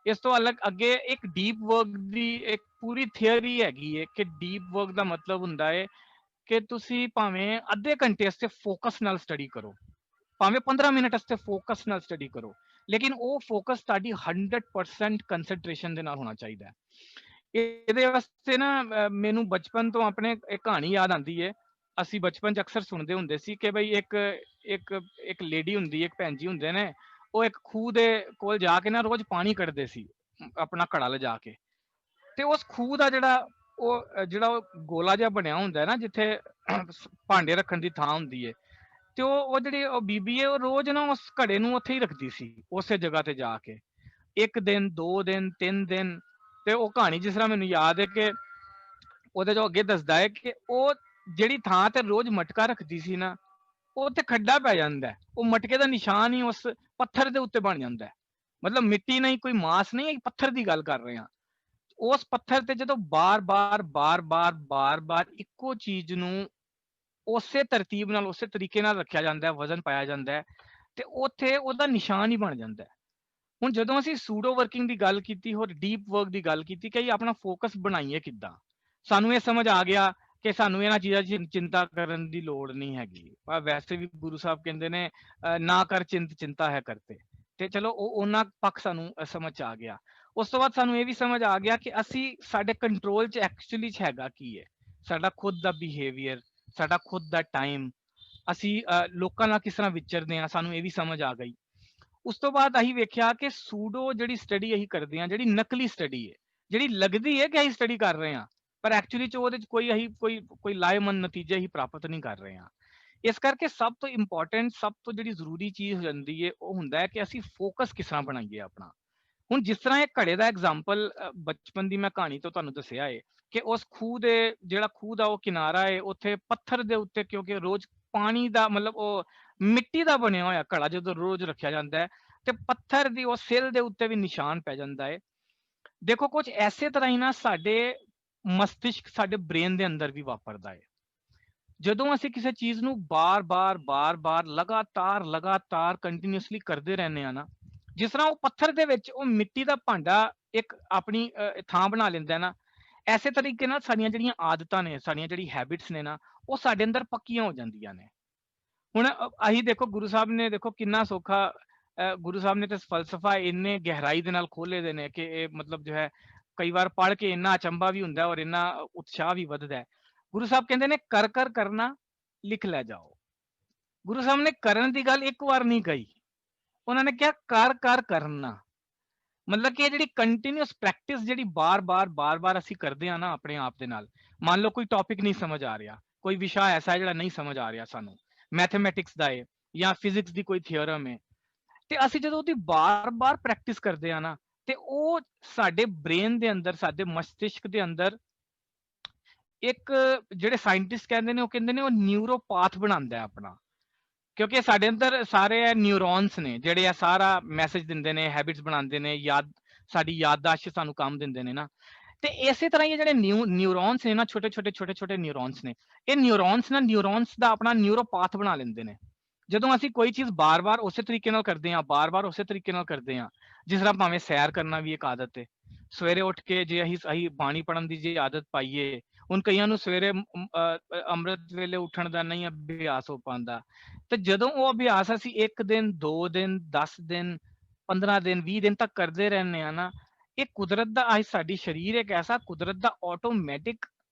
ਇਸ ਤੋਂ ਅਲੱਗ ਅੱਗੇ ਇੱਕ ਡੀਪ ਵਰਕ ਦੀ ਇੱਕ ਪੂਰੀ ਥਿਉਰੀ ਹੈਗੀ ਹੈ ਕਿ ਡੀਪ ਵਰਕ ਦਾ ਮਤਲਬ ਹੁੰਦਾ ਹੈ ਕਿ ਤੁਸੀਂ ਭਾਵੇਂ ਅੱਧੇ ਘੰਟੇ ਵਾਸਤੇ ਫੋਕਸ ਨਾਲ ਸਟੱਡੀ ਕਰੋ, ਭਾਵੇਂ 15 ਮਿੰਟ ਵਾਸਤੇ ਫੋਕਸ ਨਾਲ ਸਟੱਡੀ ਕਰੋ, ਲੇਕਿਨ ਉਹ ਫੋਕਸ ਤੁਹਾਡੀ 100% ਕੰਸੈਂਟਰੇਸ਼ਨ ਦੇ ਨਾਲ ਹੋਣਾ ਚਾਹੀਦਾ ਹੈ। ਇਹਦੇ ਵਾਸਤੇ ਨਾ ਮੈਨੂੰ ਬਚਪਨ ਤੋਂ ਆਪਣੇ ਇੱਕ ਕਹਾਣੀ ਯਾਦ ਆਉਂਦੀ ਹੈ। ਅਸੀਂ ਬਚਪਨ 'ਚ ਅਕਸਰ ਸੁਣਦੇ ਹੁੰਦੇ ਸੀ ਕਿ ਬਈ ਇੱਕ ਲੇਡੀ ਹੁੰਦੀ, ਇੱਕ ਭੈਣ ਜੀ ਹੁੰਦੇ ਨੇ, ਉਹ ਇੱਕ ਖੂਹ ਦੇ ਕੋਲ ਜਾ ਕੇ ਨਾ ਰੋਜ਼ ਪਾਣੀ ਕੱਢਦੇ ਸੀ ਆਪਣਾ ਘੜਾ ਲਿਜਾ ਕੇ। ਤੇ ਉਸ ਖੂਹ ਦਾ ਜਿਹੜਾ ਉਹ ਗੋਲਾ ਜਿਹਾ ਬਣਿਆ ਹੁੰਦਾ ਨਾ, ਜਿੱਥੇ ਭਾਂਡੇ ਰੱਖਣ ਦੀ ਥਾਂ ਹੁੰਦੀ ਹੈ, ਤੇ ਉਹ ਜਿਹੜੀ ਉਹ ਬੀਬੀ ਹੈ, ਉਹ ਰੋਜ਼ ਨਾ ਉਸ ਘੜੇ ਨੂੰ ਉੱਥੇ ਹੀ ਰੱਖਦੀ ਸੀ, ਉਸੇ ਜਗ੍ਹਾ ਤੇ ਜਾ ਕੇ। 1 ਦਿਨ, 2 ਦਿਨ, 3 ਦਿਨ, ਤੇ ਉਹ ਕਹਾਣੀ ਜਿਸ ਤਰ੍ਹਾਂ ਮੈਨੂੰ ਯਾਦ ਹੈ ਕਿ ਉਹਦੇ ਚੋਂ ਅੱਗੇ ਦੱਸਦਾ ਹੈ ਕਿ ਉਹ ਜਿਹੜੀ ਥਾਂ ਤੇ ਰੋਜ਼ ਮਟਕਾ ਰੱਖਦੀ ਸੀ ਨਾ, ਉਹ ਉੱਥੇ ਖੱਡਾ ਪੈ ਜਾਂਦਾ, ਉਹ ਮਟਕੇ ਦਾ ਨਿਸ਼ਾਨ ਹੀ ਉਸ ਪੱਥਰ ਦੇ ਉੱਤੇ ਬਣ ਜਾਂਦਾ। ਮਤਲਬ ਮਿੱਟੀ ਨਹੀਂ, ਕੋਈ ਮਾਸ ਨਹੀਂ, ਪੱਥਰ ਦੀ ਗੱਲ ਕਰ ਰਹੇ ਹਾਂ। ਉਸ ਪੱਥਰ ਤੇ ਜਦੋਂ ਬਾਰ-ਬਾਰ ਇੱਕੋ ਚੀਜ਼ ਨੂੰ ਉਸੇ ਤਰਤੀਬ ਨਾਲ, ਉਸੇ ਤਰੀਕੇ ਨਾਲ ਰੱਖਿਆ ਜਾਂਦਾ ਹੈ, ਵਜ਼ਨ ਪਾਇਆ ਜਾਂਦਾ ਹੈ, ਤੇ ਉੱਥੇ ਉਹਦਾ ਨਿਸ਼ਾਨ ਹੀ ਬਣ ਜਾਂਦਾ ਹੈ। ਹੁਣ ਜਦੋਂ ਅਸੀਂ ਸੂਡੋ ਵਰਕਿੰਗ ਦੀ ਗੱਲ ਕੀਤੀ, ਹੋਰ ਡੀਪ ਵਰਕ ਦੀ ਗੱਲ ਕੀਤੀ ਕਿ ਆਪਣਾ ਫੋਕਸ ਬਣਾਈਏ ਕਿੱਦਾਂ, ਸਾਨੂੰ ਇਹ ਸਮਝ ਆ ਗਿਆ ਕਿ ਸਾਨੂੰ ਇਹਨਾਂ ਚੀਜ਼ਾਂ ਦੀ ਚਿੰਤਾ ਕਰਨ ਦੀ ਲੋੜ ਨਹੀਂ ਹੈਗੀ। ਪਰ ਵੈਸੇ ਵੀ ਗੁਰੂ ਸਾਹਿਬ ਕਹਿੰਦੇ ਨੇ ਨਾ ਕਰ ਚਿੰਤਾ ਹੈ ਕਰਤੇ, ਤੇ ਚਲੋ ਉਹਨਾਂ ਪੱਖ ਸਾਨੂੰ ਸਮਝ ਆ ਗਿਆ। ਉਸ ਤੋਂ ਬਾਅਦ ਸਾਨੂੰ ਇਹ ਵੀ ਸਮਝ ਆ ਗਿਆ ਕਿ ਅਸੀਂ ਸਾਡੇ ਕੰਟਰੋਲ 'ਚ ਐਕਚੁਅਲੀ ਹੈਗਾ ਕੀ ਹੈ, ਸਾਡਾ ਖੁਦ ਦਾ ਬਿਹੇਵੀਅਰ, ਸਾਡਾ ਖੁਦ ਦਾ ਟਾਈਮ, ਅਸੀਂ ਲੋਕਾਂ ਨਾਲ ਕਿਸ ਤਰ੍ਹਾਂ ਵਿਚਰਦੇ ਹਾਂ, ਸਾਨੂੰ ਇਹ ਵੀ ਸਮਝ ਆ ਗਈ। ਉਸ ਤੋਂ ਬਾਅਦ ਅਸੀਂ ਵੇਖਿਆ ਕਿ ਸੂਡੋ ਜਿਹੜੀ ਸਟੱਡੀ ਅਸੀਂ ਕਰਦੇ ਹਾਂ, ਜਿਹੜੀ ਨਕਲੀ ਸਟੱਡੀ ਹੈ, ਜਿਹੜੀ ਲੱਗਦੀ ਹੈ ਕਿ ਅਸੀਂ ਸਟੱਡੀ ਕਰ ਰਹੇ ਹਾਂ, ਪਰ ਐਕਚੁਅਲੀ 'ਚ ਉਹਦੇ 'ਚ ਕੋਈ ਲਾਹੇਮੰਦ ਨਤੀਜੇ ਹੀ ਪ੍ਰਾਪਤ ਨਹੀਂ ਕਰ ਰਹੇ ਹਾਂ। ਇਸ ਕਰਕੇ ਸਭ ਤੋਂ ਇੰਪੋਰਟੈਂਟ, ਸਭ ਤੋਂ ਜਿਹੜੀ ਜ਼ਰੂਰੀ ਚੀਜ਼ ਹੋ ਜਾਂਦੀ ਹੈ, ਉਹ ਹੁੰਦਾ ਹੈ ਕਿ ਅਸੀਂ ਫੋਕਸ ਕਿਸ ਤਰ੍ਹਾਂ ਬਣਾਈਏ ਆਪਣਾ। ਹੁਣ ਜਿਸ ਤਰ੍ਹਾਂ ਇਹ ਘੜੇ ਦਾ ਐਗਜ਼ਾਮਪਲ ਬਚਪਨ ਦੀ ਮੈਂ ਕਹਾਣੀ ਤੋਂ ਤੁਹਾਨੂੰ ਦੱਸਿਆ ਹੈ ਕਿ ਉਸ ਖੂਹ ਦੇ, ਜਿਹੜਾ ਖੂਹ ਦਾ ਉਹ ਕਿਨਾਰਾ ਹੈ, ਉੱਥੇ ਪੱਥਰ ਦੇ ਉੱਤੇ, ਕਿਉਂਕਿ ਰੋਜ਼ ਪਾਣੀ ਦਾ ਮਤਲਬ ਉਹ ਮਿੱਟੀ ਦਾ ਬਣਿਆ ਹੋਇਆ ਘੜਾ ਜਦੋਂ ਰੋਜ਼ ਰੱਖਿਆ ਜਾਂਦਾ ਹੈ, ਤੇ ਪੱਥਰ ਦੀ ਉਹ ਸਿਲ ਦੇ ਉੱਤੇ ਵੀ ਨਿਸ਼ਾਨ ਪੈ ਜਾਂਦਾ ਹੈ। ਦੇਖੋ, ਕੁਝ ਐਸੇ ਤਰ੍ਹਾਂ ਹੀ ਨਾ ਸਾਡੇ ਮਸਤਿਸ਼ਕ, ਸਾਡੇ ਬ੍ਰੇਨ ਦੇ ਅੰਦਰ ਵੀ ਵਾਪਰਦਾ ਹੈ। ਜਦੋਂ ਅਸੀਂ ਕਿਸੇ ਚੀਜ਼ ਨੂੰ ਬਾਰ-ਬਾਰ ਲਗਾਤਾਰ ਕੰਟੀਨਿਊਸਲੀ ਕਰਦੇ ਰਹਿੰਦੇ ਆ ਨਾ, ਜਿਸ ਤਰ੍ਹਾਂ ਉਹ ਪੱਥਰ ਦੇ ਵਿੱਚ ਉਹ ਮਿੱਟੀ ਦਾ ਭਾਂਡਾ ਇੱਕ ਆਪਣੀ ਥਾਂ ਬਣਾ ਲੈਂਦਾ ਨਾ, ਐਸੇ ਤਰੀਕੇ ਨਾਲ ਸਾਡੀਆਂ ਜਿਹੜੀਆਂ ਆਦਤਾਂ ਨੇ, ਸਾਡੀਆਂ ਜਿਹੜੀ ਹੈਬਿਟਸ ਨੇ ਨਾ, ਉਹ ਸਾਡੇ ਅੰਦਰ ਪੱਕੀਆਂ ਹੋ ਜਾਂਦੀਆਂ ਨੇ। ਹੁਣ ਅਸੀਂ ਦੇਖੋ ਗੁਰੂ ਸਾਹਿਬ ਨੇ ਦੇਖੋ ਕਿੰਨਾ ਸੌਖਾ, ਗੁਰੂ ਸਾਹਿਬ ਨੇ ਤੇ ਫਲਸਫਾ ਇੰਨੇ ਗਹਿਰਾਈ ਦੇ ਨਾਲ ਖੋਲੇ ਦੇ ਨੇ ਕਿ ਇਹ ਮਤਲਬ ਜੋ ਹੈ ਕਈ ਵਾਰ ਪੜ੍ਹ ਕੇ ਇੰਨਾ ਅਚੰਭਾ ਵੀ ਹੁੰਦਾ ਔਰ ਇੰਨਾ ਉਤਸ਼ਾਹ ਵੀ ਵੱਧਦਾ ਹੈ। ਗੁਰੂ ਸਾਹਿਬ ਕਹਿੰਦੇ ਨੇ ਕਰ ਕਰ ਕਰਨਾ ਲਿਖ ਲੈ ਜਾਓ। ਗੁਰੂ ਸਾਹਿਬ ਨੇ ਕਰਨ ਦੀ ਗੱਲ ਇੱਕ ਵਾਰ ਨਹੀਂ ਕਹੀ, ਉਹਨਾਂ ਨੇ ਕਿਹਾ ਕਰ ਕਰ ਕਰਨਾ। ਮਤਲਬ ਕਿ ਇਹ ਜਿਹੜੀ ਕੰਟੀਨਿਊਸ ਪ੍ਰੈਕਟਿਸ ਜਿਹੜੀ ਬਾਰ-ਬਾਰ ਅਸੀਂ ਕਰਦੇ ਆ ਨਾ ਆਪਣੇ ਆਪ ਦੇ ਨਾਲ, ਮੰਨ ਲਓ ਕੋਈ ਟੌਪਿਕ ਨਹੀਂ ਸਮਝ ਆ ਰਿਹਾ, ਕੋਈ ਵਿਸ਼ਾ ਐਸਾ ਹੈ ਜਿਹੜਾ ਨਹੀਂ ਸਮਝ ਆ ਰਿਹਾ ਸਾਨੂੰ, ਮੈਥਮੈਟਿਕਸ ਦਾ ਹੈ ਜਾਂ ਫਿਜ਼ਿਕਸ ਦੀ ਕੋਈ ਥਿਓਰਮ ਹੈ, ਤੇ ਅਸੀਂ ਜਦੋਂ ਉਹਦੀ ਬਾਰ-ਬਾਰ ਪ੍ਰੈਕਟਿਸ ਕਰਦੇ ਆ ਨਾ, ਤੇ ਉਹ ਸਾਡੇ ਬ੍ਰੇਨ ਦੇ ਅੰਦਰ, ਸਾਡੇ ਮਸਤਿਸ਼ਕ ਦੇ ਅੰਦਰ ਇੱਕ ਜਿਹੜੇ ਸਾਇੰਟਿਸਟ ਕਹਿੰਦੇ ਨੇ, ਉਹ ਕਹਿੰਦੇ ਨੇ ਉਹ ਨਿਊਰੋਪਾਥ ਬਣਾਉਂਦਾ ਹੈ ਆਪਣਾ। ਕਿਉਂਕਿ ਸਾਡੇ ਅੰਦਰ ਸਾਰੇ ਨਿਊਰੋਨਸ ਨੇ ਜਿਹੜੇ ਆ ਸਾਰਾ ਮੈਸੇਜ ਦਿੰਦੇ ਨੇ, ਹੈਬਿਟਸ ਬਣਾਉਂਦੇ ਨੇ, ਸਾਡੀ ਯਾਦਦਾਸ਼ਤ ਸਾਨੂੰ ਕੰਮ ਦਿੰਦੇ ਨੇ ਨਾ। ਤੇ ਇਸੇ ਤਰ੍ਹਾਂ ਇਹ ਜਿਹੜੇ ਨਿਊਰੋਨਸ ਨੇ ਨਾ, ਛੋਟੇ ਨਿਊਰੋਨਸ ਨੇ, ਇਹ ਨਿਊਰੋਨਸ ਦਾ ਆਪਣਾ ਨਿਊਰੋਪਾਥ ਬਣਾ ਲੈਂਦੇ ਨੇ। ਜਦੋਂ ਅਸੀਂ ਕੋਈ ਚੀਜ਼ ਬਾਰ-ਬਾਰ ਉਸੇ ਤਰੀਕੇ ਨਾਲ ਕਰਦੇ ਹਾਂ, ਬਾਰ-ਬਾਰ ਉਸੇ ਤਰੀਕੇ ਨਾਲ ਕਰਦੇ ਹਾਂ, ਜਿਸ ਤਰ੍ਹਾਂ ਭਾਵੇਂ ਸੈਰ ਕਰਨਾ ਵੀ ਇੱਕ ਆਦਤ ਹੈ। ਸਵੇਰੇ ਉੱਠ ਕੇ ਜੇ ਅਸੀਂ ਬਾਣੀ ਪੜ੍ਹਨ ਦੀ ਜੇ ਆਦਤ ਪਾਈਏ, ਹੁਣ ਕਈਆਂ ਨੂੰ ਸਵੇਰੇ ਅੰਮ੍ਰਿਤ ਵੇਲੇ ਉੱਠਣ ਦਾ ਨਹੀਂ ਅਭਿਆਸ ਹੋ ਪਾਉਂਦਾ, ਤੇ ਜਦੋਂ ਉਹ ਅਭਿਆਸ ਅਸੀਂ 1 ਦਿਨ 2 ਦਿਨ 10 ਦਿਨ 15 ਦਿਨ 20 ਦਿਨ ਤੱਕ ਕਰਦੇ ਰਹਿੰਦੇ ਆ ਨਾ, ਇਹ ਕੁਦਰਤ ਦਾ ਸਾਡੀ ਸਰੀਰ ਇੱਕ ਐਸਾ ਕੁਦਰਤ ਦਾ ਆਟੋਮੈਟਿਕ,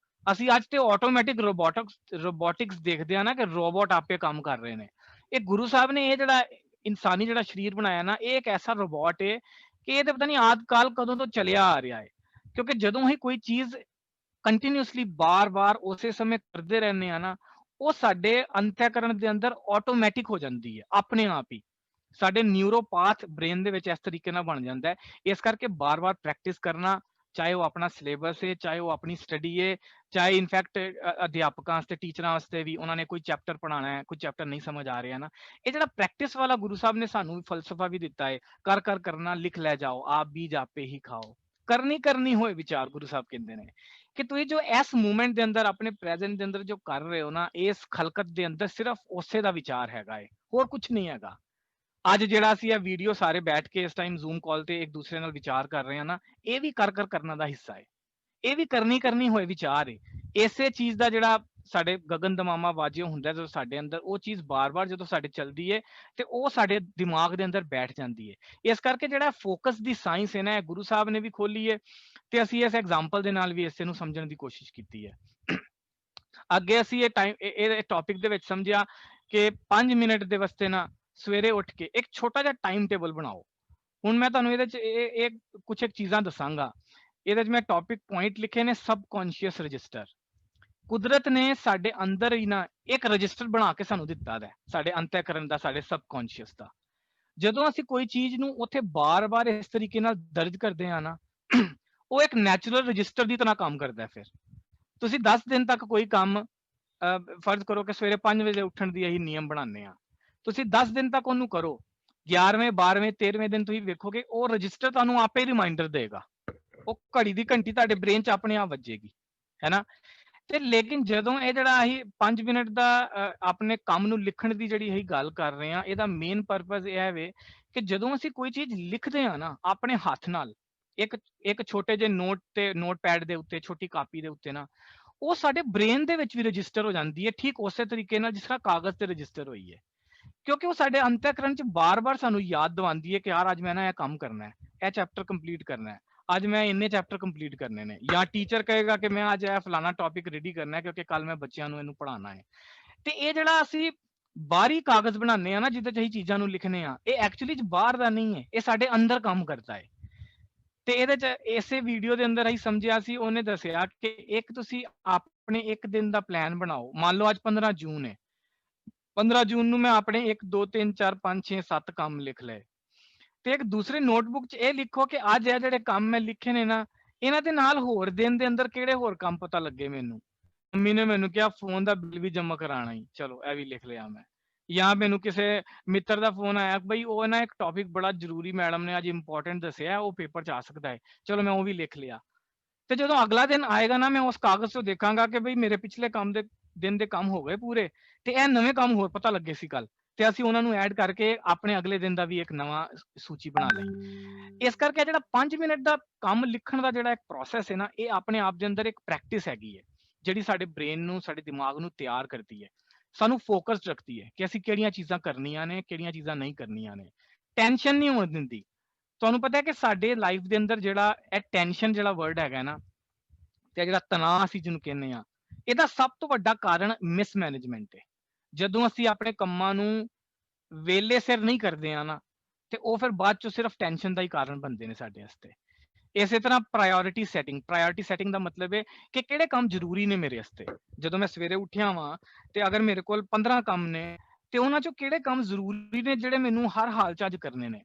ਅਸੀਂ ਅੱਜ ਤੇ ਆਟੋਮੈਟਿਕ ਰੋਬੋਟਿਕਸ ਦੇਖਦੇ ਆ ਨਾ ਕਿ ਰੋਬੋਟ ਆਪੇ ਕੰਮ ਕਰ ਰਹੇ ਨੇ। ਇਹ ਗੁਰੂ ਸਾਹਿਬ ਨੇ ਇਹ ਜਿਹੜਾ ਇਨਸਾਨੀ ਜਿਹੜਾ ਸਰੀਰ ਬਣਾਇਆ ਨਾ, ਇਹ ਇੱਕ ਐਸਾ ਰੋਬੋਟ ਹੈ ਕਿ ਇਹ ਤੇ ਪਤਾ ਨਹੀਂ ਆਦਿ ਕਾਲ ਕਦੋਂ ਤੋਂ ਚੱਲਿਆ ਆ ਰਿਹਾ ਹੈ। ਕਿਉਂਕਿ ਜਦੋਂ ਹੀ ਕੋਈ ਚੀਜ਼ ਕੰਟੀਨਿਊਸਲੀ ਬਾਰ-ਬਾਰ ਉਸੇ ਸਮੇਂ ਕਰਦੇ ਰਹਿੰਦੇ ਆ ਨਾ, ਉਹ ਸਾਡੇ ਅੰਤःਕਰਣ ਦੇ ਅੰਦਰ ਆਟੋਮੈਟਿਕ ਹੋ ਜਾਂਦੀ ਹੈ ਆਪਣੇ ਆਪ ਹੀ। ਸਾਡੇ ਨਿਊਰੋਪਾਥ ਬ੍ਰੇਨ ਦੇ ਵਿੱਚ ਇਸ ਤਰੀਕੇ ਨਾਲ ਬਣ ਜਾਂਦਾ ਹੈ। ਇਸ ਕਰਕੇ ਬਾਰ-ਬਾਰ ਪ੍ਰੈਕਟਿਸ ਕਰਨਾ, ਚਾਹੇ ਉਹ ਆਪਣਾ ਸਿਲੇਬਸ ਹੈ, ਚਾਹੇ ਉਹ ਆਪਣੀ ਸਟੱਡੀ ਹੈ, ਚਾਹੇ ਇਨਫੈਕਟ ਅਧਿਆਪਕਾਂ ਵਾਸਤੇ, ਟੀਚਰਾਂ ਵਾਸਤੇ ਵੀ ਉਹਨਾਂ ਨੇ ਕੋਈ ਚੈਪਟਰ ਪੜ੍ਹਾਉਣਾ ਹੈ, ਕੋਈ ਚੈਪਟਰ ਨਹੀਂ ਸਮਝ ਆ ਰਿਹਾ ਨਾ, ਇਹ ਜਿਹੜਾ ਪ੍ਰੈਕਟਿਸ ਵਾਲਾ ਗੁਰੂ ਸਾਹਿਬ ਨੇ ਸਾਨੂੰ ਫਲਸਫਾ ਵੀ ਦਿੱਤਾ ਹੈ, ਕਰ ਕਰ ਕਰਨਾ ਲਿਖ ਲੈ ਜਾਓ, ਆਪ ਬੀਜ ਆਪੇ ਹੀ ਖਾਓ। ਕਰਨੀ ਹੋਏ ਵਿਚਾਰ, ਗੁਰੂ ਸਾਹਿਬ ਕਹਿੰਦੇ ਨੇ ਕਿ ਤੁਸੀਂ ਜੋ ਇਸ ਮੂਮੈਂਟ ਦੇ ਅੰਦਰ, ਆਪਣੇ ਪ੍ਰੈਜ਼ੈਂਟ ਦੇ ਅੰਦਰ ਜੋ ਕਰ ਰਹੇ ਹੋ ਨਾ, ਇਸ ਖਲਕਤ ਦੇ ਅੰਦਰ ਸਿਰਫ ਉਸੇ ਦਾ ਵਿਚਾਰ ਹੈਗਾ ਹੈ, ਹੋਰ ਕੁਝ ਨਹੀਂ ਹੈਗਾ। ਅੱਜ ਜਿਹੜਾ ਅਸੀਂ ਇਹ ਵੀਡੀਓ ਸਾਰੇ ਬੈਠ ਕੇ ਇਸ ਟਾਈਮ ਜ਼ੂਮ ਕਾਲ ਤੇ ਇੱਕ ਦੂਸਰੇ ਨਾਲ ਵਿਚਾਰ ਕਰ ਰਹੇ ਹਾਂ ਨਾ, ਇਹ ਵੀ ਕਰ ਕਰਨਾ ਦਾ ਹਿੱਸਾ ਹੈ, ਇਹ ਵੀ ਕਰਨੀ ਹੋਏ ਵਿਚਾਰ ਹੈ। ਇਸੇ ਚੀਜ਼ ਦਾ ਜਿਹੜਾ ਸਾਡੇ ਗਗਨ ਦਮਾਮਾ ਵਾਜਿਓ ਹੁੰਦਾ ਜਦੋਂ ਸਾਡੇ ਅੰਦਰ, ਉਹ ਚੀਜ਼ ਬਾਰ-ਬਾਰ ਜਦੋਂ ਸਾਡੇ ਚੱਲਦੀ ਹੈ ਤੇ ਉਹ ਸਾਡੇ ਦਿਮਾਗ ਦੇ ਅੰਦਰ ਬੈਠ ਜਾਂਦੀ ਹੈ। ਇਸ ਕਰਕੇ ਜਿਹੜਾ ਫੋਕਸ ਦੀ ਸਾਇੰਸ ਹੈ ਨਾ, ਗੁਰੂ ਸਾਹਿਬ ਨੇ ਵੀ ਖੋਲੀ ਹੈ, ਤੇ ਅਸੀਂ ਇਸ ਐਗਜ਼ਾਮਪਲ ਦੇ ਨਾਲ ਵੀ ਇਸੇ ਨੂੰ ਸਮਝਣ ਦੀ ਕੋਸ਼ਿਸ਼ ਕੀਤੀ ਹੈ। ਅੱਗੇ ਅਸੀਂ ਇਹ ਟੌਪਿਕ ਦੇ ਵਿੱਚ ਸਮਝਿਆ ਕਿ 5 ਮਿੰਟ ਦੇ ਵਾਸਤੇ ਨਾ ਸਵੇਰੇ ਉੱਠ ਕੇ ਇੱਕ ਛੋਟਾ ਜਿਹਾ ਟਾਈਮ ਟੇਬਲ ਬਣਾਓ। ਹੁਣ ਮੈਂ ਤੁਹਾਨੂੰ ਇਹਦੇ ਚ ਕੁਝ ਇੱਕ ਚੀਜ਼ਾਂ ਦੱਸਾਂਗਾ। ਇਹਦੇ ਚ ਮੈਂ ਟੌਪਿਕ ਪੁਆਇੰਟ ਲਿਖੇ ਨੇ, ਸਬਕੌਂਸ਼ੀਅਸ ਰਜਿਸਟਰ। ਕੁਦਰਤ ਨੇ ਸਾਡੇ ਅੰਦਰ ਹੀ ਨਾ ਇੱਕ ਰਜਿਸਟਰ ਬਣਾ ਕੇ ਸਾਨੂੰ ਦਿੱਤਾ ਹੈ, ਸਾਡੇ ਅੰਤःਕਰਨ ਦਾ, ਸਾਡੇ ਸਬਕੌਂਸ਼ੀਅਸ ਦਾ। ਜਦੋਂ ਅਸੀਂ ਕੋਈ ਚੀਜ਼ ਨੂੰ ਉੱਥੇ ਬਾਰ-ਬਾਰ ਇਸ ਤਰੀਕੇ ਨਾਲ ਦਰਜ ਕਰਦੇ ਹਾਂ ਨਾ, ਉਹ ਇੱਕ ਨੈਚੁਰਲ ਰਜਿਸਟਰ ਦੀ ਤਰ੍ਹਾਂ ਕੰਮ ਕਰਦਾ। ਫਿਰ ਤੁਸੀਂ 10 ਦਿਨ ਤੱਕ ਕੋਈ ਕੰਮ, ਫਰਜ਼ ਕਰੋ ਕਿ ਸਵੇਰੇ 5 ਵਜੇ ਉੱਠਣ ਦੀ ਅਸੀਂ ਨਿਯਮ ਬਣਾਉਂਦੇ ਹਾਂ, ਤੁਸੀਂ 10 ਦਿਨ ਤੱਕ ਉਹਨੂੰ ਕਰੋ, 11ਵੇਂ 12ਵੇਂ 13ਵੇਂ ਦਿਨ ਤੁਸੀਂ ਵੇਖੋਗੇ ਉਹ ਰਜਿਸਟਰ ਤੁਹਾਨੂੰ ਆਪੇ ਰਿਮਾਈਂਡਰ ਦੇਗਾ, ਉਹ ਘੜੀ ਦੀ ਘੰਟੀ ਤੁਹਾਡੇ ਬ੍ਰੇਨ 'ਚ ਆਪਣੇ ਆਪ ਵੱਜੇਗੀ, ਹੈ ਨਾ। ਤੇ ਲੇਕਿਨ ਜਦੋਂ ਇਹ ਜਿਹੜਾ ਅਸੀਂ 5 ਮਿੰਟ ਦਾ ਆਪਣੇ ਕੰਮ ਨੂੰ ਲਿਖਣ ਦੀ ਜਿਹੜੀ ਅਸੀਂ ਗੱਲ ਕਰ ਰਹੇ ਹਾਂ, ਇਹਦਾ ਮੇਨ ਪਰਪਸ ਇਹ ਹੈ ਕਿ ਜਦੋਂ ਅਸੀਂ ਕੋਈ ਚੀਜ਼ ਲਿਖਦੇ ਹਾਂ ਨਾ ਆਪਣੇ ਹੱਥ ਨਾਲ, ਇੱਕ ਛੋਟੇ ਜਿਹੇ ਨੋਟਪੈਡ ਦੇ ਉੱਤੇ, ਛੋਟੀ ਕਾਪੀ ਦੇ ਉੱਤੇ ਨਾ, ਉਹ ਸਾਡੇ ਬ੍ਰੇਨ ਦੇ ਵਿੱਚ ਵੀ ਰਜਿਸਟਰ ਹੋ ਜਾਂਦੀ ਹੈ, ਠੀਕ ਉਸੇ ਤਰੀਕੇ ਨਾਲ ਜਿਸ ਤਰ੍ਹਾਂ ਕਾਗਜ਼ ਤੇ ਰਜਿਸਟਰ ਹੋਈ ਹੈ। ਕਿਉਂਕਿ ਉਹ ਸਾਡੇ ਅੰਤःਕਰਨ 'ਚ ਬਾਰ-ਬਾਰ ਸਾਨੂੰ ਯਾਦ ਦਿਵਾਉਂਦੀ ਹੈ ਕਿ ਯਾਰ ਅੱਜ ਮੈਂ ਨਾ ਇਹ ਕੰਮ ਕਰਨਾ ਹੈ, ਇਹ ਚੈਪਟਰ ਕੰਪਲੀਟ ਕਰਨਾ ਹੈ, ਅੱਜ ਮੈਂ ਇੰਨੇ ਚੈਪਟਰ ਕੰਪਲੀਟ ਕਰਨੇ ਨੇ, ਜਾਂ ਟੀਚਰ ਕਹੇਗਾ ਕਿ ਮੈਂ ਅੱਜ ਇਹ ਫਲਾਣਾ ਟੌਪਿਕ ਰੈਡੀ ਕਰਨਾ ਹੈ ਕਿਉਂਕਿ ਕੱਲ ਮੈਂ ਬੱਚਿਆਂ ਨੂੰ ਇਹਨੂੰ ਪੜ੍ਹਾਉਣਾ ਹੈ। ਤੇ ਇਹ ਜਿਹੜਾ ਅਸੀਂ ਬਾਹਰੀ ਕਾਗਜ਼ ਬਣਾਉਂਦੇ ਆ ਨਾ, ਜਿਹਦੇ 'ਚ ਅਸੀਂ ਚੀਜ਼ਾਂ ਨੂੰ ਲਿਖਣੇ ਆ, ਇਹ ਐਕਚੁਅਲੀ ਬਾਹਰ ਦਾ ਨਹੀਂ ਹੈ, ਇਹ ਸਾਡੇ ਅੰਦਰ ਕੰਮ ਕਰਦਾ ਹੈ। ਤੇ ਇਹਦੇ 'ਚ ਇਸੇ ਵੀਡੀਓ ਦੇ ਅੰਦਰ ਅਸੀਂ ਸਮਝਿਆ ਸੀ, ਉਹਨੇ ਦੱਸਿਆ ਕਿ ਇੱਕ ਤੁਸੀਂ ਆਪਣੇ ਇੱਕ ਦਿਨ ਦਾ ਪਲਾਨ ਬਣਾਓ। ਮੰਨ ਲਓ ਅੱਜ 15 ਜੂਨ ਹੈ, 15 ਜੂਨ ਨੂੰ ਮੈਂ ਆਪਣੇ 1 2 3 4 5 6 7 ਕੰਮ ਲਿਖ ਲਏ, ਤੇ ਇੱਕ ਦੂਸਰੇ ਨੋਟਬੁੱਕ 'ਚ ਇਹ ਲਿਖੋ ਕਿ ਅੱਜ ਇਹ ਜਿਹੜੇ ਕੰਮ ਮੈਂ ਲਿਖੇ ਨੇ ਨਾ, ਇਹਨਾਂ ਦੇ ਨਾਲ ਹੋਰ ਦਿਨ ਦੇ ਅੰਦਰ ਕਿਹੜੇ ਹੋਰ ਕੰਮ ਪਤਾ ਲੱਗੇ ਮੈਨੂੰ। ਮੰਮੀ ਨੇ ਮੈਨੂੰ ਕਿਹਾ ਫੋਨ ਦਾ ਬਿੱਲ ਵੀ ਜਮ੍ਹਾਂ ਕਰਾਉਣਾ ਹੀ, ਚਲੋ ਇਹ ਵੀ ਲਿਖ ਲਿਆ ਮੈਂ। ਜਾਂ ਮੈਨੂੰ ਕਿਸੇ ਮਿੱਤਰ ਦਾ ਫੋਨ ਆਇਆ, ਬਈ ਉਹ ਨਾ ਇੱਕ ਟੌਪਿਕ ਬੜਾ ਜ਼ਰੂਰੀ ਮੈਡਮ ਨੇ ਅੱਜ ਇੰਪੋਰਟੈਂਟ ਦੱਸਿਆ, ਉਹ ਪੇਪਰ 'ਚ ਆ ਸਕਦਾ ਹੈ, ਚਲੋ ਮੈਂ ਉਹ ਵੀ ਲਿਖ ਲਿਆ। ਤੇ ਜਦੋਂ ਅਗਲਾ ਦਿਨ ਆਏਗਾ ਨਾ, ਮੈਂ ਉਸ ਕਾਗਜ਼ ਤੋਂ ਦੇਖਾਂਗਾ ਕਿ ਬਈ ਮੇਰੇ ਪਿਛਲੇ ਕੰਮ ਦੇ ਦਿਨ ਦੇ ਕੰਮ ਹੋ ਗਏ ਪੂਰੇ, ਤੇ ਇਹ ਨਵੇਂ ਕੰਮ ਹੋਰ ਪਤਾ ਲੱਗੇ ਸੀ ਕੱਲ, ਤੇ ਅਸੀਂ ਉਹਨਾਂ ਨੂੰ ਐਡ ਕਰਕੇ ਆਪਣੇ ਅਗਲੇ ਦਿਨ ਦਾ ਵੀ ਇੱਕ ਨਵਾਂ ਸੂਚੀ ਬਣਾ ਲਈ। ਇਸ ਕਰਕੇ ਜਿਹੜਾ 5 ਮਿੰਟ ਦਾ ਕੰਮ ਲਿਖਣ ਦਾ ਜਿਹੜਾ ਇੱਕ ਪ੍ਰੋਸੈਸ ਹੈ ਨਾ, ਇਹ ਆਪਣੇ ਆਪ ਦੇ ਅੰਦਰ ਇੱਕ ਪ੍ਰੈਕਟਿਸ ਹੈਗੀ ਹੈ, ਜਿਹੜੀ ਸਾਡੇ ਬ੍ਰੇਨ ਨੂੰ, ਸਾਡੇ ਦਿਮਾਗ ਨੂੰ ਤਿਆਰ ਕਰਦੀ ਹੈ, ਸਾਨੂੰ ਫੋਕਸਡ ਰੱਖਦੀ ਹੈ ਕਿ ਅਸੀਂ ਕਿਹੜੀਆਂ ਚੀਜ਼ਾਂ ਕਰਨੀਆਂ ਨੇ, ਕਿਹੜੀਆਂ ਚੀਜ਼ਾਂ ਨਹੀਂ ਕਰਨੀਆਂ ਨੇ। ਟੈਨਸ਼ਨ ਨਹੀਂ ਹੋਣ ਦਿੰਦੀ। ਤੁਹਾਨੂੰ ਪਤਾ ਹੈ ਕਿ ਸਾਡੇ ਲਾਈਫ ਦੇ ਅੰਦਰ ਜਿਹੜਾ ਇਹ ਟੈਨਸ਼ਨ ਜਿਹੜਾ ਵਰਡ ਹੈਗਾ ਨਾ, ਤੇ ਜਿਹੜਾ ਤਣਾਅ ਅਸੀਂ ਜਿਹਨੂੰ ਕਹਿੰਦੇ ਆ, ਇਹਦਾ ਸਭ ਤੋਂ ਵੱਡਾ ਕਾਰਨ ਮਿਸਮੈਨੇਜਮੈਂਟ ਹੈ। ਜਦੋਂ ਅਸੀਂ ਆਪਣੇ ਕੰਮਾਂ ਨੂੰ ਵੇਲੇ ਸਿਰ ਨਹੀਂ ਕਰਦੇ ਆ ਨਾ, ਤੇ ਉਹ ਫਿਰ ਬਾਅਦ ਚੋਂ ਸਿਰਫ ਟੈਨਸ਼ਨ ਦਾ ਹੀ ਕਾਰਨ ਬਣਦੇ ਨੇ ਸਾਡੇ ਵਾਸਤੇ। ਇਸੇ ਤਰ੍ਹਾਂ ਪ੍ਰਾਇੋਰਿਟੀ ਸੈਟਿੰਗ ਦਾ ਮਤਲਬ ਹੈ ਕਿ ਕਿਹੜੇ ਕੰਮ ਜ਼ਰੂਰੀ ਨੇ ਮੇਰੇ ਵਾਸਤੇ। ਜਦੋਂ ਮੈਂ ਸਵੇਰੇ ਉੱਠਿਆ ਵਾਂ ਤੇ ਅਗਰ ਮੇਰੇ ਕੋਲ 15 ਕੰਮ ਨੇ, ਤੇ ਉਹਨਾਂ ਚੋਂ ਕਿਹੜੇ ਕੰਮ ਜ਼ਰੂਰੀ ਨੇ ਜਿਹੜੇ ਮੈਨੂੰ ਹਰ ਹਾਲ ਚ ਅੱਜ ਕਰਨੇ ਨੇ।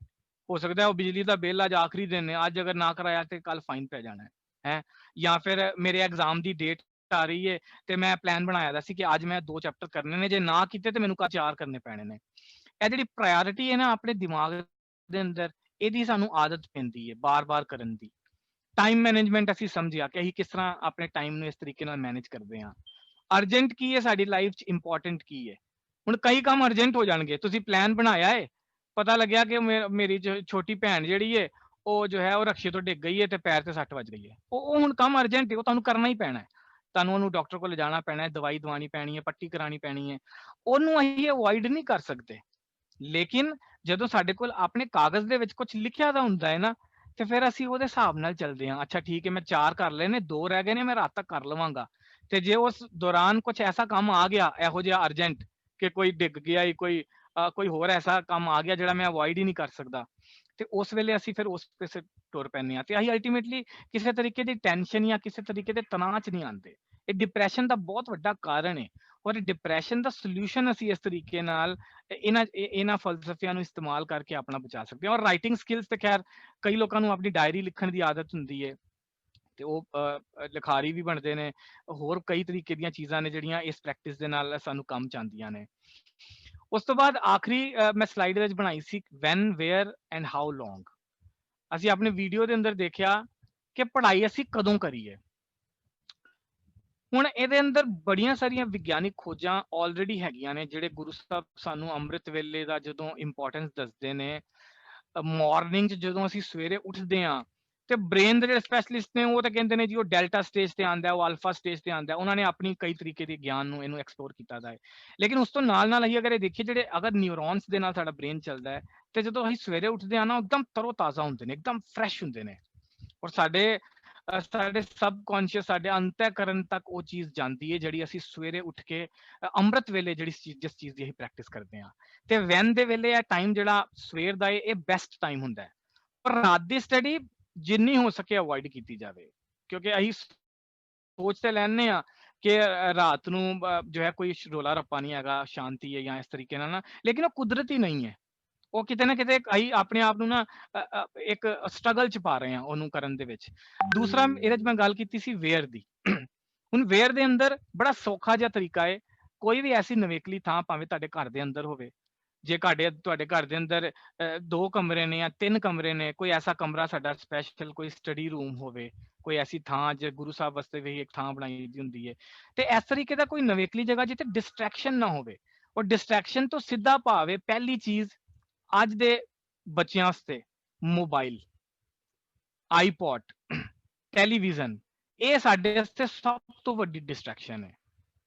ਹੋ ਸਕਦਾ ਹੈ ਉਹ ਬਿਜਲੀ ਦਾ ਬਿੱਲ ਅੱਜ ਆਖਰੀ ਦਿਨ ਨੇ, ਅੱਜ ਅਗਰ ਨਾ ਕਰਾਇਆ ਤੇ ਕੱਲ ਫਾਈਨ ਪੈ ਜਾਣਾ ਹੈ, ਜਾਂ ਫਿਰ ਮੇਰੇ ਐਗਜ਼ਾਮ ਦੀ ਡੇਟ ਆ ਰਹੀ ਹੈ ਤੇ ਮੈਂ ਪਲਾਨ ਬਣਾਇਆ ਦਾ ਸੀ ਕਿ ਅੱਜ ਮੈਂ 2 ਚੈਪਟਰ ਕਰਨੇ ਨੇ, ਜੇ ਨਾ ਕੀਤੇ ਤੇ ਮੈਨੂੰ ਕੱਲ 4 ਕਰਨੇ ਪੈਣੇ ਨੇ। ਇਹ ਜਿਹੜੀ ਪ੍ਰਾਇੋਰਿਟੀ ਹੈ ਨਾ ਆਪਣੇ ਦਿਮਾਗ ਦੇ ਅੰਦਰ, ਇਹਦੀ ਸਾਨੂੰ ਆਦਤ ਪੈਂਦੀ ਹੈ ਬਾਰ-ਬਾਰ ਕਰਨ ਦੀ। ਟਾਈਮ ਮੈਨੇਜਮੈਂਟ ਅਸੀਂ ਸਮਝਿਆ ਕਿ ਅਸੀਂ ਕਿਸ ਤਰ੍ਹਾਂ ਆਪਣੇ ਟਾਈਮ ਨੂੰ ਇਸ ਤਰੀਕੇ ਨਾਲ ਮੈਨੇਜ ਕਰਦੇ ਹਾਂ। ਅਰਜੈਂਟ ਕੀ ਹੈ ਸਾਡੀ ਲਾਈਫ 'ਚ, ਇੰਪੋਰਟੈਂਟ ਕੀ ਹੈ। ਹੁਣ ਕਈ ਕੰਮ ਅਰਜੈਂਟ ਹੋ ਜਾਣਗੇ, ਤੁਸੀਂ ਪਲਾਨ ਬਣਾਇਆ ਹੈ, ਪਤਾ ਲੱਗਿਆ ਕਿ ਮੇਰੀ ਛੋਟੀ ਭੈਣ ਜਿਹੜੀ ਹੈ ਉਹ ਜੋ ਹੈ ਉਹ ਰਕਸ਼ੇ ਤੋਂ ਡਿੱਗ ਗਈ ਹੈ ਤੇ ਪੈਰ ਤੇ ਸੱਟ ਵੱਜ ਗਈ ਹੈ। ਉਹ ਹੁਣ ਕੰਮ ਅਰਜੈਂਟ ਹੈ, ਉਹ ਤੁਹਾਨੂੰ ਕਰਨਾ ਹੀ ਪੈਣਾ ਹੈ। ਤੁਹਾਨੂੰ ਉਹਨੂੰ ਡਾਕਟਰ ਕੋਲ ਲਿਜਾਣਾ ਪੈਣਾ ਹੈ, ਦਵਾਈ ਦਵਾਉਣੀ ਪੈਣੀ ਹੈ, ਪੱਟੀ ਕਰਾਉਣੀ ਪੈਣੀ ਹੈ। ਉਹਨੂੰ ਅਸੀਂ ਅਵੋਇਡ ਨਹੀਂ ਕਰ ਸਕਦੇ। ਲੇਕਿਨ ਜਦੋਂ ਸਾਡੇ ਕੋਲ ਆਪਣੇ ਕਾਗਜ਼ ਦੇ ਵਿੱਚ ਕੁਝ ਲਿਖਿਆ ਦਾ ਹੁੰਦਾ ਹੈ ਨਾ, ਤੇ ਫਿਰ ਅਸੀਂ ਉਹਦੇ ਹਿਸਾਬ ਨਾਲ ਚੱਲਦੇ ਹਾਂ। ਅੱਛਾ ਠੀਕ ਹੈ, ਮੈਂ 4 ਕਰ ਲਏ ਨੇ, 2 ਰਹਿ ਗਏ ਨੇ, ਮੈਂ ਰਾਤ ਤੱਕ ਕਰ ਲਵਾਂਗਾ। ਤੇ ਜੇ ਉਸ ਦੌਰਾਨ ਕੁਝ ਐਸਾ ਕੰਮ ਆ ਗਿਆ ਇਹੋ ਜਿਹਾ ਅਰਜੈਂਟ ਕਿ ਕੋਈ ਡਿੱਗ ਗਿਆ, ਕੋਈ ਹੋਰ ਐਸਾ ਕੰਮ ਆ ਗਿਆ ਜਿਹੜਾ ਮੈਂ ਅਵੋਇਡ ਹੀ ਨਹੀਂ ਕਰ ਸਕਦਾ, ਤੇ ਉਸ ਵੇਲੇ ਅਸੀਂ ਫਿਰ ਉਸ ਪਾਸੇ ਟੁਰ ਪੈਂਦੇ ਹਾਂ। ਤੇ ਅਸੀਂ ਅਲਟੀਮੇਟਲੀ ਕਿਸੇ ਤਰੀਕੇ ਦੀ ਟੈਨਸ਼ਨ ਜਾਂ ਕਿਸੇ ਤਰੀਕੇ ਦੇ ਤਣਾਅ 'ਚ ਨਹੀਂ ਆਉਂਦੇ। ਇਹ ਡਿਪਰੈਸ਼ਨ ਦਾ ਬਹੁਤ ਵੱਡਾ ਕਾਰਨ ਹੈ। ਔਰ ਡਿਪਰੈਸ਼ਨ ਦਾ ਸੋਲੂਸ਼ਨ ਅਸੀਂ ਇਸ ਤਰੀਕੇ ਨਾਲ ਇਹਨਾਂ ਫਲਸਫਿਆਂ ਨੂੰ ਇਸਤੇਮਾਲ ਕਰਕੇ ਆਪਣਾ ਬਚਾ ਸਕਦੇ ਹਾਂ। ਔਰ ਰਾਈਟਿੰਗ ਸਕਿੱਲਸ ਤੇ ਖੈਰ ਕਈ ਲੋਕਾਂ ਨੂੰ ਆਪਣੀ ਡਾਇਰੀ ਲਿਖਣ ਦੀ ਆਦਤ ਹੁੰਦੀ ਹੈ, ਤੇ ਉਹ ਲਿਖਾਰੀ ਵੀ ਬਣਦੇ ਨੇ। ਹੋਰ ਕਈ ਤਰੀਕੇ ਦੀਆਂ ਚੀਜ਼ਾਂ ਨੇ ਜਿਹੜੀਆਂ ਇਸ ਪ੍ਰੈਕਟਿਸ ਦੇ ਨਾਲ ਸਾਨੂੰ ਕੰਮ ਚ ਆਉਂਦੀਆਂ ਨੇ। ਉਸ ਤੋਂ ਬਾਅਦ ਆਖਰੀ ਮੈਂ ਸਲਾਈਡ ਵਿੱਚ ਬਣਾਈ ਸੀ when, where and how long. ਅਸੀਂ ਆਪਣੇ ਵੀਡੀਓ ਦੇ ਅੰਦਰ ਦੇਖਿਆ ਕਿ ਪੜ੍ਹਾਈ ਅਸੀਂ ਕਦੋਂ ਕਰੀਏ। ਹੁਣ ਇਹਦੇ ਅੰਦਰ ਬੜੀਆਂ ਸਾਰੀਆਂ ਵਿਗਿਆਨਿਕ ਖੋਜਾਂ ਆਲਰੇਡੀ ਹੈਗੀਆਂ ਨੇ, ਜਿਹੜੇ ਗੁਰੂ ਸਾਹਿਬ ਸਾਨੂੰ ਅੰਮ੍ਰਿਤ ਵੇਲੇ ਦਾ ਜਦੋਂ ਇੰਪੋਰਟੈਂਸ ਦੱਸਦੇ ਨੇ। ਮਾਰਨਿੰਗ 'ਚ ਜਦੋਂ ਅਸੀਂ ਸਵੇਰੇ ਉੱਠਦੇ ਹਾਂ ਤੇ ਬ੍ਰੇਨ ਦੇ ਜਿਹੜੇ ਸਪੈਸ਼ਲਿਸਟ ਨੇ ਉਹ ਤਾਂ ਕਹਿੰਦੇ ਨੇ ਜੀ ਉਹ ਡੈਲਟਾ ਸਟੇਜ ਤੇ ਆਉਂਦਾ, ਉਹ ਅਲਫਾ ਸਟੇਜ ਤੇ ਆਉਂਦਾ। ਉਹਨਾਂ ਨੇ ਆਪਣੀ ਕਈ ਤਰੀਕੇ ਦੇ ਗਿਆਨ ਨੂੰ ਇਹਨੂੰ ਐਕਸਪਲੋਰ ਕੀਤਾ ਦਾ ਹੈ। ਲੇਕਿਨ ਉਸ ਤੋਂ ਨਾਲ ਨਾਲ ਅਸੀਂ ਅਗਰ ਇਹ ਦੇਖੀਏ, ਜਿਹੜੇ ਅਗਰ ਨਿਊਰੋਨਸ ਦੇ ਨਾਲ ਸਾਡਾ ਬ੍ਰੇਨ ਚੱਲਦਾ ਹੈ, ਤੇ ਜਦੋਂ ਅਸੀਂ ਸਵੇਰੇ ਉੱਠਦੇ ਹਾਂ ਨਾ, ਇੱਕਦਮ ਤਰੋ ਤਾਜ਼ਾ ਹੁੰਦੇ ਨੇ, ਇੱਕਦਮ ਫਰੈਸ਼ ਹੁੰਦੇ ਨੇ। ਔਰ ਸਾਡੇ ਸਬਕੌਂਸ਼ੀਅਸ, ਸਾਡੇ ਅੰਤःਕਰਨ ਤੱਕ ਉਹ ਚੀਜ਼ ਜਾਂਦੀ ਹੈ ਜਿਹੜੀ ਅਸੀਂ ਸਵੇਰੇ ਉੱਠ ਕੇ ਅੰਮ੍ਰਿਤ ਵੇਲੇ ਜਿਸ ਚੀਜ਼ ਦੀ ਅਸੀਂ ਪ੍ਰੈਕਟਿਸ ਕਰਦੇ ਹਾਂ। ਤੇ ਵੈਨ ਦੇ ਵੇਲੇ ਇਹ ਟਾਈਮ ਜਿਹੜਾ ਸਵੇਰ ਦਾ ਇਹ ਬੈਸਟ ਟਾਈਮ ਹੁੰਦਾ ਹੈ। ਪਰ ਰਾਤ ਦੀ ਸਟੱਡੀ ਜਿੰਨੀ ਹੋ ਸਕੇ ਅਵੋਇਡ ਕੀਤੀ ਜਾਵੇ, ਕਿਉਂਕਿ ਅਸੀਂ ਸੋਚ ਤੇ ਲੈਂਦੇ ਆ ਕਿ ਰਾਤ ਨੂੰ ਜੋ ਹੈ ਕੋਈ ਰੋਲਾ ਰੱਪਾ ਨਹੀਂ ਹੈਗਾ, ਸ਼ਾਂਤੀ ਹੈ ਜਾਂ ਇਸ ਤਰੀਕੇ ਨਾਲ ਨਾ, ਲੇਕਿਨ ਉਹ ਕੁਦਰਤੀ ਨਹੀਂ ਹੈ। ਉਹ ਕਿਤੇ ਨਾ ਕਿਤੇ ਅਸੀਂ ਆਪਣੇ ਆਪ ਨੂੰ ਨਾ ਇੱਕ ਸਟਰਗਲ ਚ ਪਾ ਰਹੇ ਹਾਂ ਉਹਨੂੰ ਕਰਨ ਦੇ ਵਿੱਚ। ਦੂਸਰਾ ਇਹਦੇ ਚ ਮੈਂ ਗੱਲ ਕੀਤੀ ਸੀ ਵੇਅਰ ਦੀ। ਹੁਣ ਵੇਅਰ ਦੇ ਅੰਦਰ ਬੜਾ ਸੌਖਾ ਜਿਹਾ ਤਰੀਕਾ ਹੈ। ਕੋਈ ਵੀ ਐਸੀ ਨਵੇਕਲੀ ਥਾਂ, ਭਾਵੇਂ ਤੁਹਾਡੇ ਘਰ ਦੇ ਅੰਦਰ ਹੋਵੇ, ਜੇ ਤੁਹਾਡੇ ਘਰ ਦੇ ਅੰਦਰ 2 ਕਮਰੇ ਨੇ ਜਾਂ 3 ਕਮਰੇ ਨੇ, ਕੋਈ ਐਸਾ ਕਮਰਾ ਸਾਡਾ ਸਪੈਸ਼ਲ ਕੋਈ ਸਟੱਡੀ ਰੂਮ ਹੋਵੇ, ਕੋਈ ਐਸੀ ਥਾਂ ਜੇ ਗੁਰੂ ਸਾਹਿਬ ਵਾਸਤੇ ਵੀ ਇੱਕ ਥਾਂ ਬਣਾਈ ਦੀ ਹੁੰਦੀ ਹੈ। ਤੇ ਇਸ ਤਰੀਕੇ ਦਾ ਕੋਈ ਨਵੇਕਲੀ ਜਗ੍ਹਾ ਜਿੱਥੇ ਡਿਸਟਰੈਕਸ਼ਨ ਨਾ ਹੋਵੇ। ਔਰ ਡਿਸਟਰੈਕਸ਼ਨ ਤੋਂ ਸਿੱਧਾ ਭਾਵ ਹੈ ਪਹਿਲੀ ਚੀਜ਼ ਅੱਜ ਦੇ ਬੱਚਿਆਂ ਵਾਸਤੇ ਮੋਬਾਈਲ, ਆਈਪੌਡ, ਟੈਲੀਵਿਜ਼ਨ, ਇਹ ਸਾਡੇ ਵਾਸਤੇ ਸਭ ਤੋਂ ਵੱਡੀ ਡਿਸਟਰੈਕਸ਼ਨ ਹੈ।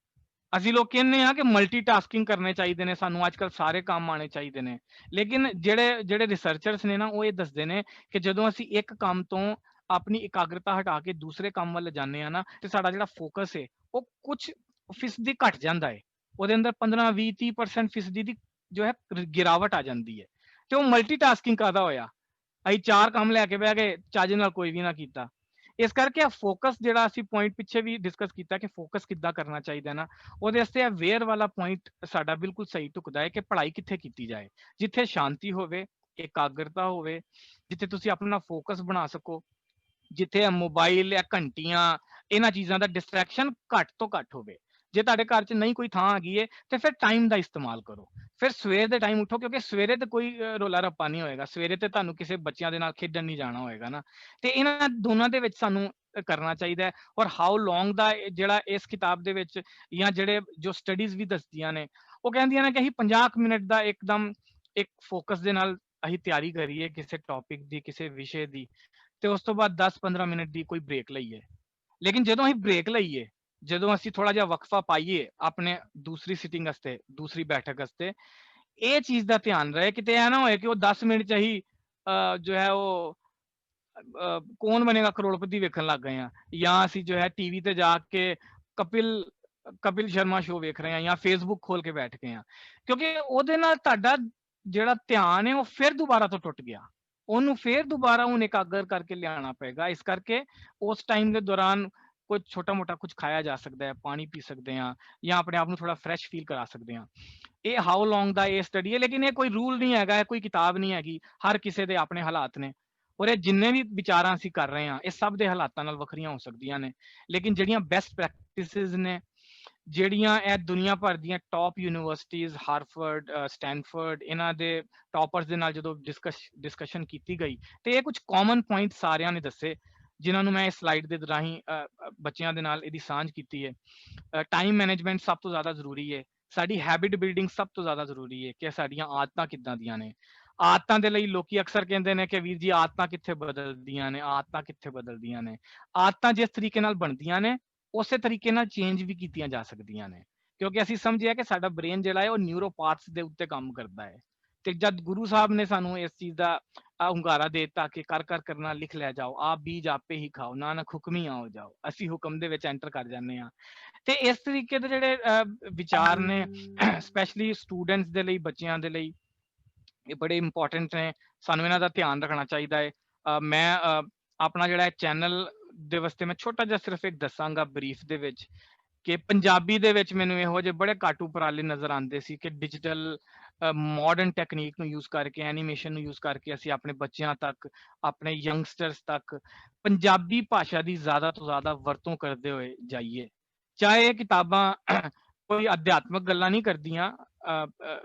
ਅਸੀਂ ਲੋਕ ਕਹਿੰਦੇ ਹਾਂ ਕਿ ਮਲਟੀਟਾਸਕਿੰਗ ਕਰਨੇ ਚਾਹੀਦੇ ਨੇ, ਸਾਨੂੰ ਅੱਜ ਕੱਲ੍ਹ ਸਾਰੇ ਕੰਮ ਆਉਣੇ ਚਾਹੀਦੇ ਨੇ। ਲੇਕਿਨ ਜਿਹੜੇ ਰਿਸਰਚਰਸ ਨੇ ਨਾ, ਉਹ ਇਹ ਦੱਸਦੇ ਨੇ ਕਿ ਜਦੋਂ ਅਸੀਂ ਇੱਕ ਕੰਮ ਤੋਂ ਆਪਣੀ ਇਕਾਗਰਤਾ ਹਟਾ ਕੇ ਦੂਸਰੇ ਕੰਮ ਵੱਲ ਜਾਂਦੇ ਹਾਂ ਨਾ, ਤੇ ਸਾਡਾ ਜਿਹੜਾ ਫੋਕਸ ਹੈ ਉਹ ਕੁਝ ਫੀਸਦੀ ਘਟ ਜਾਂਦਾ ਹੈ। ਉਹਦੇ ਅੰਦਰ 15, 20, 30% ਫੀਸਦੀ ਦੀ ਜੋ ਹੈ ਗਿਰਾਵਟ ਆ ਜਾਂਦੀ ਹੈ। ਤੇ ਉਹ ਮਲਟੀਟਾਸਕਿੰਗ ਕਾਹਦਾ ਹੋਇਆ, ਅਸੀਂ 4 ਕੰਮ ਲੈ ਕੇ ਬਹਿ ਗਏ, ਚੱਜ ਨਾਲ ਕੋਈ ਵੀ ਨਾ ਕੀਤਾ। ਇਸ ਕਰਕੇ ਆ ਫੋਕਸ ਜਿਹੜਾ ਅਸੀਂ ਪੁਆਇੰਟ ਪਿੱਛੇ ਵੀ ਡਿਸਕਸ ਕੀਤਾ ਕਿ ਫੋਕਸ ਕਿੱਦਾਂ ਕਰਨਾ ਚਾਹੀਦਾ ਨਾ, ਉਹਦੇ ਵਾਸਤੇ ਇਹ ਵੇਅਰ ਵਾਲਾ ਪੁਆਇੰਟ ਸਾਡਾ ਬਿਲਕੁਲ ਸਹੀ ਢੁਕਦਾ ਹੈ ਕਿ ਪੜ੍ਹਾਈ ਕਿੱਥੇ ਕੀਤੀ ਜਾਏ, ਜਿੱਥੇ ਸ਼ਾਂਤੀ ਹੋਵੇ, ਇਕਾਗਰਤਾ ਹੋਵੇ, ਜਿੱਥੇ ਤੁਸੀਂ ਆਪਣਾ ਫੋਕਸ ਬਣਾ ਸਕੋ, ਜਿੱਥੇ ਮੋਬਾਈਲ ਜਾਂ ਘੰਟੀਆਂ ਇਹਨਾਂ ਚੀਜ਼ਾਂ ਦਾ ਡਿਸਟਰੈਕਸ਼ਨ ਘੱਟ ਤੋਂ ਘੱਟ ਹੋਵੇ। ਜੇ ਤੁਹਾਡੇ ਘਰ 'ਚ ਨਹੀਂ ਕੋਈ ਥਾਂ ਹੈਗੀ ਹੈ ਤੇ ਫਿਰ ਟਾਈਮ ਦਾ ਇਸਤੇਮਾਲ ਕਰੋ। ਫਿਰ ਸਵੇਰ ਦੇ ਟਾਈਮ ਉੱਠੋ, ਕਿਉਂਕਿ ਸਵੇਰੇ ਤੇ ਕੋਈ ਰੋਲਾ ਰੱਪਾ ਨਹੀਂ ਹੋਏਗਾ, ਸਵੇਰੇ ਤੇ ਤੁਹਾਨੂੰ ਕਿਸੇ ਬੱਚਿਆਂ ਦੇ ਨਾਲ ਖੇਡਣ ਨਹੀਂ ਜਾਣਾ ਹੋਏਗਾ ਨਾ। ਤੇ ਇਹਨਾਂ ਦੋਨਾਂ ਦੇ ਵਿੱਚ ਸਾਨੂੰ ਕਰਨਾ ਚਾਹੀਦਾ ਹੈ। ਔਰ ਹਾਊ ਲੌਂਗ ਦਾ ਜਿਹੜਾ ਇਸ ਕਿਤਾਬ ਦੇ ਵਿੱਚ ਜਾਂ ਜਿਹੜੇ ਜੋ ਸਟੱਡੀਜ਼ ਵੀ ਦੱਸਦੀਆਂ ਨੇ, ਉਹ ਕਹਿੰਦੀਆਂ ਨੇ ਕਿ ਅਸੀਂ 50 ਮਿੰਟ ਦਾ ਇੱਕਦਮ ਇੱਕ ਫੋਕਸ ਦੇ ਨਾਲ ਅਸੀਂ ਤਿਆਰੀ ਕਰੀਏ ਕਿਸੇ ਟੌਪਿਕ ਦੀ, ਕਿਸੇ ਵਿਸ਼ੇ ਦੀ, ਤੇ ਉਸ ਤੋਂ ਬਾਅਦ 10-15 ਮਿੰਟ ਦੀ ਕੋਈ ਬ੍ਰੇਕ ਲਈਏ। ਲੇਕਿਨ ਜਦੋਂ ਅਸੀਂ ਬ੍ਰੇਕ ਲਈਏ, ਜਦੋਂ ਅਸੀਂ ਥੋੜਾ ਜਿਹਾ ਵਕਫਾ ਪਾਈਏ ਆਪਣੇ ਦੂਸਰੀ ਸਿਟਿੰਗ ਵਾਸਤੇ, ਦੂਸਰੀ ਬੈਠਕ ਵਾਸਤੇ, ਇਹ ਚੀਜ਼ ਦਾ ਧਿਆਨ ਰਹੇ ਕਿਤੇ ਇਹ ਨਾ ਹੋਏ ਕਿ ਉਹ 10 ਮਿੰਟ ਚ ਹੀ ਜੋ ਹੈ ਉਹ ਕੌਣ ਬਣੇਗਾ ਕਰੋੜਪਤੀ ਵੇਖਣ ਲੱਗ ਗਏ ਆ, ਜਾਂ ਅਸੀਂ ਜੋ ਹੈ ਟੀਵੀ ਤੇ ਜਾ ਕੇ ਕਪਿਲ ਸ਼ਰਮਾ ਸ਼ੋ ਵੇਖ ਰਹੇ ਆ ਜਾਂ ਫੇਸਬੁੱਕ ਖੋਲ ਕੇ ਬੈਠ ਗਏ ਆ, ਕਿਉਂਕਿ ਉਹਦੇ ਨਾਲ ਤੁਹਾਡਾ ਜਿਹੜਾ ਧਿਆਨ ਹੈ ਉਹ ਫਿਰ ਦੁਬਾਰਾ ਤੋਂ ਟੁੱਟ ਗਿਆ, ਉਹਨੂੰ ਫਿਰ ਦੁਬਾਰਾ ਹੁਣ ਇਕਾਗਰ ਕਰਕੇ ਲਿਆਉਣਾ ਪਏਗਾ। ਇਸ ਕਰਕੇ ਉਸ ਟਾਈਮ ਦੇ ਦੌਰਾਨ ਕੁਝ ਛੋਟਾ ਮੋਟਾ ਕੁਝ ਖਾਇਆ ਜਾ ਸਕਦਾ ਹੈ, ਪਾਣੀ ਪੀ ਸਕਦੇ ਆ, ਜਾਂ ਆਪਣੇ ਆਪ ਨੂੰ ਥੋੜਾ ਫਰੈਸ਼ ਫੀਲ ਕਰਾ ਸਕਦੇ ਆ। ਇਹ ਹਾਊ ਲੌਂਗ ਦਾ ਇਹ ਸਟੱਡੀ ਹੈ, ਲੇਕਿਨ ਇਹ ਕੋਈ ਰੂਲ ਨਹੀਂ ਹੈਗਾ, ਇਹ ਕੋਈ ਕਿਤਾਬ ਨਹੀਂ ਹੈਗੀ, ਹਰ ਕਿਸੇ ਦੇ ਆਪਣੇ ਹਾਲਾਤ ਨੇ, ਔਰ ਇਹ ਜਿੰਨੇ ਵੀ ਵਿਚਾਰਾਂ ਅਸੀਂ ਕਰ ਰਹੇ ਹਾਂ ਇਹ ਸਭ ਦੇ ਹਾਲਾਤਾਂ ਨਾਲ ਵੱਖਰੀਆਂ ਹੋ ਸਕਦੀਆਂ ਨੇ। ਲੇਕਿਨ ਜਿਹੜੀਆਂ ਬੈਸਟ ਪ੍ਰੈਕਟਿਸਿਸ ਨੇ, ਜਿਹੜੀਆਂ ਇਹ ਦੁਨੀਆ ਭਰ ਦੀਆਂ ਟੌਪ ਯੂਨੀਵਰਸਿਟੀਜ਼, ਹਾਰਵਰਡ, ਸਟੈਨਫੋਰਡ, ਇਹਨਾਂ ਦੇ ਟੌਪਰਸ ਦੇ ਨਾਲ ਜਦੋਂ ਡਿਸਕਸ਼ਨ ਕੀਤੀ ਗਈ ਤੇ ਇਹ ਕੁਝ ਕਾਮਨ ਪੁਆਇੰਟ ਸਾਰਿਆਂ ਨੇ ਦੱਸੇ, ਜਿਨ੍ਹਾਂ ਨੂੰ ਮੈਂ ਇਸ ਸਲਾਈਡ ਦੇ ਰਾਹੀਂ ਬੱਚਿਆਂ ਦੇ ਨਾਲ ਇਹਦੀ ਸਾਂਝ ਕੀਤੀ ਹੈ। ਟਾਈਮ ਮੈਨੇਜਮੈਂਟ ਸਭ ਤੋਂ ਜ਼ਿਆਦਾ ਜ਼ਰੂਰੀ ਹੈ, ਸਾਡੀ ਹੈਬਿਟ ਬਿਲਡਿੰਗ ਸਭ ਤੋਂ ਜ਼ਿਆਦਾ ਜ਼ਰੂਰੀ ਹੈ ਕਿ ਸਾਡੀਆਂ ਆਦਤਾਂ ਕਿੱਦਾਂ ਦੀਆਂ ਨੇ। ਆਦਤਾਂ ਦੇ ਲਈ ਲੋਕੀ ਅਕਸਰ ਕਹਿੰਦੇ ਨੇ ਕਿ ਵੀਰ ਜੀ ਆਦਤਾਂ ਕਿੱਥੇ ਬਦਲਦੀਆਂ ਨੇ, ਆਦਤਾਂ ਕਿੱਥੇ ਬਦਲਦੀਆਂ ਨੇ। ਆਦਤਾਂ ਜਿਸ ਤਰੀਕੇ ਨਾਲ ਬਣਦੀਆਂ ਨੇ ਉਸੇ ਤਰੀਕੇ ਨਾਲ ਚੇਂਜ ਵੀ ਕੀਤੀਆਂ ਜਾ ਸਕਦੀਆਂ ਨੇ, ਕਿਉਂਕਿ ਅਸੀਂ ਸਮਝਿਆ ਕਿ ਸਾਡਾ ਬ੍ਰੇਨ ਜਿਹੜਾ ਹੈ ਉਹ ਨਿਊਰੋ ਪਾਰਟਸ ਦੇ ਉੱਤੇ ਕੰਮ ਕਰਦਾ ਹੈ। ਤੇ ਜਦ ਗੁਰੂ ਸਾਹਿਬ ਨੇ ਸਾਨੂੰ ਇਸ ਚੀਜ਼ ਦਾ ਹੁੰਗਾਰਾ ਦੇ ਦਿੱਤਾ ਕਿ ਕਰ ਕਰਨਾ ਲਿਖ ਲੈ ਜਾਓ, ਆਪ ਬੀਜ ਆਪੇ ਹੀ ਖਾਓ, ਨਾਨਕ ਹੁਕਮੀ ਆਓ ਜਾਓ, ਅਸੀਂ ਹੁਕਮ ਦੇ ਵਿੱਚ ਐਂਟਰ ਕਰ ਜਾਂਦੇ ਹਾਂ। ਤੇ ਇਸ ਤਰੀਕੇ ਦੇ ਜਿਹੜੇ ਵਿਚਾਰ ਨੇ ਸਪੈਸ਼ਲੀ ਸਟੂਡੈਂਟਸ ਦੇ ਲਈ, ਬੱਚਿਆਂ ਦੇ ਲਈ ਇਹ ਬੜੇ ਇੰਪੋਰਟੈਂਟ ਨੇ, ਸਾਨੂੰ ਇਹਨਾਂ ਦਾ ਧਿਆਨ ਰੱਖਣਾ ਚਾਹੀਦਾ ਹੈ। ਮੈਂ ਆਪਣਾ ਜਿਹੜਾ ਚੈਨਲ ਦੇ ਵਾਸਤੇ ਮੈਂ ਛੋਟਾ ਜਿਹਾ ਸਿਰਫ ਇੱਕ ਦੱਸਾਂਗਾ ਬਰੀਫ ਦੇ ਵਿੱਚ ਕਿ ਪੰਜਾਬੀ ਦੇ ਵਿੱਚ ਮੈਨੂੰ ਇਹੋ ਜਿਹੇ ਬੜੇ ਘੱਟ ਉਪਰਾਲੇ ਨਜ਼ਰ ਆਉਂਦੇ ਸੀ ਕਿ ਡਿਜੀਟਲ ਮਾਡਰਨ ਟੈਕਨੀਕ ਨੂੰ ਯੂਜ਼ ਕਰਕੇ, ਐਨੀਮੇਸ਼ਨ ਨੂੰ ਯੂਜ਼ ਕਰਕੇ ਅਸੀਂ ਆਪਣੇ ਬੱਚਿਆਂ ਤੱਕ, ਆਪਣੇ ਯੰਗਸਟਰਸ ਤੱਕ ਪੰਜਾਬੀ ਭਾਸ਼ਾ ਦੀ ਜ਼ਿਆਦਾ ਤੋਂ ਜ਼ਿਆਦਾ ਵਰਤੋਂ ਕਰਦੇ ਹੋਏ ਜਾਈਏ। ਚਾਹੇ ਇਹ ਕਿਤਾਬਾਂ ਕੋਈ ਅਧਿਆਤਮਕ ਗੱਲਾਂ ਨਹੀਂ ਕਰਦੀਆਂ,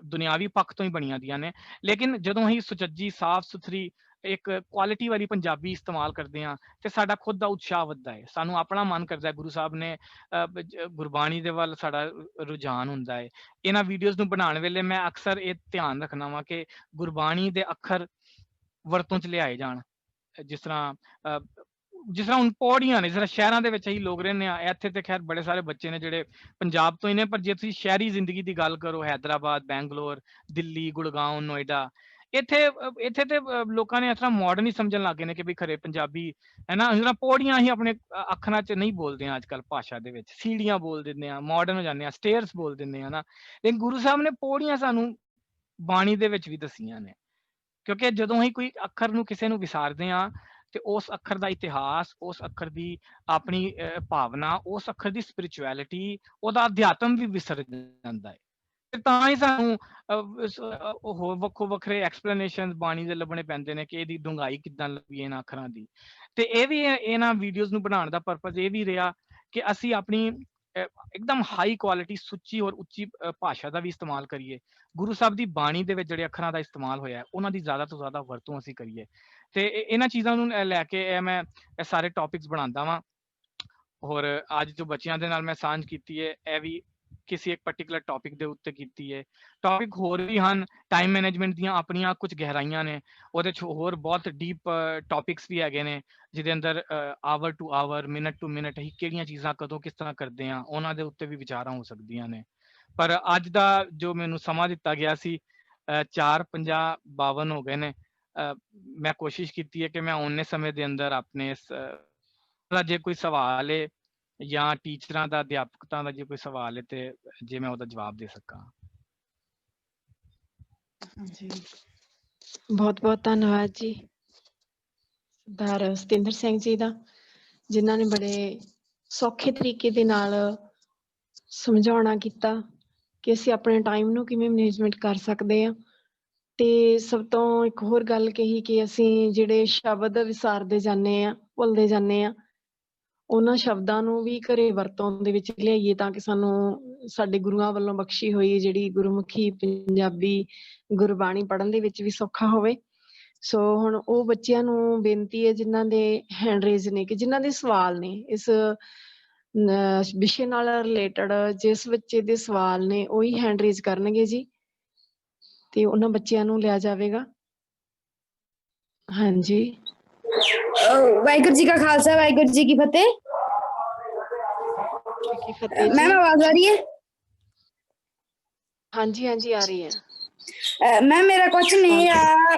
ਦੁਨਿਆਵੀ ਪੱਖ ਤੋਂ ਹੀ ਬਣੀਆਂ ਦੀਆਂ ਨੇ, ਲੇਕਿਨ ਜਦੋਂ ਅਸੀਂ ਸੁਚੱਜੀ, ਸਾਫ਼ ਸੁਥਰੀ, ਇੱਕ ਕੁਆਲਿਟੀ ਵਾਲੀ ਪੰਜਾਬੀ ਇਸਤੇਮਾਲ ਕਰਦੇ ਹਾਂ ਤੇ ਸਾਡਾ ਖੁਦ ਦਾ ਉਤਸ਼ਾਹ ਵੱਧਦਾ ਹੈ, ਸਾਨੂੰ ਆਪਣਾ ਮਨ ਕਰਦਾ ਹੈ। ਗੁਰੂ ਸਾਹਿਬ ਨੇ ਗੁਰਬਾਣੀ ਦੇ ਵੱਲ ਸਾਡਾ ਰੁਝਾਨ ਹੁੰਦਾ ਹੈ। ਇਹਨਾਂ ਵੀਡੀਓਜ਼ ਨੂੰ ਬਣਾਉਣ ਵੇਲੇ ਮੈਂ ਅਕਸਰ ਇਹ ਧਿਆਨ ਰੱਖਣਾ ਵਾ ਕਿ ਗੁਰਬਾਣੀ ਦੇ ਅੱਖਰ ਵਰਤੋਂ 'ਚ ਲਿਆਏ ਜਾਣ। ਜਿਸ ਤਰ੍ਹਾਂ ਹੁਣ ਪੌੜੀਆਂ ਨੇ, ਜਿਸ ਤਰ੍ਹਾਂ ਸ਼ਹਿਰਾਂ ਦੇ ਵਿੱਚ ਅਸੀਂ ਲੋਕ ਰਹਿੰਦੇ ਆ, ਇੱਥੇ ਤੇ ਖੈਰ ਬੜੇ ਸਾਰੇ ਬੱਚੇ ਨੇ ਜਿਹੜੇ ਪੰਜਾਬ ਤੋਂ ਹੀ ਨੇ, ਪਰ ਜੇ ਤੁਸੀਂ ਸ਼ਹਿਰੀ ਜ਼ਿੰਦਗੀ ਦੀ ਗੱਲ ਕਰੋ, ਹੈਦਰਾਬਾਦ, ਬੈਂਗਲੋਰ, ਦਿੱਲੀ, ਗੁੜਗਾਉਂ, ਨੋਇਡਾ, ਇੱਥੇ ਤੇ ਲੋਕਾਂ ਨੇ ਇਸ ਤਰ੍ਹਾਂ ਮਾਡਰਨ ਹੀ ਸਮਝਣ ਲੱਗ ਗਏ ਨੇ ਕਿ ਵੀ ਖਰੇ ਪੰਜਾਬੀ ਹੈ ਨਾ, ਜਿਸ ਤਰ੍ਹਾਂ ਪੌੜੀਆਂ ਹੀ ਆਪਣੇ ਅੱਖਰਾਂ 'ਚ ਨਹੀਂ ਬੋਲਦੇ ਆ ਅੱਜ ਕੱਲ੍ਹ ਭਾਸ਼ਾ ਦੇ ਵਿੱਚ, ਸੀੜੀਆਂ ਬੋਲ ਦਿੰਦੇ ਆ, ਮਾਡਰਨ ਹੋ ਜਾਂਦੇ ਆ, ਸਟੇਅਰਸ ਬੋਲ ਦਿੰਦੇ ਆ ਨਾ। ਲੇਕਿਨ ਗੁਰੂ ਸਾਹਿਬ ਨੇ ਪੌੜੀਆਂ ਸਾਨੂੰ ਬਾਣੀ ਦੇ ਵਿੱਚ ਵੀ ਦੱਸੀਆਂ ਨੇ, ਕਿਉਂਕਿ ਜਦੋਂ ਅਸੀਂ ਕੋਈ ਅੱਖਰ ਨੂੰ ਕਿਸੇ ਨੂੰ ਵਿਸਾਰਦੇ ਆ ਤੇ ਉਸ ਅੱਖਰ ਦਾ ਇਤਿਹਾਸ, ਉਸ ਅੱਖਰ ਦੀ ਆਪਣੀ ਭਾਵਨਾ, ਉਸ ਅੱਖਰ ਦੀ ਸਪਿਰਿਚੁਅਲਿਟੀ, ਉਹਦਾ ਅਧਿਆਤਮ ਵੀ ਵਿਸਰ ਜਾਂਦਾ ਹੈ। ਤੇ ਤਾਂ ਹੀ ਸਾਨੂੰ ਹੋਰ ਵੱਖੋ ਵੱਖਰੇ ਐਕਸਪਲੇਨੇਸ਼ਨ ਬਾਣੀ ਦੇ ਲੱਭਣੇ ਪੈਂਦੇ ਨੇ ਕਿ ਇਹਦੀ ਡੂੰਘਾਈ ਕਿੱਦਾਂ ਲੱਭੀਏ ਇਹਨਾਂ ਅੱਖਰਾਂ ਦੀ। ਤੇ ਇਹ ਵੀ ਇਹਨਾਂ ਵੀਡੀਓਜ਼ ਨੂੰ ਬਣਾਉਣ ਦਾ ਪਰਪਸ ਇਹ ਵੀ ਰਿਹਾ ਕਿ ਅਸੀਂ ਆਪਣੀ ਇੱਕਦਮ ਹਾਈ ਕੁਆਲਿਟੀ, ਸੁੱਚੀ ਔਰ ਉੱਚੀ ਭਾਸ਼ਾ ਦਾ ਵੀ ਇਸਤੇਮਾਲ ਕਰੀਏ। ਗੁਰੂ ਸਾਹਿਬ ਦੀ ਬਾਣੀ ਦੇ ਵਿੱਚ ਜਿਹੜੇ ਅੱਖਰਾਂ ਦਾ ਇਸਤੇਮਾਲ ਹੋਇਆ ਉਹਨਾਂ ਦੀ ਜ਼ਿਆਦਾ ਤੋਂ ਜ਼ਿਆਦਾ ਵਰਤੋਂ ਅਸੀਂ ਕਰੀਏ। ਤੇ ਇਹਨਾਂ ਚੀਜ਼ਾਂ ਨੂੰ ਲੈ ਕੇ ਮੈਂ ਇਹ ਸਾਰੇ ਟੌਪਿਕਸ ਬਣਾਉਂਦਾ ਵਾਂ। ਔਰ ਅੱਜ ਜੋ ਬੱਚਿਆਂ ਦੇ ਨਾਲ ਮੈਂ ਸਾਂਝ ਕੀਤੀ ਹੈ ਇਹ ਵੀ ਕਿਸੇ ਇੱਕ ਪਾਰਟਿਕੂਲਰ ਟੌਪਿਕ ਦੇ ਉੱਤੇ ਕੀਤੀ ਹੈ। ਟੌਪਿਕ ਹੋਰ ਵੀ ਹਨ, ਟਾਈਮ ਮੈਨੇਜਮੈਂਟ ਦੀਆਂ ਆਪਣੀਆਂ ਕੁਝ ਗਹਿਰਾਈਆਂ ਨੇ, ਉਹਦੇ 'ਚ ਹੋਰ ਬਹੁਤ ਡੀਪ ਟੌਪਿਕਸ ਵੀ ਹੈਗੇ ਨੇ ਜਿਹਦੇ ਅੰਦਰ hour to hour, minute to minute ਅਸੀਂ ਕਿਹੜੀਆਂ ਚੀਜ਼ਾਂ ਕਦੋਂ ਕਿਸ ਤਰ੍ਹਾਂ ਕਰਦੇ ਹਾਂ ਉਹਨਾਂ ਦੇ ਉੱਤੇ ਵੀ ਵਿਚਾਰਾਂ ਹੋ ਸਕਦੀਆਂ ਨੇ। ਪਰ ਅੱਜ ਦਾ ਜੋ ਮੈਨੂੰ ਸਮਾਂ ਦਿੱਤਾ ਗਿਆ ਸੀ 4:50-52 ਹੋ ਗਏ ਨੇ। ਮੈਂ ਕੋਸ਼ਿਸ਼ ਕੀਤੀ ਹੈ ਕਿ ਮੈਂ ਓਨੇ ਸਮੇਂ ਦੇ ਅੰਦਰ ਆਪਣੇ ਜੇ ਕੋਈ ਸਵਾਲ ਹੈ ਜਾਂ ਟੀਚਰਾਂ ਦਾ, ਅਧਿਆਪਕਾਂ ਦਾ ਜੇ ਕੋਈ ਸਵਾਲ ਹੈ ਤੇ ਜੇ ਮੈਂ ਉਹਦਾ ਜਵਾਬ ਦੇ ਸਕਾਂ। ਜੀ ਬਹੁਤ ਬਹੁਤ ਧੰਨਵਾਦ ਜੀ ਸਰਦਾਰ ਸਤਿੰਦਰ ਸਿੰਘ ਜੀ ਦਾ, ਜਿਨ੍ਹਾਂ ਨੇ ਬੜੇ ਸੌਖੇ ਤਰੀਕੇ ਦੇ ਨਾਲ ਸਮਝਾਉਣਾ ਕੀਤਾ ਕਿ ਅਸੀਂ ਆਪਣੇ ਟਾਈਮ ਨੂੰ ਕਿਵੇਂ ਮੈਨੇਜਮੈਂਟ ਕਰ ਸਕਦੇ ਹਾਂ। ਤੇ ਸਭ ਤੋਂ ਇੱਕ ਹੋਰ ਗੱਲ ਕਹੀ ਕਿ ਅਸੀਂ ਜਿਹੜੇ ਸ਼ਬਦ ਵਿਸਾਰਦੇ ਜਾਂਦੇ ਆ, ਭੁੱਲਦੇ ਜਾਂਦੇ ਆ, ਉਹਨਾਂ ਸ਼ਬਦਾਂ ਨੂੰ ਵੀ ਘਰੇ ਵਰਤੋਂ ਦੇ ਵਿੱਚ ਲਿਆਈਏ ਤਾਂ ਕਿ ਸਾਨੂੰ ਸਾਡੇ ਗੁਰੂਆਂ ਵੱਲੋਂ ਬਖਸ਼ੀ ਹੋਈ ਜਿਹੜੀ ਗੁਰਮੁਖੀ ਪੰਜਾਬੀ ਗੁਰਬਾਣੀ ਪੜ੍ਹਨ ਦੇ ਵਿੱਚ ਵੀ ਸੌਖਾ ਹੋਵੇ। ਸੋ ਹੁਣ ਉਹ ਬੱਚਿਆਂ ਨੂੰ ਬੇਨਤੀ ਹੈ ਜਿਨ੍ਹਾਂ ਦੇ ਹੈਂਡ ਰੇਜ਼ ਨੇ, ਕਿ ਜਿਨ੍ਹਾਂ ਦੇ ਸਵਾਲ ਨੇ ਇਸ ਵਿਸ਼ੇ ਨਾਲ ਰਿਲੇਟਡ ਜਿਸ ਬੱਚੇ ਦੇ ਸਵਾਲ ਨੇ ਉਹੀ ਹੈਂਡ ਰੇਜ਼ ਕਰਨਗੇ ਜੀ ਤੇ ਉਹਨਾਂ ਬੱਚਿਆਂ ਨੂੰ ਲਿਆ ਜਾਵੇਗਾ। ਹਾਂਜੀ ਵਾਹਿਗੁਰੂ ਜੀ ਕਾ ਖਾਲਸਾ ਵਾਹਿਗੁਰੂ ਜੀ ਕੀ ਫਤਿਹ। ਕੀ ਫਤਿਹ ਮੈਮ ਜੀ। ਆਵਾਜ਼ ਆ ਰਹੀ ਹੈ? ਹਾਂਜੀ ਹਾਂਜੀ ਆ ਰਹੀ ਹੈ। ਮੈਮ ਮੇਰਾ ਕੁਐਸਚਨ ਇਹ ਆ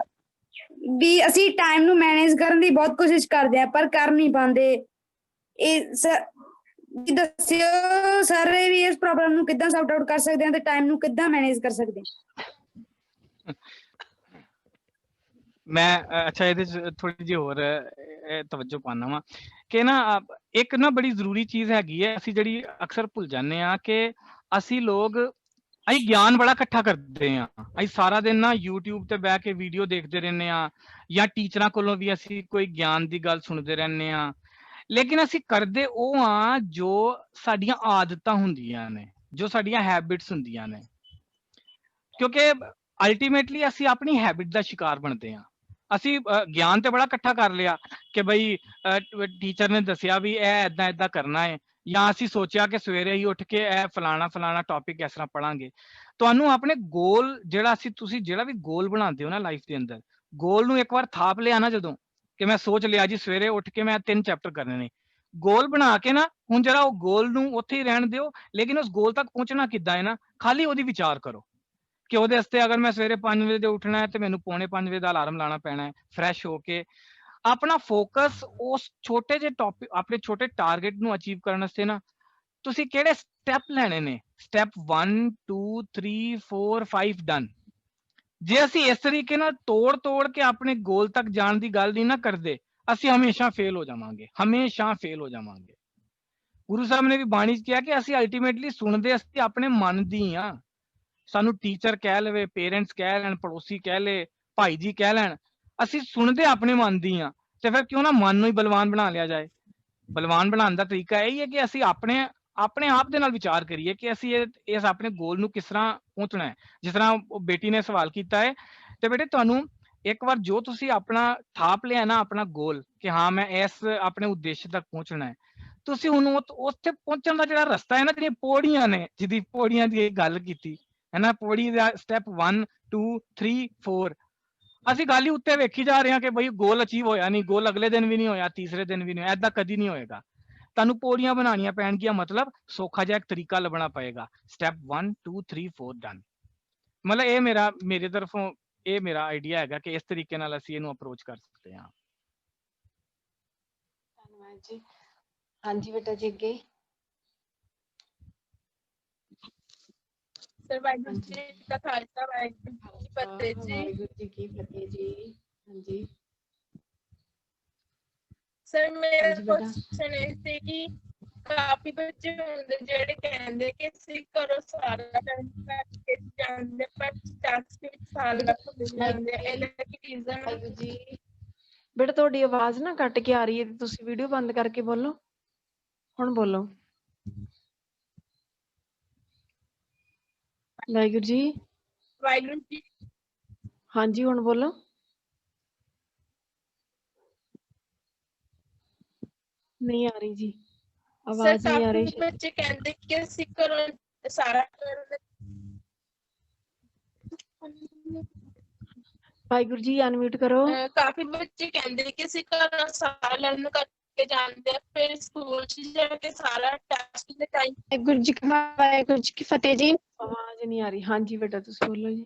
ਵੀ ਅਸੀਂ ਟਾਈਮ ਨੂੰ ਮੈਨੇਜ ਕਰਨ ਦੀ ਬਹੁਤ ਕੋਸ਼ਿਸ਼ ਕਰਦੇ ਆ ਪਰ ਕਰ ਨਹੀਂ ਪਾਉਂਦੇ। ਇਹ ਦੱਸਿਓ ਸਰ ਵੀ ਇਸ ਪ੍ਰੋਬਲਮ ਨੂੰ ਕਿੱਦਾਂ ਸੌਟ ਆਊਟ ਕਰ ਸਕਦੇ ਆ ਤੇ ਟਾਈਮ ਨੂੰ ਕਿੱਦਾਂ ਮੈਨੇਜ ਕਰ ਸਕਦੇ ਆ। ਮੈਂ ਅੱਛਾ ਇਹਦੇ ਚ ਥੋੜੀ ਜਿਹੀ ਹੋਰ ਤਵੱਜੋ ਪਾਣਾ ਵਾ ਕਿ ਨਾ ਇੱਕ ਨਾ ਬੜੀ ਜ਼ਰੂਰੀ ਚੀਜ਼ ਹੈਗੀ ਹੈ ਅਸੀਂ ਜਿਹੜੀ ਅਕਸਰ ਭੁੱਲ ਜਾਂਦੇ ਆ ਕਿ ਅਸੀਂ ਲੋਕ ਅਸੀਂ ਗਿਆਨ ਬੜਾ ਇਕੱਠਾ ਕਰਦੇ ਆ। ਅਸੀਂ ਸਾਰਾ ਦਿਨ ਨਾ YouTube ਤੇ ਬਹਿ ਕੇ ਵੀਡੀਓ ਦੇਖਦੇ ਰਹਿੰਦੇ ਆ ਜਾਂ ਟੀਚਰਾਂ ਕੋਲੋਂ ਵੀ ਅਸੀਂ ਕੋਈ ਗਿਆਨ ਦੀ ਗੱਲ ਸੁਣਦੇ ਰਹਿੰਦੇ ਆ ਲੇਕਿਨ ਅਸੀਂ ਕਰਦੇ ਉਹ ਆ ਜੋ ਸਾਡੀਆਂ ਆਦਤਾਂ ਹੁੰਦੀਆਂ ਨੇ ਜੋ ਸਾਡੀਆਂ ਹੈਬਿਟਸ ਹੁੰਦੀਆਂ ਨੇ ਕਿਉਂਕਿ ਅਲਟੀਮੇਟਲੀ ਅਸੀਂ ਆਪਣੀ ਹੈਬਿਟ ਦਾ ਸ਼ਿਕਾਰ ਬਣਦੇ ਆ। ਅਸੀਂ ਗਿਆਨ ਤੇ ਬੜਾ ਇਕੱਠਾ ਕਰ ਲਿਆ ਕਿ ਬਈ ਟੀਚਰ ਨੇ ਦੱਸਿਆ ਵੀ ਇਹ ਏਦਾਂ ਏਦਾਂ ਕਰਨਾ ਹੈ ਜਾਂ ਅਸੀਂ ਸੋਚਿਆ ਕਿ ਸਵੇਰੇ ਹੀ ਉੱਠ ਕੇ ਇਹ ਫਲਾਣਾ ਟੌਪਿਕ ਇਸ ਤਰ੍ਹਾਂ ਪੜਾਂਗੇ। ਤੁਹਾਨੂੰ ਆਪਣੇ ਗੋਲ ਜਿਹੜਾ ਤੁਸੀਂ ਜਿਹੜਾ ਵੀ ਗੋਲ ਬਣਾਉਂਦੇ ਹੋ ਨਾ ਲਾਈਫ ਦੇ ਅੰਦਰ ਗੋਲ ਨੂੰ ਇੱਕ ਵਾਰ ਥਾਪ ਲਿਆ ਨਾ ਜਦੋਂ ਕਿ ਮੈਂ ਸੋਚ ਲਿਆ ਜੀ ਸਵੇਰੇ ਉੱਠ ਕੇ ਮੈਂ 3 ਚੈਪਟਰ ਕਰਨੇ ਨੇ ਗੋਲ ਬਣਾ ਕੇ ਨਾ ਹੁਣ ਜਰਾ ਉਹ ਗੋਲ ਨੂੰ ਉੱਥੇ ਹੀ ਰਹਿਣ ਦਿਓ ਲੇਕਿਨ ਉਸ ਗੋਲ ਤੱਕ ਪਹੁੰਚਣਾ ਕਿੱਦਾਂ ਹੈ ਨਾ ਖਾਲੀ ਉਹਦੀ ਵਿਚਾਰ ਕਰੋ ਕਿ ਉਹਦੇ ਵਾਸਤੇ ਅਗਰ ਮੈਂ ਸਵੇਰੇ 5 ਵਜੇ ਤੇ ਉੱਠਣਾ ਹੈ ਤੇ ਮੈਨੂੰ 4:45 ਵਜੇ ਦਾ ਅਲਾਰਮ ਲਾਣਾ ਪੈਣਾ ਹੈ ਫਰੈਸ਼ ਹੋ ਕੇ ਆਪਣਾ ਫੋਕਸ ਉਸ ਛੋਟੇ ਜਿਹੇ ਟੌਪਿਕ ਆਪਣੇ ਛੋਟੇ ਟਾਰਗੇਟ ਨੂੰ ਅਚੀਵ ਕਰਨ ਵਾਸਤੇ ਨਾ ਤੁਸੀਂ ਕਿਹੜੇ ਸਟੈਪ ਲੈਣੇ ਨੇ ਸਟੈਪ 1 2 3 4 5 ਡਨ। ਜੇ ਅਸੀਂ ਇਸ ਤਰੀਕੇ ਨਾਲ ਤੋੜ ਕੇ ਆਪਣੇ ਗੋਲ ਤੱਕ ਜਾਣ ਦੀ ਗੱਲ ਨਹੀਂ ਨਾ ਕਰਦੇ ਅਸੀਂ ਹਮੇਸ਼ਾ ਫੇਲ ਹੋ ਜਾਵਾਂਗੇ ਗੁਰੂ ਸਾਹਿਬ ਨੇ ਵੀ ਬਾਣੀ 'ਚ ਕਿਹਾ ਕਿ ਅਸੀਂ ਅਲਟੀਮੇਟਲੀ ਸੁਣਦੇ ਅਸੀਂ ਆਪਣੇ ਮਨ ਦੀ ਆ। ਸਾਨੂੰ ਟੀਚਰ ਕਹਿ ਲਵੇ ਪੇਰੈਂਟਸ ਕਹਿ ਲੈਣ ਪੜੋਸੀ ਕਹਿ ਲੇ ਭਾਈ ਜੀ ਕਹਿ ਲੈਣ ਅਸੀਂ ਸੁਣਦੇ ਆਪਣੇ ਮਨ ਦੀ ਆ ਤੇ ਫਿਰ ਕਿਉਂ ਨਾ ਮਨ ਨੂੰ ਹੀ ਬਲਵਾਨ ਬਣਾ ਲਿਆ ਜਾਏ। ਬਲਵਾਨ ਬਣਾਉਣ ਦਾ ਤਰੀਕਾ ਇਹ ਹੀ ਹੈ ਕਿ ਅਸੀਂ ਆਪਣੇ ਆਪ ਦੇ ਨਾਲ ਵਿਚਾਰ ਕਰੀਏ ਕਿ ਅਸੀਂ ਇਸ ਆਪਣੇ ਗੋਲ ਨੂੰ ਕਿਸ ਤਰ੍ਹਾਂ ਪਹੁੰਚਣਾ ਹੈ। ਜਿਸ ਤਰ੍ਹਾਂ ਉਹ ਬੇਟੀ ਨੇ ਸਵਾਲ ਕੀਤਾ ਹੈ ਤੇ ਬੇਟੇ ਤੁਹਾਨੂੰ ਇੱਕ ਵਾਰ ਜੋ ਤੁਸੀਂ ਆਪਣਾ ਥਾਪ ਲਿਆ ਨਾ ਆਪਣਾ ਗੋਲ ਕਿ ਹਾਂ ਮੈਂ ਇਸ ਆਪਣੇ ਉਦੇਸ਼ ਤੱਕ ਪਹੁੰਚਣਾ ਹੈ ਤੁਸੀਂ ਹੁਣ ਉੱਥੇ ਪਹੁੰਚਣ ਦਾ ਜਿਹੜਾ ਰਸਤਾ ਹੈ ਨਾ ਜਿਹੜੀਆਂ ਪੌੜੀਆਂ ਨੇ ਜਿਹਦੀ ਪੌੜੀਆਂ ਦੀ ਗੱਲ ਕੀਤੀ ਹੈ ਨਾ ਪੌੜੀ ਦਾ ਸਟੈਪ 1 2 3 4 ਅਸੀਂ ਗੱਲ ਹੀ ਉੱਤੇ ਵੇਖੀ ਜਾ ਰਹੇ ਹਾਂ ਕਿ ਬਈ ਗੋਲ ਅਚੀਵ ਹੋਇਆ ਨਹੀਂ ਗੋਲ ਅਗਲੇ ਦਿਨ ਵੀ ਨਹੀਂ ਹੋਇਆ ਤੀਸਰੇ ਦਿਨ ਵੀ ਨਹੀਂ ਹੋਇਆ ਏਦਾਂ ਕਦੀ ਨਹੀਂ ਹੋਏਗਾ। ਤੁਹਾਨੂੰ ਪੌੜੀਆਂ ਬਣਾਉਣੀਆਂ ਪੈਣਗੀਆਂ ਮਤਲਬ ਸੌਖਾ ਜਿਹਾ ਇੱਕ ਤਰੀਕਾ ਲੱਭਣਾ ਪਏਗਾ ਸਟੈਪ 1 2 3 4 ਡਨ। ਮਤਲਬ ਇਹ ਮੇਰੇ ਤਰਫੋਂ ਇਹ ਮੇਰਾ ਆਈਡੀਆ ਹੈਗਾ ਕਿ ਇਸ ਤਰੀਕੇ ਨਾਲ ਅਸੀਂ ਇਹਨੂੰ ਅਪਰੋਚ ਕਰ ਸਕਦੇ ਹਾਂ। ਧੰਨਵਾਦ ਜੀ। ਹਾਂਜੀ ਬੇਟਾ ਜੀ ਅੱਗੇ। ਵਾਹਿਗੁਰੂ ਜੀ ਕਾ ਖਾਲਸਾ ਵਾਹਿਗੁਰੂ ਜੀ ਕੀ ਫਤਿਹ ਜੀ। ਵਾਹਿਗੁਰੂ ਜੀ ਕੀ ਫਤਿਹ ਜੀ। ਹਾਂਜੀ ਸਰ ਮੇਰਾ ਹਾਂਜੀ ਬੇਟਾ। ਕੁਐਸਚਨ ਇਹ ਸੀ ਕਿ ਕਾਫੀ ਬੱਚੇ ਹੁੰਦੇ ਜਿਹੜੇ ਕਹਿੰਦੇ ਕਿ ਅਸੀਂ ਘਰੋਂ ਸਾਰਾ ਟਾਈਮ ਕਰਕੇ ਜਾਂਦੇ ਪਰ ਟੈਕਸ ਵਿੱਚ ਸਾਲ ਲੱਗ ਜਾਂਦੇ ਇਹਨਾਂ ਕੀ ਰੀਜ਼ਨ। ਵਾਹਿਗੁਰੂ ਜੀ ਬੇਟਾ ਤੁਹਾਡੀ ਆਵਾਜ਼ ਨਾ ਕੱਟ ਕੇ ਆ ਰਹੀ ਹੈ ਤੇ ਤੁਸੀਂ ਵੀਡੀਓ ਬੰਦ ਕਰਕੇ ਬੋਲੋ। ਹੁਣ ਬੋਲੋ। ਵਾਹਿਗੁਰੂ ਜੀ। ਵਾਹਿਗੁਰੂ ਜੀ। ਹਾਂਜੀ ਹੁਣ ਬੋਲੋ। ਨਹੀਂ ਆ ਰਹੀ ਜੀ ਆਵਾਜ਼ ਨਹੀਂ ਆ ਰਹੀ। ਕਾਫੀ ਬੱਚੇ ਕਹਿੰਦੇ ਕਿ ਅਸੀਂ ਘਰੋਂ ਸਾਰਾ ਵਾਹਿਗੁਰੂ ਜੀ ਅਨਮਿਊਟ ਕਰੋ। ਕਾਫੀ ਬੱਚੇ ਕਹਿੰਦੇ ਕਿ ਅਸੀਂ ਘਰੋਂ ਸਾਰਾ ਲਰਨ ਕਰਕੇ ਜਾਂਦੇ ਆ ਫਿਰ ਸਕੂਲ 'ਚ ਜਾ ਕੇ ਸਾਰਾ ਟੈਸਟ ਦੇ ਟਾਈਮ। ਵਾਹਿਗੁਰੂ ਜੀ ਕੀ ਫਤਿਹ ਜੀ। ਆਵਾਜ਼ ਨਹੀਂ ਆ ਰਹੀ। ਹਾਂਜੀ ਬੇਟਾ ਤੁਸੀਂ ਬੋਲੋ ਜੀ।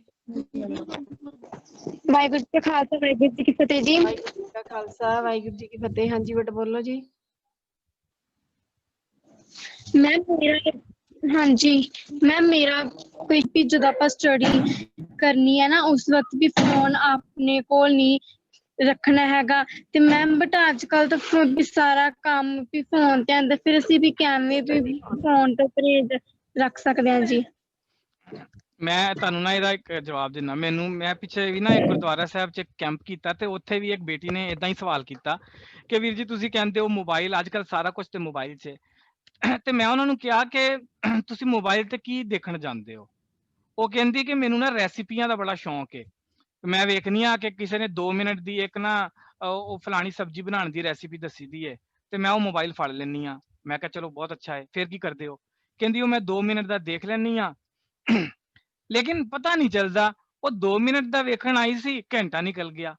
ਵਾਹਿਗੁਰੂ ਜੀ ਕਾ ਖਾਲਸਾ ਵਾਹਿਗੁਰੂ ਜੀ ਕੀ ਫਤਿਹ ਜੀ। ਵਾਹਿਗੁਰੂ ਜੀ ਕਾ ਖਾਲਸਾ ਵਾਹਿਗੁਰੂ ਜੀ ਕੀ ਫਤਿਹ। ਹਾਂਜੀ ਬੇਟਾ ਬੋਲੋ ਜੀ। ਮੇਰਾ ਕੋਈ ਵੀ ਜਦੋਂ ਆਪਾਂ ਸਟੱਡੀ ਕਰਨੀ ਹੈ ਨਾ ਉਸ ਵਕਤ ਵੀ ਫੋਨ ਆਪਣੇ ਕੋਲ ਨਹੀਂ ਰੱਖਣਾ ਹੈਗਾ ਤੇ ਮੈਮ ਬਟ ਅੱਜ ਕੱਲ ਤਾਂ ਵੀ ਸਾਰਾ ਕੰਮ ਵੀ ਫੋਨ ਤੇ ਆਉਂਦਾ ਫਿਰ ਅਸੀਂ ਵੀ ਕਿਵੇਂ ਵੀ ਫੋਨ ਤੋਂ ਪਰਹੇਜ਼ ਰੱਖ ਸਕਦੇ ਹਾਂ ਜੀ। ਮੈਂ ਤੁਹਾਨੂੰ ਨਾ ਇਹਦਾ ਇੱਕ ਜਵਾਬ ਦਿੰਦਾ। ਮੈਂ ਪਿੱਛੇ ਵੀ ਨਾ ਇੱਕ ਗੁਰਦੁਆਰਾ ਸਾਹਿਬ 'ਚ ਕੈਂਪ ਕੀਤਾ ਤੇ ਉੱਥੇ ਵੀ ਇੱਕ ਬੇਟੀ ਨੇ ਏਦਾਂ ਹੀ ਸਵਾਲ ਕੀਤਾ ਕਿ ਵੀਰ ਜੀ ਤੁਸੀਂ ਕਹਿੰਦੇ ਹੋ ਮੋਬਾਈਲ ਅੱਜ ਕੱਲ ਸਾਰਾ ਕੁਝ ਤੇ ਮੋਬਾਈਲ 'ਚ ਤੇ ਮੈਂ ਉਹਨਾਂ ਨੂੰ ਕਿਹਾ ਕਿ ਤੁਸੀਂ ਮੋਬਾਈਲ ਤੇ ਕੀ ਦੇਖਣ ਜਾਂਦੇ ਹੋ। ਉਹ ਕਹਿੰਦੀ ਕਿ ਮੈਨੂੰ ਨਾ ਰੈਸਿਪੀਆਂ ਦਾ ਬੜਾ ਸ਼ੌਂਕ ਹੈ। ਮੈਂ ਵੇਖਣੀ ਆ ਕਿ ਕਿਸੇ ਨੇ 2 ਮਿੰਟ ਦੀ ਇੱਕ ਨਾ ਉਹ ਫਲਾਣੀ ਸਬਜ਼ੀ ਬਣਾਉਣ ਦੀ ਰੈਸਿਪੀ ਦੱਸੀ ਦੀ ਹੈ ਤੇ ਮੈਂ ਉਹ ਮੋਬਾਈਲ ਫੜ ਲੈਂਦੀ ਆ मैं कहा चलो बहुत अच्छा है, फिर की करते हो? कहंदी मैं 2 मिनट ਦਾ देख ਲੈਣੀ ਆ लेकिन पता नहीं चलता वो 2 मिनट ਦਾ ਵੇਖਣ ਆਈ ਸੀ, ਘੰਟਾ ਨਿਕਲ ਗਿਆ।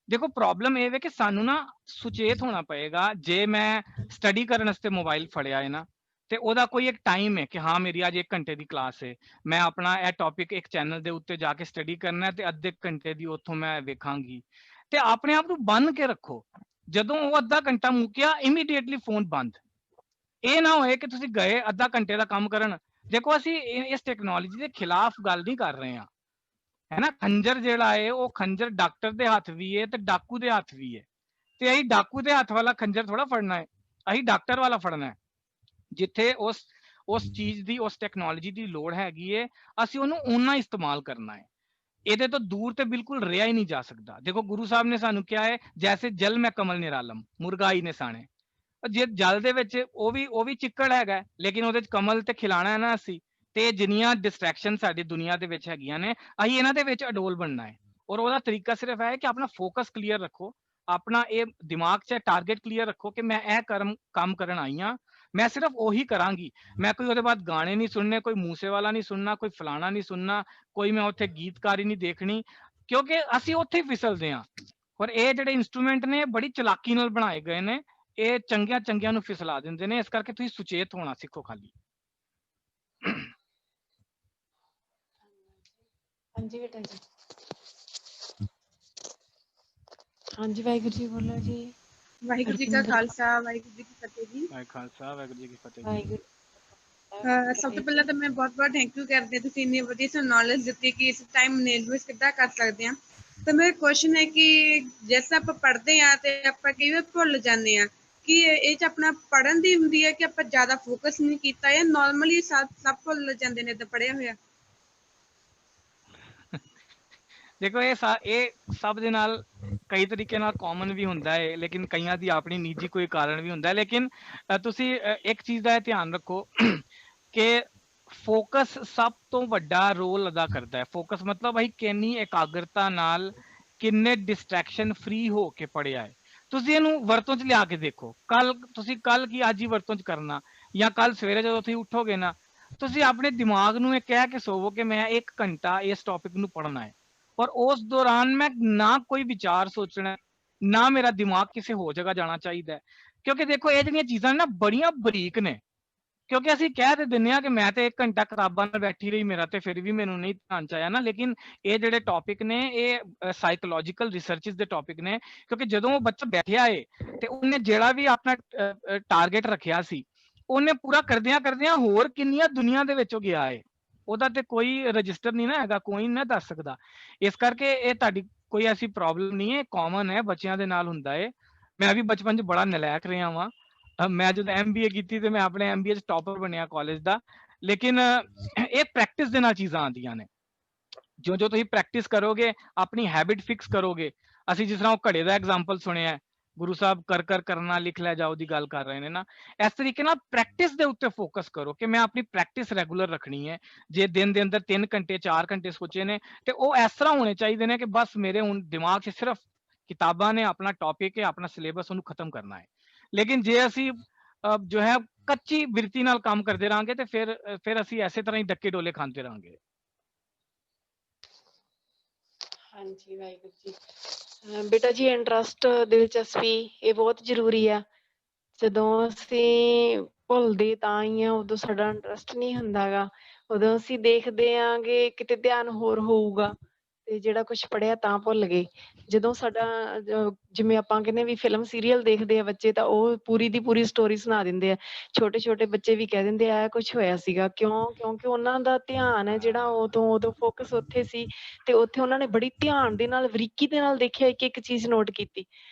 देखो प्रॉब्लम ਇਹ ਵੇ ਕਿ ਸਾਨੂੰ ਨਾ ਸੁਚੇਤ ਹੋਣਾ ਪਏਗਾ। ਜੇ ਮੈਂ ਸਟੱਡੀ ਕਰਨ ਵਾਸਤੇ ਮੋਬਾਈਲ ਫੜਿਆ ਹੈ ਨਾ, ਤੇ ਉਹਦਾ ਕੋਈ ਇੱਕ ਟਾਈਮ ਹੈ ਕਿ ਹਾਂ ਮੇਰੀ ਅੱਜ 1 ਘੰਟੇ ਦੀ ਕਲਾਸ ਹੈ, ਮੈਂ ਆਪਣਾ ਇਹ ਟੌਪਿਕ ਇੱਕ ਚੈਨਲ ਦੇ ਉੱਤੇ ਜਾ ਕੇ ਸਟੱਡੀ ਕਰਨਾ ਤੇ ਅੱਧੇ ਘੰਟੇ ਦੀ ਉੱਥੋਂ ਮੈਂ ਵੇਖਾਂਗੀ। ਤੇ ਆਪਣੇ ਆਪ ਨੂੰ ਬੰਨ ਕੇ ਰੱਖੋ। ਜਦੋਂ ਉਹ ਅੱਧਾ ਘੰਟਾ ਮੁੱਕਿਆ ਇਮੀਡੀਏਟਲੀ ਫੋਨ ਬੰਦ। ਇਹ ਨਾ ਹੋਏ ਕਿ ਤੁਸੀਂ ਗਏ ਅੱਧਾ ਘੰਟੇ ਦਾ ਕੰਮ ਕਰਨ। ਦੇਖੋ ਅਸੀਂ ਇਸ ਟੈਕਨੋਲੋਜੀ ਦੇ ਖਿਲਾਫ ਗੱਲ ਨਹੀਂ ਕਰ ਰਹੇ ਹਾਂ, है ना। खंजर जेड़ा है वो खंजर डॉक्टर दे हाथ भी है ते डाकू दे हाथ भी है। ते अही डाकू दे हाथ वाला खंजर थोड़ा फड़ना है, अही डॉक्टर वाला फड़ना है। जिथे उस चीज दी उस टेक्नोलॉजी दी लोड़ हैगी है, ਅਸੀਂ ਉਹਨੂੰ ਓਨਾ इस्तेमाल करना है। ਇਹਦੇ ਤੋਂ ਦੂਰ ਤੇ ਬਿਲਕੁਲ ਰਿਹਾ ਹੀ ਨਹੀਂ ਜਾ ਸਕਦਾ। ਦੇਖੋ ਗੁਰੂ ਸਾਹਿਬ ਨੇ ਸਾਨੂੰ ਕਿਹਾ ਹੈ ਜੈਸੇ ਜਲ ਮੈਂ ਕਮਲ ਨਿਰਾਲਮ, ਮੁਰਗਾਈ ਨੇ ਸਾਣੇ। ਜੇ ਜਲ ਦੇ ਵਿੱਚ ਉਹ ਵੀ ਚਿੱਕੜ ਹੈਗਾ, ਲੇਕਿਨ ਉਹਦੇ ਚ ਕਮਲ ਤੇ ਖਿਲਾਣਾ ਹੈ ਨਾ ਅਸੀਂ। ਤੇ ਜਿੰਨੀਆਂ ਡਿਸਟਰੈਕਸ਼ਨ ਸਾਡੀ ਦੁਨੀਆ ਦੇ ਵਿੱਚ ਹੈਗੀਆਂ ਨੇ, ਅਸੀਂ ਇਹਨਾਂ ਦੇ ਵਿੱਚ ਅਡੋਲ ਬਣਨਾ ਹੈ। ਔਰ ਉਹਦਾ ਤਰੀਕਾ ਸਿਰਫ ਹੈ ਕਿ ਆਪਣਾ ਫੋਕਸ ਕਲੀਅਰ ਰੱਖੋ, ਆਪਣਾ ਇਹ ਦਿਮਾਗ 'ਚ ਟਾਰਗੇਟ ਕਲੀਅਰ ਰੱਖੋ ਕਿ ਮੈਂ ਇਹ ਕੰਮ ਕਰਨ ਆਈ ਹਾਂ, ਮੈਂ ਸਿਰਫ ਉਹੀ ਕਰਾਂਗੀ। ਮੈਂ ਕੋਈ ਉਹਦੇ ਬਾਅਦ ਗਾਣੇ ਨਹੀਂ ਸੁਣਨੇ, ਕੋਈ ਮੂਸੇਵਾਲਾ ਨਹੀਂ ਸੁਣਨਾ, ਕੋਈ ਫਲਾਣਾ ਨਹੀਂ ਸੁਣਨਾ, ਕੋਈ ਮੈਂ ਉੱਥੇ ਗੀਤਕਾਰੀ ਨਹੀਂ ਦੇਖਣੀ, ਕਿਉਂਕਿ ਅਸੀਂ ਉੱਥੇ ਹੀ ਫਿਸਲਦੇ ਹਾਂ। ਔਰ ਇਹ ਜਿਹੜੇ ਇੰਸਟਰੂਮੈਂਟ ਨੇ ਬੜੀ ਚਲਾਕੀ ਨਾਲ ਬਣਾਏ ਗਏ ਨੇ, ਇਹ ਚੰਗਿਆਂ ਨੂੰ ਫਿਸਲਾ ਦਿੰਦੇ ਨੇ। ਇਸ ਕਰਕੇ ਤੁਸੀਂ ਸੁਚੇਤ ਹੋਣਾ ਸਿੱਖੋ ਖਾਲੀ। ਹਾਂਜੀ ਬੇਟਾ ਜੀ। ਹਾਂਜੀ ਵਾਹਿਗੁਰੂ ਜੀ ਬੋਲੋ ਜੀ। ਵਾਹਿਗੁਰੂ ਜੀ ਕਾ ਖਾਲਸਾ, ਵਾਹਿਗੁਰੂ ਜੀ ਕੀ ਫਤਿਹ ਜੀ। ਖਾਲਸਾ, ਵਾਹਿਗੁਰੂ ਜੀ ਕੀ ਫਤਿਹ। ਵਾਹਿਗੁਰੂ ਸਭ ਤੋਂ ਪਹਿਲਾਂ ਤਾਂ ਮੈਂ ਬਹੁਤ ਥੈਂਕ ਯੂ ਕਰਦੀ ਹਾਂ, ਤੁਸੀਂ ਇੰਨੀ ਵਧੀਆ ਸਾਨੂੰ ਨੌਲੇਜ ਦਿੱਤੀ ਕਿ ਇਸ ਟਾਈਮ ਮੈਨੇਜਮੈਂਟ ਕਿੱਦਾਂ ਕਰ ਸਕਦੇ ਹਾਂ। ਤਾਂ ਮੇਰਾ ਕੁਐਸਚਨ ਹੈ ਕਿ ਜੈਸੇ ਆਪਾਂ ਪੜ੍ਹਦੇ ਹਾਂ ਤੇ ਆਪਾਂ ਕਈ ਵਾਰ ਭੁੱਲ ਜਾਂਦੇ ਹਾਂ, ਕਿ ਇਹ 'ਚ ਆਪਣਾ ਪੜ੍ਹਨ ਦੀ ਹੁੰਦੀ ਹੈ ਕਿ ਆਪਾਂ ਜ਼ਿਆਦਾ ਫੋਕਸ ਨਹੀਂ ਕੀਤਾ, ਜਾਂ ਨੋਰਮਲੀ ਸਭ ਭੁੱਲ ਜਾਂਦੇ ਨੇ ਤਾਂ ਪੜ੍ਹਿਆ ਹੋਇਆ? ਦੇਖੋ ਇਹ ਸਭ ਦੇ ਨਾਲ ਕਈ ਤਰੀਕੇ ਨਾਲ ਕਾਮਨ ਵੀ ਹੁੰਦਾ ਹੈ, ਲੇਕਿਨ ਕਈਆਂ ਦੀ ਆਪਣੀ ਨਿੱਜੀ ਕੋਈ ਕਾਰਨ ਵੀ ਹੁੰਦਾ ਹੈ। ਲੇਕਿਨ ਤੁਸੀਂ ਇੱਕ ਚੀਜ਼ ਦਾ ਧਿਆਨ ਰੱਖੋ ਕਿ ਫੋਕਸ ਸਭ ਤੋਂ ਵੱਡਾ ਰੋਲ ਅਦਾ ਕਰਦਾ ਹੈ। ਫੋਕਸ ਮਤਲਬ ਅਸੀਂ ਕਿੰਨੀ ਇਕਾਗਰਤਾ ਨਾਲ, ਕਿੰਨੇ ਡਿਸਟਰੈਕਸ਼ਨ ਫ੍ਰੀ ਹੋ ਕੇ ਪੜ੍ਹਿਆ ਹੈ। ਤੁਸੀਂ ਇਹਨੂੰ ਵਰਤੋਂ 'ਚ ਲਿਆ ਕੇ ਦੇਖੋ। ਤੁਸੀਂ ਕੱਲ ਕੀ ਅੱਜ ਹੀ ਵਰਤੋਂ 'ਚ ਕਰਨਾ, ਜਾਂ ਕੱਲ ਸਵੇਰੇ ਜਦੋਂ ਤੁਸੀਂ ਉੱਠੋਗੇ ਨਾ, ਤੁਸੀਂ ਆਪਣੇ ਦਿਮਾਗ ਨੂੰ ਇਹ ਕਹਿ ਕੇ ਸੋਵੋ ਕਿ ਮੈਂ 1 ਘੰਟਾ ਇਸ ਟੌਪਿਕ ਨੂੰ ਪੜ੍ਹਨਾ ਹੈ। और उस दौरान मैं ना कोई विचार सोचना, ना मेरा दिमाग किसी हो जगह जाना चाहिए। क्योंकि देखो ये जिहड़ियां चीज़ां ना बड़ियां बरीक ने, क्योंकि असीं कह ते दिंदे हां कि मैं तो 1 घंटा किताबां नाल बैठी रही, मेरा तो फिर भी मैनूं नहीं ध्यान च आया ना। लेकिन ये जिहड़े टॉपिक ने ये साइकोलॉजिकल रिसर्चिस दे टॉपिक ने, क्योंकि जदों वो बच्चा बैठिया है ते उन्हें जिहड़ा भी अपना टारगेट रखिया सी, उन्हें पूरा करदियां होर किन्नियां दुनिया दे विच गया है। ਉਹਦਾ ਤੇ ਕੋਈ ਰਜਿਸਟਰ ਨਹੀਂ ਨਾ ਹੈਗਾ, ਕੋਈ ਨਾ ਦੱਸ ਸਕਦਾ। ਇਸ ਕਰਕੇ ਇਹ ਤੁਹਾਡੀ ਕੋਈ ਐਸੀ ਪ੍ਰੋਬਲਮ ਨਹੀਂ ਹੈ, ਕਾਮਨ ਹੈ, ਬੱਚਿਆਂ ਦੇ ਨਾਲ ਹੁੰਦਾ ਹੈ। ਮੈਂ ਵੀ ਬਚਪਨ 'ਚ ਬੜਾ ਨਲਾਇਕ ਰਿਹਾ ਵਾਂ। ਮੈਂ ਜਦੋਂ MBA ਕੀਤੀ ਤੇ ਮੈਂ ਆਪਣੇ MBA 'ਚ ਟੌਪਰ ਬਣਿਆ ਕਾਲਜ ਦਾ। ਲੇਕਿਨ ਇਹ ਪ੍ਰੈਕਟਿਸ ਦੇ ਨਾਲ ਚੀਜ਼ਾਂ ਆਉਂਦੀਆਂ ਨੇ। ਜੋ ਤੁਸੀਂ ਪ੍ਰੈਕਟਿਸ ਕਰੋਗੇ, ਆਪਣੀ ਹੈਬਿਟ ਫਿਕਸ ਕਰੋਗੇ। ਅਸੀਂ ਜਿਸ ਤਰ੍ਹਾਂ ਉਹ ਘੜੇ ਦਾ ਐਗਜ਼ਾਮਪਲ ਸੁਣਿਆ, ਗੁਰੂ ਸਾਹਿਬ ਕਰ ਕਰਨਾ ਲਿਖ ਲੈ ਜਾਓ ਦੀ ਗੱਲ ਕਰ ਰਹੇ ਨੇ ਨਾ, ਇਸ ਤਰੀਕੇ ਨਾਲ ਪ੍ਰੈਕਟਿਸ ਦੇ ਉੱਤੇ ਫੋਕਸ ਕਰੋ ਕਿ ਮੈਂ ਆਪਣੀ ਪ੍ਰੈਕਟਿਸ ਰੈਗੂਲਰ ਰੱਖਣੀ ਹੈ। ਜੇ ਦਿਨ ਦੇ ਅੰਦਰ 3 ਘੰਟੇ 4 ਘੰਟੇ ਸੋਚੇ ਨੇ, ਤੇ ਉਹ ਇਸ ਤਰ੍ਹਾਂ ਹੋਣੇ ਚਾਹੀਦੇ ਨੇ ਕਿ ਬਸ ਮੇਰੇ ਹੁਣ ਦਿਮਾਗ 'ਚ ਸਿਰਫ ਕਿਤਾਬਾਂ ਨੇ, ਆਪਣਾ ਟੌਪਿਕ ਹੈ, ਆਪਣਾ ਸਿਲੇਬਸ, ਉਹਨੂੰ ਖਤਮ ਕਰਨਾ ਹੈ। ਲੇਕਿਨ ਜੇ ਅਸੀਂ ਜੋ ਹੈ ਕੱਚੀ ਬਿਰਤੀ ਨਾਲ ਕੰਮ ਕਰਦੇ ਰਹਾਂਗੇ ਤੇ ਫਿਰ ਅਸੀਂ ਐਸੇ ਤਰ੍ਹਾਂ ਹੀ ਡੱਕੇ ਡੋਲੇ ਖਾਂਦੇ ਰਹਾਂਗੇ। ਹਾਂਜੀ ਵਾਹਿਗੁਰੂ ਜੀ। ਬੇਟਾ ਜੀ ਇੰਟਰਸਟ, ਦਿਲਚਸਪੀ ਇਹ ਬਹੁਤ ਜ਼ਰੂਰੀ ਆ। ਜਦੋਂ ਅਸੀਂ ਭੁੱਲਦੇ ਤਾਂ ਹੀ ਆ, ਉਦੋਂ ਸਾਡਾ ਇੰਟਰਸਟ ਨਹੀਂ ਹੁੰਦਾ ਗਾ। ਉਦੋਂ ਅਸੀਂ ਦੇਖਦੇ ਆਂਗੇ ਕਿਤੇ ਧਿਆਨ ਹੋਰ ਹੋਊਗਾ, ਤੇ ਜਿਹੜਾ ਕੁਛ ਪੜ੍ਹਿਆ ਤਾਂ ਭੁੱਲ ਗਏ। ਜਦੋਂ ਸਾਡਾ ਜਿਵੇਂ ਆਪਾਂ ਕਹਿੰਦੇ ਵੀ ਫਿਲਮ ਸੀਰੀਅਲ ਦੇਖਦੇ ਆ ਬੱਚੇ, ਤਾਂ ਉਹ ਪੂਰੀ ਦੀ ਪੂਰੀ ਸਟੋਰੀ ਸੁਣਾ ਦਿੰਦੇ ਆ। ਛੋਟੇ ਬੱਚੇ ਵੀ ਕਹਿ ਦਿੰਦੇ ਆ ਕੁਛ ਹੋਇਆ ਸੀਗਾ। ਕਿਉਂਕਿ ਉਹਨਾਂ ਦਾ ਧਿਆਨ ਹੈ ਜਿਹੜਾ ਉਦੋਂ ਫੋਕਸ ਉੱਥੇ ਸੀ, ਤੇ ਉੱਥੇ ਉਹਨਾਂ ਨੇ ਬੜੀ ਧਿਆਨ ਦੇ ਨਾਲ, ਬਰੀਕੀ ਦੇ ਨਾਲ ਦੇਖਿਆ, ਇੱਕ ਚੀਜ਼ ਨੋਟ ਕੀਤੀ,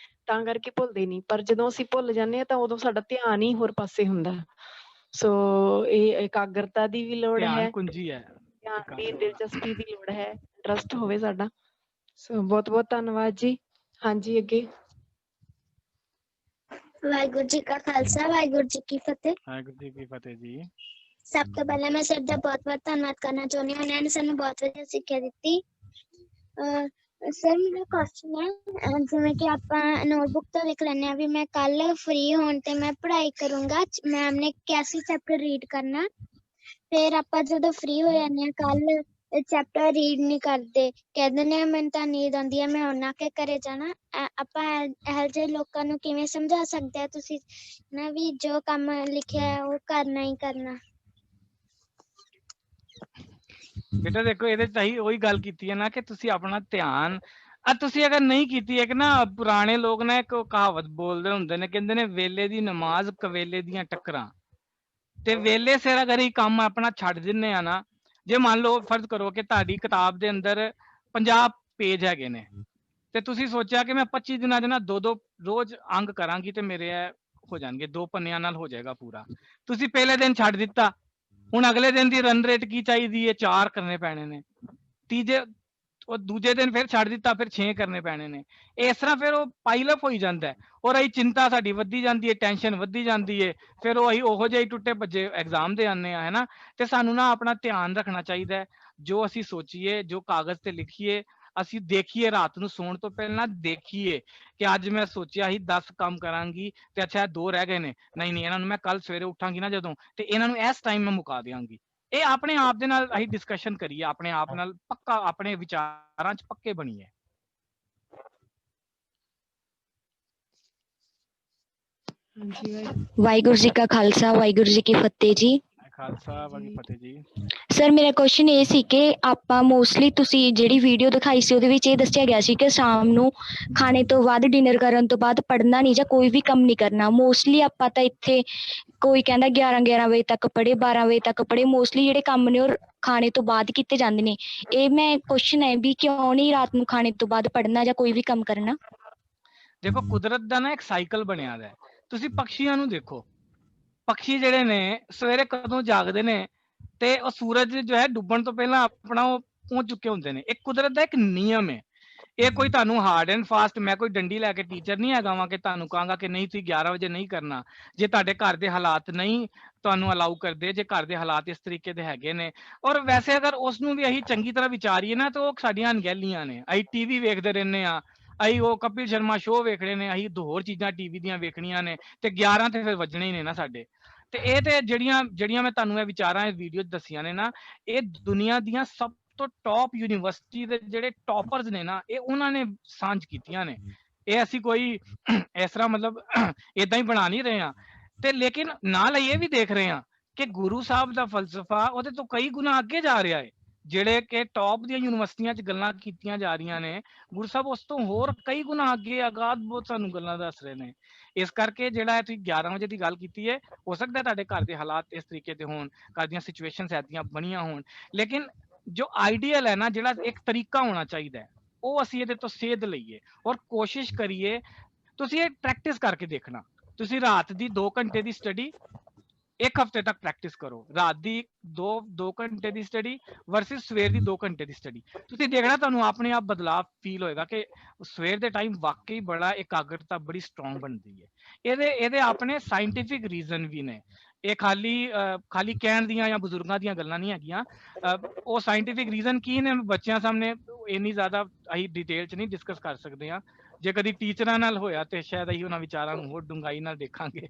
ਤਾਂ ਕਰਕੇ ਭੁੱਲਦੇ ਨਹੀਂ। ਪਰ ਜਦੋਂ ਅਸੀਂ ਭੁੱਲ ਜਾਂਦੇ ਹਾਂ ਤਾਂ ਉਦੋਂ ਸਾਡਾ ਧਿਆਨ ਹੀ ਹੋਰ ਪਾਸੇ ਹੁੰਦਾ। ਸੋ ਇਹ ਇਕਾਗਰਤਾ ਦੀ ਵੀ ਲੋੜ ਹੈ, ਧਿਆਨ ਕੁੰਜੀ ਹੈ, ਧਿਆਨ ਦੀ, ਦਿਲਚਸਪੀ ਦੀ ਲੋੜ ਹੈ, ਇੰਟਰਸਟ ਹੋਵੇ ਸਾਡਾ। ਸੋ ਬਹੁਤ ਧੰਨਵਾਦ ਜੀ। ਹਾਂਜੀ ਅੱਗੇ। ਵਾਹਿਗੁਰੂ ਜੀ ਕਾ ਖਾਲਸਾ, ਵਾਹਿਗੁਰੂ ਜੀ ਕੀ ਫਤਿਹ। ਵਾਹਿਗੁਰੂ ਜੀ ਕੀ ਫਤਿਹ ਜੀ। ਸਭ ਤੋਂ ਪਹਿਲਾਂ ਮੈਂ ਸਰ ਦਾ ਬਹੁਤ ਧੰਨਵਾਦ ਕਰਨਾ ਚਾਹੁੰਦੀ ਹਾਂ। ਉਹਨਾਂ ਨੇ ਸਾਨੂੰ ਬਹੁਤ ਵਧੀਆ ਸਿੱਖਿਆ ਦਿੱਤੀ। ਸਰ ਮੇਰਾ ਕੁਐਸਚਨ ਹੈ ਜਿਵੇਂ ਕਿ ਆਪਾਂ ਨੋਟਬੁੱਕ ਤੋਂ ਲਿਖ ਲੈਂਦੇ ਆ ਵੀ ਮੈਂ ਕੱਲ ਫ੍ਰੀ ਹੋਣ ਤੇ ਮੈਂ ਪੜ੍ਹਾਈ ਕਰੂੰਗਾ, ਮੈਮ ਨੇ ਕੈਸੀ ਚੈਪਟਰ ਰੀਡ ਕਰਨਾ, ਫਿਰ ਆਪਾਂ ਜਦੋਂ ਫ੍ਰੀ ਹੋ ਜਾਂਦੇ ਆ ਕੱਲ ਚੈਪਟਰ ਰੀਡ ਨਹੀਂ ਕਰਦੇ, ਕਹਿੰਦੇ ਨੇ ਮੈਨੂੰ ਤਾਂ ਨੀਂਦ ਆਉਂਦੀ ਹੈ, ਮੈਂ ਉਹਨਾਂ ਕੇ ਘਰੇ ਜਾਣਾ। ਆਪਾਂ ਇਹੋ ਜਿਹੇ ਲੋਕਾਂ ਨੂੰ ਕਿਵੇਂ ਸਮਝਾ ਸਕਦੇ ਆ ਤੁਸੀਂ ਨਾ ਵੀ ਜੋ ਕੰਮ ਲਿਖਿਆ ਹੈ ਉਹ ਕਰਨਾ ਹੀ ਕਰਨਾ। ਬੇਟਾ ਦੇਖੋ ਇਹਦੇ ਚ ਅਸੀਂ ਉਹੀ ਗੱਲ ਕੀਤੀ ਹੈ ਨਾ ਕਿ ਤੁਸੀਂ ਆਪਣਾ ਧਿਆਨ ਤੁਸੀਂ ਅਗਰ ਨਹੀਂ ਕੀਤੀ ਇੱਕ ਨਾ ਪੁਰਾਣੇ ਲੋਕ ਨਾ ਇੱਕ ਕਹਾਵਤ ਬੋਲਦੇ ਹੁੰਦੇ ਨੇ, ਕਹਿੰਦੇ ਨੇ ਵੇਲੇ ਦੀ ਨਮਾਜ਼ ਕਵੇਲੇ ਦੀਆਂ ਟੱਕਰਾਂ। ਤੇ ਵੇਲੇ ਸਿਰ ਅਗਰ ਇਹ ਕੰਮ ਆਪਣਾ ਛੱਡ ਦਿੰਨੇ ਆ ਨਾ, ਜੇ ਮੰਨ ਲਓ ਫਰਜ਼ ਕਰੋ ਕਿ ਤੁਹਾਡੀ ਕਿਤਾਬ ਦੇ ਅੰਦਰ 50 ਪੇਜ ਹੈਗੇ ਨੇ ਤੇ ਤੁਸੀਂ ਸੋਚਿਆ ਕਿ ਮੈਂ 25 ਦਿਨਾਂ 'ਚ ਨਾ 2-2 ਰੋਜ਼ ਅੰਗ ਕਰਾਂਗੀ ਤੇ ਮੇਰੇ ਹੋ ਜਾਣਗੇ 2 ਪੰਨਿਆਂ ਨਾਲ ਹੋ ਜਾਏਗਾ ਪੂਰਾ। ਤੁਸੀਂ ਪਹਿਲੇ ਦਿਨ ਛੱਡ ਦਿੱਤਾ, ਹੁਣ ਅਗਲੇ ਦਿਨ ਦੀ ਰਨ ਰੇਟ ਕੀ ਚਾਹੀਦੀ ਹੈ? 4 ਕਰਨੇ ਪੈਣੇ ਨੇ। ਤੀਜੇ ਉਹ ਦੂਜੇ ਦਿਨ ਫਿਰ ਛੱਡ ਦਿੱਤਾ, ਫਿਰ 6 ਕਰਨੇ ਪੈਣੇ ਨੇ। ਇਸ ਤਰ੍ਹਾਂ ਫਿਰ ਉਹ ਪਾਈਲਅਪ ਹੋਈ ਜਾਂਦਾ ਹੈ ਔਰ ਅਸੀਂ ਚਿੰਤਾ ਸਾਡੀ ਵੱਧਦੀ ਜਾਂਦੀ ਹੈ, ਟੈਨਸ਼ਨ ਵੱਧਦੀ ਜਾਂਦੀ ਹੈ, ਫਿਰ ਉਹ ਅਸੀਂ ਉਹੋ ਜਿਹੇ ਟੁੱਟੇ ਭੱਜੇ ਐਗਜ਼ਾਮ ਦੇ ਆਉਂਦੇ ਆ, ਹੈ ਨਾ। ਤੇ ਸਾਨੂੰ ਨਾ ਆਪਣਾ ਧਿਆਨ ਰੱਖਣਾ ਚਾਹੀਦਾ ਹੈ, ਜੋ ਅਸੀਂ ਸੋਚੀਏ, ਜੋ ਕਾਗਜ਼ ਤੇ ਲਿਖੀਏ, ਅਸੀਂ ਦੇਖੀਏ, ਰਾਤ ਨੂੰ ਸੌਣ ਤੋਂ ਪਹਿਲਾਂ ਦੇਖੀਏ ਕਿ ਅੱਜ ਮੈਂ ਸੋਚਿਆ ਸੀ 10 ਕੰਮ ਕਰਾਂਗੀ ਤੇ ਅੱਛਾ 2 ਰਹਿ ਗਏ ਨੇ, ਨਹੀਂ ਇਹਨਾਂ ਨੂੰ ਮੈਂ ਕੱਲ ਸਵੇਰੇ ਉੱਠਾਂਗੀ ਨਾ ਜਦੋਂ, ਤੇ ਇਹਨਾਂ ਨੂੰ ਇਸ ਟਾਈਮ ਮੈਂ ਮੁਕਾ ਦਿਆਂਗੀ। ਇਹ ਆਪਣੇ ਆਪ ਦੇ ਨਾਲ ਅਸੀਂ ਡਿਸਕਸ਼ਨ ਕਰੀਏ, ਆਪਣੇ ਆਪ ਨਾਲ ਪੱਕਾ ਆਪਣੇ ਵਿਚਾਰਾਂ 'ਚ ਪੱਕੇ ਬਣੀਏ। ਵਾਹਿਗੁਰੂ ਜੀ ਕਾ ਖਾਲਸਾ ਵਾਹਿਗੁਰੂ ਜੀ ਕੀ ਫਤਿਹ ਜੀ। ਖਾਲਸਾ ਵਾਹਿਗੁਰੂ ਫਤਿਹ ਜੀ। ਸਰ ਮੇਰਾ ਕੁਐਸਚਨ ਇਹ ਸੀ ਕਿ ਆਪਾਂ ਮੋਸਟਲੀ ਤੁਸੀਂ ਜਿਹੜੀ ਵੀਡੀਓ ਦਿਖਾਈ ਸੀ ਉਹਦੇ ਵਿੱਚ ਇਹ ਦੱਸਿਆ ਗਿਆ ਸੀ ਕਿ ਸ਼ਾਮ ਨੂੰ ਖਾਣੇ ਤੋਂ ਬਾਅਦ ਡਿਨਰ ਕਰਨ ਤੋਂ ਬਾਅਦ ਪੜ੍ਹਨਾ ਨਹੀਂ ਜਾਂ ਕੋਈ ਵੀ ਕੰਮ ਨਹੀਂ ਕਰਨਾ। ਮੋਸਟਲੀ ਆਪਾਂ ਤਾਂ ਇੱਥੇ ਕੋਈ ਕਹਿੰਦਾ 11 ਵਜੇ ਤੱਕ ਪੜ੍ਹੇ, 12 ਵਜੇ ਤੱਕ ਪੜ੍ਹੇ, ਮੋਸਟਲੀ ਜਿਹੜੇ ਕੰਮ ਨੇ ਉਹ ਖਾਣੇ ਤੋਂ ਬਾਅਦ ਕੀਤੇ ਜਾਂਦੇ ਨੇ। ਇਹ ਮੈਂ ਕੁਐਸਚਨ ਹੈ ਵੀ ਕਿਉਂ ਨਹੀਂ ਰਾਤ ਨੂੰ ਖਾਣੇ ਤੋਂ ਬਾਅਦ ਪੜ੍ਹਨਾ ਜਾਂ ਕੋਈ ਵੀ ਕੰਮ ਕਰਨਾ? ਦੇਖੋ ਕੁਦਰਤ ਦਾ ਨਾ ਇੱਕ ਸਾਈਕਲ ਬਣਿਆ ਦਾ ਹੈ। ਤੁਸੀਂ ਪੰਛੀਆਂ ਨੂੰ ਦੇਖੋ, ਪੰਛੀ ਜਿਹੜੇ ਨੇ ਸਵੇਰੇ ਕਦੋਂ ਜਾਗਦੇ ਨੇ ਤੇ ਉਹ ਸੂਰਜ ਜੋ ਹੈ ਡੁੱਬਣ ਤੋਂ ਪਹਿਲਾਂ ਆਪਣਾ ਉਹ ਪਹੁੰਚ ਚੁੱਕੇ ਹੁੰਦੇ ਨੇ। ਇੱਕ ਕੁਦਰਤ ਦਾ ਇੱਕ ਨਿਯਮ ਹੈ। ਇਹ ਕੋਈ ਤੁਹਾਨੂੰ ਹਾਰਡ ਐਂਡ ਫਾਸਟ, ਮੈਂ ਕੋਈ ਡੰਡੀ ਲੈ ਕੇ ਟੀਚਰ ਨਹੀਂ ਹੈਗਾ ਵਾਂ ਕਿ ਤੁਹਾਨੂੰ ਕਹਾਂਗਾ ਕਿ ਨਹੀਂ ਤੁਸੀਂ 11 ਵਜੇ ਨਹੀਂ ਕਰਨਾ। ਜੇ ਤੁਹਾਡੇ ਘਰ ਦੇ ਹਾਲਾਤ ਨਹੀਂ ਤੁਹਾਨੂੰ ਅਲਾਉ ਕਰਦੇ, ਜੇ ਘਰ ਦੇ ਹਾਲਾਤ ਇਸ ਤਰੀਕੇ ਦੇ ਹੈਗੇ ਨੇ, ਔਰ ਵੈਸੇ ਅਗਰ ਉਸ ਨੂੰ ਵੀ ਅਸੀਂ ਚੰਗੀ ਤਰ੍ਹਾਂ ਵਿਚਾਰੀਏ ਨਾ ਤਾਂ ਉਹ ਸਾਡੀਆਂ ਅਣਗਹਿਲੀਆਂ ਨੇ। ਅਸੀਂ ਟੀਵੀ ਵੇਖਦੇ ਰਹਿੰਦੇ ਆ, ਅਸੀਂ ਉਹ ਕਪਿਲ ਸ਼ਰਮਾ ਸ਼ੋਅ ਵੇਖਣੇ ਨੇ, ਅਸੀਂ ਹੋਰ ਚੀਜ਼ਾਂ ਟੀਵੀ ਦੀਆਂ ਵੇਖਣੀਆਂ ਨੇ ਤੇ 11 ਤੇ ਫਿਰ ਵੱਜਣੇ ਹੀ ਨੇ ਨਾ ਸਾਡੇ। ਤੇ ਇਹ ਤੇ ਜਿਹੜੀਆਂ ਮੈਂ ਤੁਹਾਨੂੰ ਇਹ ਵਿਚਾਰਾਂ ਇਸ ਵੀਡੀਓ 'ਚ ਦੱਸੀਆਂ ਨੇ ਨਾ, ਇਹ ਦੁਨੀਆ ਦੀਆਂ ਸਭ ਤੋਂ ਟੌਪ ਯੂਨੀਵਰਸਿਟੀ ਦੇ ਜਿਹੜੇ ਟੌਪਰਸ ਨੇ ਨਾ, ਇਹ ਉਹਨਾਂ ਨੇ ਸਾਂਝ ਕੀਤੀਆਂ ਨੇ। ਇਹ ਅਸੀਂ ਕੋਈ ਇਸ ਤਰ੍ਹਾਂ ਮਤਲਬ ਇਦਾਂ ਹੀ ਬਣਾ ਨਹੀਂ ਰਹੇ ਹਾਂ। ਤੇ ਲੇਕਿਨ ਨਾਲ ਇਹ ਵੀ ਦੇਖ ਰਹੇ ਹਾਂ ਕਿ ਗੁਰੂ ਸਾਹਿਬ ਦਾ ਫਲਸਫਾ ਉਹਦੇ ਤੋਂ ਕਈ ਗੁਣਾ ਅੱਗੇ ਜਾ ਰਿਹਾ ਹੈ। ਜਿਹੜੇ ਕਿ ਟੌਪ ਦੀਆਂ ਯੂਨੀਵਰਸਿਟੀਆਂ 'ਚ ਗੱਲਾਂ ਕੀਤੀਆਂ ਜਾ ਰਹੀਆਂ ਨੇ, ਗੁਰੂ ਸਾਹਿਬ ਉਸ ਤੋਂ ਹੋਰ ਕਈ ਗੁਣਾ ਅੱਗੇ ਅਗਾਧ ਬਹੁਤ ਸਾਨੂੰ ਗੱਲਾਂ ਦੱਸ ਰਹੇ ਨੇ। ਇਸ ਕਰਕੇ ਜਿਹੜਾ ਤੁਸੀਂ 11 ਵਜੇ ਦੀ ਗੱਲ ਕੀਤੀ ਹੈ, ਹੋ ਸਕਦਾ ਤੁਹਾਡੇ ਘਰ ਦੇ ਹਾਲਾਤ ਇਸ ਤਰੀਕੇ ਦੇ ਹੋਣ, ਘਰ ਦੀਆਂ ਸਿਚੁਏਸ਼ਨਸ ਐਦੀਆਂ ਬਣੀਆਂ ਹੋਣ, ਲੇਕਿਨ ਜੋ ਆਈਡੀਅਲ ਹੈ ਨਾ, ਜਿਹੜਾ ਇੱਕ ਤਰੀਕਾ ਹੋਣਾ ਚਾਹੀਦਾ ਹੈ, ਉਹ ਅਸੀਂ ਇਹਦੇ ਤੋਂ ਸੇਧ ਲਈਏ ਔਰ ਕੋਸ਼ਿਸ਼ ਕਰੀਏ। ਤੁਸੀਂ ਇਹ ਪ੍ਰੈਕਟਿਸ ਕਰਕੇ ਦੇਖਣਾ, ਤੁਸੀਂ ਰਾਤ ਦੀ 2 ਘੰਟੇ ਦੀ ਸਟੱਡੀ 1 ਹਫ਼ਤੇ ਤੱਕ ਪ੍ਰੈਕਟਿਸ ਕਰੋ। ਰਾਤ ਦੀ 2 ਘੰਟੇ ਦੀ ਸਟੱਡੀ ਵਰਸਸ ਸਵੇਰ ਦੀ 2 ਘੰਟੇ ਦੀ ਸਟੱਡੀ। ਤੁਸੀਂ ਦੇਖਣਾ ਤੁਹਾਨੂੰ ਆਪਣੇ ਆਪ ਬਦਲਾਅ ਫੀਲ ਹੋਏਗਾ ਕਿ ਸਵੇਰ ਦੇ ਟਾਈਮ ਵਾਕਈ ਬੜਾ ਇਕਾਗਰਤਾ ਬੜੀ ਸਟਰੋਂਗ ਬਣਦੀ ਹੈ। ਇਹਦੇ ਆਪਣੇ ਸਾਇੰਟੀਫਿਕ ਰੀਜ਼ਨ ਵੀ ਨੇ। ਇਹ ਖਾਲੀ ਕਹਿਣ ਦੀਆਂ ਜਾਂ ਬਜ਼ੁਰਗਾਂ ਦੀਆਂ ਗੱਲਾਂ ਨਹੀਂ ਹੈਗੀਆਂ। ਉਹ ਸਾਇੰਟੀਫਿਕ ਰੀਜ਼ਨ ਕੀ ਨੇ ਬੱਚਿਆਂ ਸਾਹਮਣੇ ਇੰਨੀ ਜ਼ਿਆਦਾ ਅਸੀਂ ਡਿਟੇਲ 'ਚ ਨਹੀਂ ਡਿਸਕਸ ਕਰ ਸਕਦੇ ਹਾਂ। ਜੇ ਕਦੀ ਟੀਚਰਾਂ ਨਾਲ ਹੋਇਆ ਤੇ ਸ਼ਾਇਦ ਅਸੀਂ ਉਹਨਾਂ ਵਿਚਾਰਾਂ ਨੂੰ ਹੋਰ ਡੂੰਘਾਈ ਨਾਲ ਦੇਖਾਂਗੇ।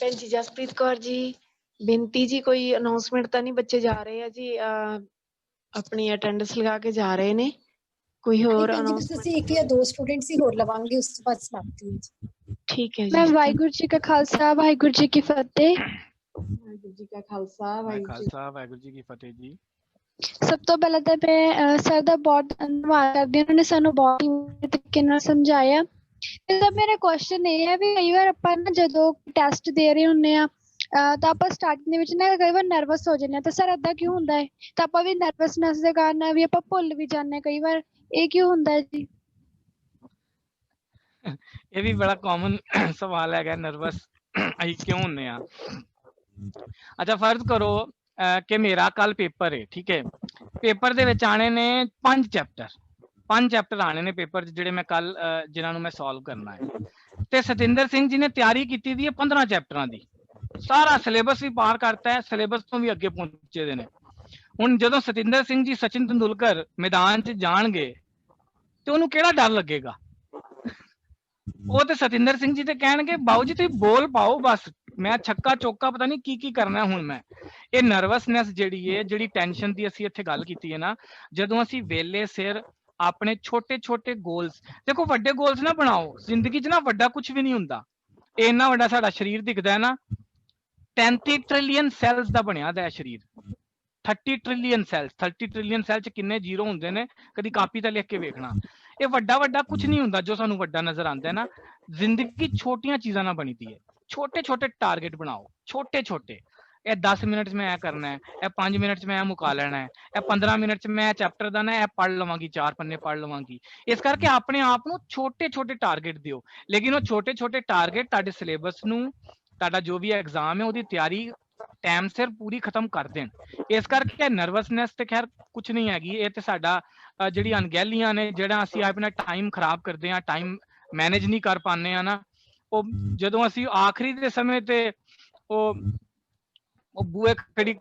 ਭੈਣ ਜੀ ਜਸਪ੍ਰੀਤ ਕੌਰ ਜੀ, ਬੇਨਤੀ ਜੀ, ਕੋਈ ਅਨਾਉਂਸਮੈਂਟ ਤਾਂ ਨਹੀਂ? ਬੱਚੇ ਜਾ ਰਹੇ ਆ ਜੀ, ਆਪਣੀ ਅਟੈਂਡੈਂਸ ਲਗਾ ਕੇ ਜਾ ਰਹੇ ਨੇ। ਕੋਈ ਹੋਰ ਅਨਾਉਂਸਮੈਂਟ? ਅਸੀਂ 1 ਜਾਂ 2 ਸਟੂਡੈਂਟਸ ਹੀ ਹੋਰ ਲਵਾਂਗੇ, ਉਸ ਤੋਂ ਬਾਅਦ ਸਮਾਪਤੀ ਹੈ ਜੀ। ਠੀਕ ਹੈ ਜੀ। ਮੈਂ ਵਾਹਿਗੁਰੂ ਜੀ ਕਾ ਖਾਲਸਾ ਵਾਹਿਗੁਰੂ ਜੀ ਕੀ ਫਤਿਹ। ਵਾਹਿਗੁਰੂ ਜੀ ਕਾ ਖਾਲਸਾ ਵਾਹਿਗੁਰੂ ਜੀ ਕੀ ਫਤਿਹ ਜੀ। ਸਭ ਤੋਂ ਪਹਿਲਾਂ ਤਾਂ ਮੈਂ ਸਰ ਦਾ ਬਹੁਤ ਧੰਨਵਾਦ ਕਰਦੀ ਹਾਂ, ਉਹਨਾਂ ਨੇ ਸਾਨੂੰ ਬਹੁਤ ਹੀ ਤਰੀਕੇ ਨਾਲ ਸਮਝਾਇਆ। ਤੇ ਮੇਰਾ ਕੁਐਸਚਨ ਇਹ ਹੈ ਵੀ ਕਈ ਵਾਰ ਆਪਾਂ ਨਾ ਜਦੋਂ ਟੈਸਟ ਦੇ ਰਹੇ ਹੁੰਦੇ ਆ ਤਾਂ ਆਪਾਂ ਸਟਾਰਟਿੰਗ ਦੇ ਵਿੱਚ ਨਾ ਕਈ ਵਾਰ ਨਰਵਸ ਹੋ ਜਾਂਦੇ ਹਾਂ। ਤਾਂ ਸਰ ਏਦਾਂ ਕਿਉਂ ਹੁੰਦਾ ਹੈ? ਤਾਂ ਆਪਾਂ ਵੀ ਨਰਵਸਨੈਸ ਦੇ ਕਾਰਨ ਵੀ ਆਪਾਂ ਭੁੱਲ ਵੀ ਜਾਂਦੇ ਹਾਂ ਕਈ ਵਾਰ, ਇਹ ਕਿਉਂ ਹੁੰਦਾ ਹੈ ਜੀ? ਇਹ ਵੀ ਬੜਾ ਕਾਮਨ ਸਵਾਲ ਹੈਗਾ, ਨਰਵਸ ਅਸੀਂ ਕਿਉਂ ਹੁੰਦੇ ਆ। ਅੱਛਾ ਫਰਜ਼ ਕਰੋ ਕਿ ਮੇਰਾ ਕੱਲ ਪੇਪਰ ਹੈ, ਠੀਕ ਹੈ। ਪੇਪਰ ਦੇ ਵਿੱਚ ਆਣੇ ਨੇ 5 ਚੈਪਟਰ ਆਣੇ ਨੇ ਪੇਪਰ 'ਚ, ਜਿਹੜੇ ਮੈਂ ਕੱਲ ਜਿਨ੍ਹਾਂ ਨੂੰ ਮੈਂ ਸੋਲਵ ਕਰਨਾ ਹੈ। ਤੇ ਸਤਿੰਦਰ ਸਿੰਘ ਜੀ ਨੇ ਤਿਆਰੀ ਕੀਤੀ ਦੀ ਹੈ 15 ਚੈਪਟਰਾਂ ਦੀ। ਸਾਰਾ ਸਿਲੇਬਸ ਵੀ ਪਾਰ ਕਰਤਾ ਹੈ, ਸਿਲੇਬਸ ਤੋਂ ਵੀ ਅੱਗੇ ਪਹੁੰਚੇ ਦੇ ਨੇ। ਹੁਣ ਜਦੋਂ ਸਤਿੰਦਰ ਸਿੰਘ ਜੀ ਸਚਿਨ ਤੰਦੁਲਕਰ ਮੈਦਾਨ 'ਚ ਜਾਣਗੇ ਤੇ ਉਹਨੂੰ ਕਿਹੜਾ ਡਰ ਲੱਗੇਗਾ? ਉਹ ਤੇ ਸਤਿੰਦਰ ਸਿੰਘ ਜੀ ਤੇ ਕਹਿਣਗੇ ਬਾਊ ਜੀ ਤੁਸੀਂ ਬੋਲ ਪਾਓ ਬਸ, ਮੈਂ ਛੱਕਾ ਚੌਕਾ ਪਤਾ ਨਹੀਂ ਕੀ ਕਰਨਾ ਹੁਣ ਮੈਂ। ਇਹ ਨਰਵਸਨੈਸ ਜਿਹੜੀ ਹੈ, ਜਿਹੜੀ ਟੈਨਸ਼ਨ ਦੀ ਅਸੀਂ ਇੱਥੇ ਗੱਲ ਕੀਤੀ ਹੈ ਨਾ, ਜਦੋਂ ਅਸੀਂ ਵੇਲੇ ਸਿਰ ਆਪਣੇ ਛੋਟੇ ਛੋਟੇ ਗੋਲਸ, ਦੇਖੋ ਵੱਡੇ ਗੋਲਸ ਨਾ ਬਣਾਓ ਜ਼ਿੰਦਗੀ 'ਚ, ਨਾ ਵੱਡਾ ਕੁਝ ਵੀ ਨਹੀਂ ਹੁੰਦਾ। ਇੰਨਾ ਵੱਡਾ ਸਾਡਾ ਸਰੀਰ ਦਿਖਦਾ ਹੈ ਨਾ, 33 ਟ੍ਰਿਲੀਅਨ ਸੈਲਸ ਦਾ ਬਣਿਆ ਦਾ ਹੈ ਸਰੀਰ। 30 ਟ੍ਰਿਲੀਅਨ ਸੈਲਸ, 30 ਟ੍ਰਿਲੀਅਨ ਸੈਲ 'ਚ ਕਿੰਨੇ ਜ਼ੀਰੋ ਹੁੰਦੇ ਨੇ, ਕਦੀ ਕਾਪੀ ਤੇ ਲਿਖ ਕੇ ਵੇਖਣਾ। ਇਹ ਵੱਡਾ ਵੱਡਾ ਕੁਝ ਨਹੀਂ ਹੁੰਦਾ ਜੋ ਸਾਨੂੰ ਵੱਡਾ ਨਜ਼ਰ ਆਉਂਦਾ ਹੈ ਨਾ। ਜ਼ਿੰਦਗੀ ਛੋਟੀਆਂ ਚੀਜ਼ਾਂ ਨਾਲ ਬਣੀ ਦੀ ਹੈ। ਛੋਟੇ ਛੋਟੇ ਟਾਰਗੇਟ ਬਣਾਓ, ਛੋਟੇ ਛੋਟੇ। ਇਹ 10 ਮਿੰਟ 'ਚ ਮੈਂ ਇਹ ਕਰਨਾ ਹੈ, ਇਹ 5 ਮਿੰਟ 'ਚ ਮੈਂ ਇਹ ਮੁਕਾ ਲੈਣਾ ਹੈ, ਇਹ 15 ਮਿੰਟ 'ਚ ਮੈਂ ਚੈਪਟਰ ਦਾ ਨਾ ਇਹ ਪੜ੍ਹ ਲਵਾਂਗੀ, 4 ਪੰਨੇ ਪੜ੍ਹ ਲਵਾਂਗੀ। ਇਸ ਕਰਕੇ ਆਪਣੇ ਆਪ ਨੂੰ ਛੋਟੇ ਛੋਟੇ ਟਾਰਗੇਟ ਦਿਓ, ਲੇਕਿਨ ਉਹ ਛੋਟੇ ਛੋਟੇ ਟਾਰਗੇਟ ਤੁਹਾਡੇ ਸਿਲੇਬਸ ਨੂੰ, ਤੁਹਾਡਾ ਜੋ ਵੀ ਐਗਜ਼ਾਮ ਹੈ ਉਹਦੀ ਤਿਆਰੀ ਟਾਈਮ ਸਿਰ ਪੂਰੀ ਖਤਮ ਕਰ ਦੇਣ। ਇਸ ਕਰਕੇ ਨਰਵਸਨੈਸ ਤੇ ਖੈਰ ਕੁਝ ਨਹੀਂ ਹੈਗੀ, ਇਹ ਤੇ ਸਾਡਾ ਜਿਹੜੀ ਅਣਗਹਿਲੀਆਂ ਨੇ, ਜਿਹੜਾ ਅਸੀਂ ਆਪਣਾ ਟਾਈਮ ਖਰਾਬ ਕਰਦੇ ਹਾਂ, ਟਾਈਮ ਮੈਨੇਜ ਨਹੀਂ ਕਰ ਪਾਉਂਦੇ ਆ ਨਾ, ਉਹ ਜਦੋਂ ਅਸੀਂ ਆਖਰੀ ਦੇ ਸਮੇਂ ਤੇ ਉਹ ਬੂਏ ਖੜੀ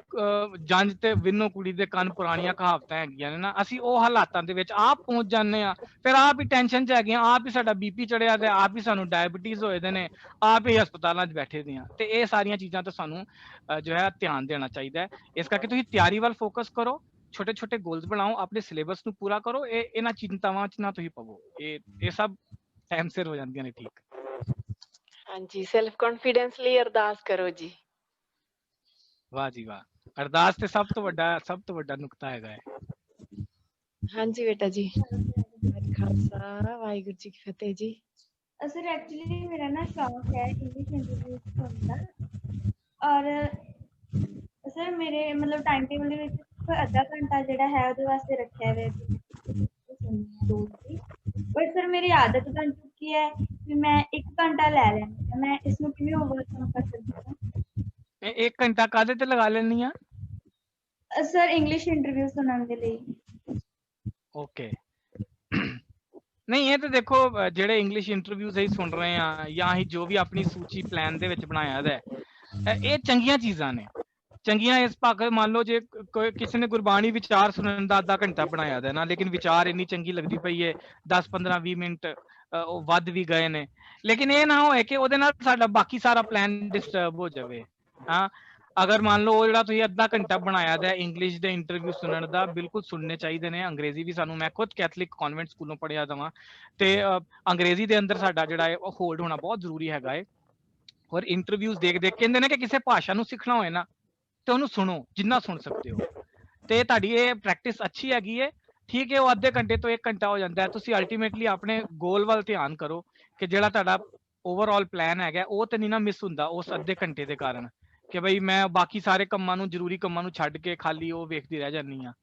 ਜੰਜ ਤੇ ਵਿੰਨੋ ਕੁੜੀ ਦੇ ਕੰਨ ਪੁਰਾਣੀਆਂ ਕਹਾਵਤਾਂ ਹੈਗੀਆਂ ਨੇ ਨਾ, ਅਸੀਂ ਉਹ ਹਾਲਾਤਾਂ ਦੇ ਵਿੱਚ ਆਪ ਪਹੁੰਚ ਜਾਂਦੇ ਆ, ਫਿਰ ਆਪ ਹੀ ਟੈਨਸ਼ਨ 'ਚ ਹੈਗੇ ਆ, ਆਪ ਹੀ ਸਾਡਾ BP ਚੜਿਆ ਤੇ ਆਪ ਹੀ ਸਾਨੂੰ ਡਾਇਬਟੀਜ਼ ਹੋਏ ਦੇ ਨੇ, ਆਪ ਹੀ ਹਸਪਤਾਲਾਂ 'ਚ ਬੈਠੇ ਦੇ ਆ। ਤੇ ਇਹ ਸਾਰੀਆਂ ਚੀਜ਼ਾਂ ਤੋਂ ਸਾਨੂੰ ਜੋ ਹੈ ਧਿਆਨ ਦੇਣਾ ਚਾਹੀਦਾ ਹੈ। ਇਸ ਕਰਕੇ ਤੁਸੀਂ ਤਿਆਰੀ ਵੱਲ ਫੋਕਸ ਕਰੋ, ਛੋਟੇ ਛੋਟੇ ਗੋਲਸ ਬਣਾਓ, ਆਪਣੇ ਸਿਲੇਬਸ ਨੂੰ ਪੂਰਾ ਕਰੋ। ਇਹਨਾਂ ਚਿੰਤਾਵਾਂ 'ਚ ਨਾ ਤੁਸੀਂ ਪਵੋ, ਇਹ ਸਭ ਟਾਈਮ ਸਿਰ ਹੋ ਜਾਂਦੀਆਂ ਨੇ ਠੀਕ। ਹਾਂਜੀ, ਸੈਲਫ ਕੌਨਫੀਡੈਂਸ ਲਈ ਅਰਦਾਸ ਕਰੋ ਜੀ। ਵਾਹ ਜੀ ਵਾਹ, ਅਰਦਾਸ ਤੇ ਸਭ ਤੋਂ ਵੱਡਾ ਨੁਕਤਾ ਹੈਗਾ ਹੈ। ਹਾਂਜੀ ਬੇਟਾ ਜੀ। ਖਾਲਸਾ ਵਾਹਿਗੁਰੂ ਜੀ ਕੀ ਫਤਿਹ ਜੀ। ਸਰ ਐਕਚੁਅਲੀ ਮੇਰਾ ਨਾ ਸ਼ੌਕ ਹੈ ਇੰਗਲਿਸ਼ ਇੰਟਰਵਿਊ ਸੁਣਨ ਦਾ, ਔਰ ਸਰ ਮੇਰੇ ਮਤਲਬ ਟਾਈਮ ਟੇਬਲ ਦੇ ਵਿੱਚ ਅੱਧਾ ਘੰਟਾ ਜਿਹੜਾ ਹੈ ਉਹਦੇ ਵਾਸਤੇ ਰੱਖਿਆ ਹੋਇਆ ਸੀ, ਬਟ ਸਰ ਮੇਰੀ ਆਦਤ ਬਣ ਚੁੱਕੀ ਹੈ ਕਿ ਮੈਂ 1 ਘੰਟਾ ਲੈ ਲੈਂਦੀ ਹਾਂ। ਮੈਂ ਇਸ ਨੂੰ ਕਿਵੇਂ ਓਵਰਕਮ ਕਰ ਸਕਦੀ ਹਾਂ? 1 ਘੰਟਾ ਕਾਹਦੇ ਤੇ ਲਗਾ ਲੈਣੀ ਆ ਸਰ? ਇੰਗਲਿਸ਼ ਇੰਟਰਵਿਊ ਸੁਣਨ ਦੇ ਲਈ। ਓਕੇ, ਨਹੀਂ ਇਹ ਤਾਂ ਦੇਖੋ ਜਿਹੜੇ ਇੰਗਲਿਸ਼ ਇੰਟਰਵਿਊਜ਼ ਅਸੀਂ ਸੁਣ ਰਹੇ ਆ, ਜਾਂ ਅਸੀਂ ਜੋ ਵੀ ਆਪਣੀ ਸੂਚੀ ਪਲਾਨ ਦੇ ਵਿੱਚ ਬਣਾਇਆ ਦਾ, ਇਹ ਚੰਗੀਆਂ ਚੀਜ਼ਾਂ ਨੇ, ਚੰਗੀਆਂ। ਇਸ ਭਾਗ ਮੰਨ ਲਓ ਜੇ ਕਿਸੇ ਨੇ ਗੁਰਬਾਣੀ ਵਿਚਾਰ ਸੁਣਨ ਦਾ ਅੱਧਾ ਘੰਟਾ ਬਣਾਇਆ ਦਾ ਨਾ, ਲੇਕਿਨ ਵਿਚਾਰ ਇੰਨੀ ਚੰਗੀ ਲੱਗਦੀ ਪਈ ਹੈ 10 15 20 ਮਿੰਟ ਉਹ ਵੱਧ ਵੀ ਗਏ ਨੇ, ਲੇਕਿਨ ਇਹ ਨਾ ਹੋਏ ਕਿ ਉਹਦੇ ਨਾਲ ਸਾਡਾ ਬਾਕੀ ਸਾਰਾ ਪਲਾਨ ਡਿਸਟਰਬ ਹੋ ਜਾਵੇ। ਹਾਂ, ਅਗਰ ਮੰਨ ਲਓ ਉਹ ਜਿਹੜਾ ਤੁਸੀਂ ਅੱਧਾ ਘੰਟਾ ਬਣਾਇਆ ਦਾ ਇੰਗਲਿਸ਼ ਦੇ ਇੰਟਰਵਿਊ ਸੁਣਨ ਦਾ, ਬਿਲਕੁਲ ਸੁਣਨੇ ਚਾਹੀਦੇ ਨੇ। ਅੰਗਰੇਜ਼ੀ ਵੀ ਸਾਨੂੰ, ਮੈਂ ਖੁਦ ਕੈਥਲਿਕ ਕਨਵੈਂਟ ਸਕੂਲੋਂ ਪੜ੍ਹਿਆ ਦਵਾਂ, ਤੇ ਅੰਗਰੇਜ਼ੀ ਦੇ ਅੰਦਰ ਸਾਡਾ ਜਿਹੜਾ ਹੈ ਉਹ ਹੋਲਡ ਹੋਣਾ ਬਹੁਤ ਜ਼ਰੂਰੀ ਹੈਗਾ ਹੈ। ਔਰ ਇੰਟਰਵਿਊਜ਼ ਦੇਖ ਕਹਿੰਦੇ ਨੇ ਕਿ ਕਿਸੇ ਭਾਸ਼ਾ ਨੂੰ ਸਿੱਖਣਾ ਹੋਏ ਨਾ ਤੇ ਉਹਨੂੰ ਸੁਣੋ, ਜਿੰਨਾ ਸੁਣ ਸਕਦੇ ਹੋ। ਤੇ ਤੁਹਾਡੀ ਇਹ ਪ੍ਰੈਕਟਿਸ ਅੱਛੀ ਹੈਗੀ ਹੈ, ਠੀਕ ਹੈ। ਉਹ ਅੱਧੇ ਘੰਟੇ ਤੋਂ 1 ਘੰਟਾ ਹੋ ਜਾਂਦਾ ਹੈ। ਤੁਸੀਂ ਅਲਟੀਮੇਟਲੀ ਆਪਣੇ ਗੋਲ ਵੱਲ ਧਿਆਨ ਕਰੋ ਕਿ ਜਿਹੜਾ ਤੁਹਾਡਾ ਓਵਰਆਲ ਪਲਾਨ ਹੈਗਾ ਉਹ ਤੇ ਨਹੀਂ ਨਾ ਮਿਸ ਹੁੰਦਾ ਉਸ ਅੱਧੇ ਘੰਟੇ ਦੇ ਕਾਰਨ, ਕਿ ਬਈ ਮੈਂ ਬਾਕੀ ਸਾਰੇ ਕੰਮਾਂ ਨੂੰ, ਜ਼ਰੂਰੀ ਕੰਮਾਂ ਨੂੰ ਛੱਡ ਕੇ ਖਾਲੀ ਉਹ ਵੇਖਦੀ ਰਹਿ ਜਾਂਦੀ ਆ।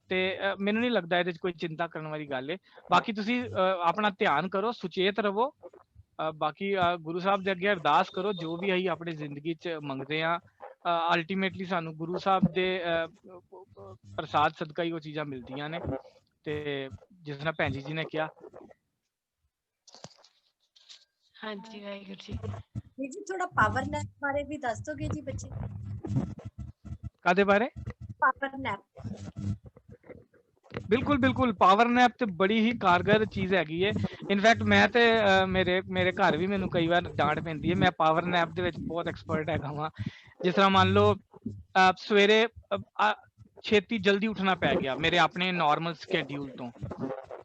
ਤੇ ਮੈਨੂੰ ਨਹੀਂ ਲੱਗਦਾ ਇਹਦੇ 'ਚ ਕੋਈ ਚਿੰਤਾ ਕਰਨ ਵਾਲੀ ਗੱਲ ਹੈ। ਬਾਕੀ ਤੁਸੀਂ ਆਪਣਾ ਧਿਆਨ ਕਰੋ, ਸੁਚੇਤ ਰਹੋ। ਬਾਕੀ ਗੁਰੂ ਸਾਹਿਬ ਦੇ ਅੱਗੇ ਅਰਦਾਸ ਕਰੋ, ਜੋ ਵੀ ਅਸੀਂ ਆਪਣੀ ਜ਼ਿੰਦਗੀ 'ਚ ਮੰਗਦੇ ਆ ਅਲਟੀਮੇਟਲੀ ਸਾਨੂੰ ਗੁਰੂ ਸਾਹਿਬ ਦੇ ਪ੍ਰਸਾਦ ਸਦਕਾ ਹੀ ਉਹ ਚੀਜ਼ਾਂ ਮਿਲਦੀਆਂ ਨੇ। ਤੇ ਜਿਸ ਤਰ੍ਹਾਂ ਭੈਣ ਜੀ ਨੇ ਕਿਹਾ। ਹਾਂਜੀ ਵਾਹਿਗੁਰੂ ਜੀ। ਜੀ ਥੋੜਾ ਪਾਵਰ ਨੈਪ ਬਾਰੇ ਵੀ ਦੱਸ ਦੋਗੇ ਜੀ ਬੱਚੇ? ਕਾਦੇ ਬਾਰੇ? Power nap. ਬਿਲਕੁਲ ਪਾਵਰ ਨੈਪ ਤੇ ਬੜੀ ਹੀ ਕਾਰਗਰ ਚੀਜ਼ ਹੈਗੀ ਹੈ। ਇਨਫੈਕਟ ਮੈਂ ਤੇ ਮੇਰੇ ਘਰ ਵੀ ਮੈਨੂੰ ਕਈ ਵਾਰ ਡਾਂਟ ਪੈਂਦੀ ਹੈ। ਮੈਂ ਪਾਵਰ ਨੈਪ ਦੇ ਵਿੱਚ ਬਹੁਤ ਐਕਸਪਰਟ ਹੈਗਾ ਵਾਂ। ਜਿਸ ਤਰ੍ਹਾਂ ਮੰਨ ਲਓ ਸਵੇਰੇ ਛੇਤੀ ਜਲਦੀ ਉੱਠਣਾ ਪੈ ਗਿਆ ਮੇਰੇ ਆਪਣੇ ਨਾਰਮਲ ਸਕੇਡਿਊਲ ਤੋਂ,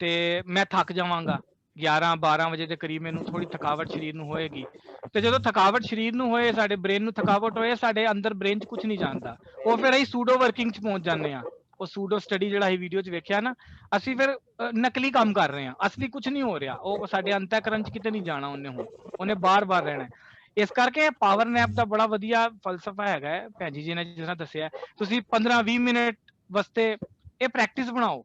ਤੇ ਮੈਂ ਥੱਕ ਜਾਵਾਂਗਾ 11-12 ਵਜੇ ਦੇ ਕਰੀਬ, ਮੈਨੂੰ ਥੋੜੀ ਥਕਾਵਟ ਸਰੀਰ ਨੂੰ ਹੋਏਗੀ। ਤੇ ਜਦੋਂ ਥਕਾਵਟ ਸਰੀਰ ਨੂੰ ਹੋਏ, ਸਾਡੇ ਬ੍ਰੇਨ ਨੂੰ ਥਕਾਵਟ ਹੋਏ, ਸਾਡੇ ਅੰਦਰ ਬ੍ਰੇਨ 'ਚ ਕੁਝ ਨਹੀਂ ਜਾਂਦਾ। ਉਹ ਫਿਰ ਅਸੀਂ ਸੂਡੋ ਵਰਕਿੰਗ 'ਚ ਪਹੁੰਚ ਜਾਂਦੇ ਆ। ਉਹ ਸੂਡੋ ਸਟੱਡੀ ਜਿਹੜਾ ਅਸੀਂ ਵੀਡੀਓ 'ਚ ਵੇਖਿਆ ਨਾ, ਅਸੀਂ ਫਿਰ ਨਕਲੀ ਕੰਮ ਕਰ ਰਹੇ ਹਾਂ, ਅਸਲੀ ਕੁਝ ਨਹੀਂ ਹੋ ਰਿਹਾ। ਉਹ ਸਾਡੇ ਅੰਤःਕਰਨ 'ਚ ਕਿਤੇ ਨਹੀਂ ਜਾਣਾ ਉਹਨੇ ਬਾਰ-ਬਾਰ ਰਹਿਣਾ। ਇਸ ਕਰਕੇ ਪਾਵਰ ਨੈਪ ਦਾ ਬੜਾ ਵਧੀਆ ਫਲਸਫਾ ਹੈਗਾ ਹੈ। ਭੈਣ ਜੀ ਨੇ ਜਿਸ ਤਰ੍ਹਾਂ ਦੱਸਿਆ, ਤੁਸੀਂ 15-20 ਮਿੰਟ ਵਾਸਤੇ ਇਹ ਪ੍ਰੈਕਟਿਸ ਬਣਾਓ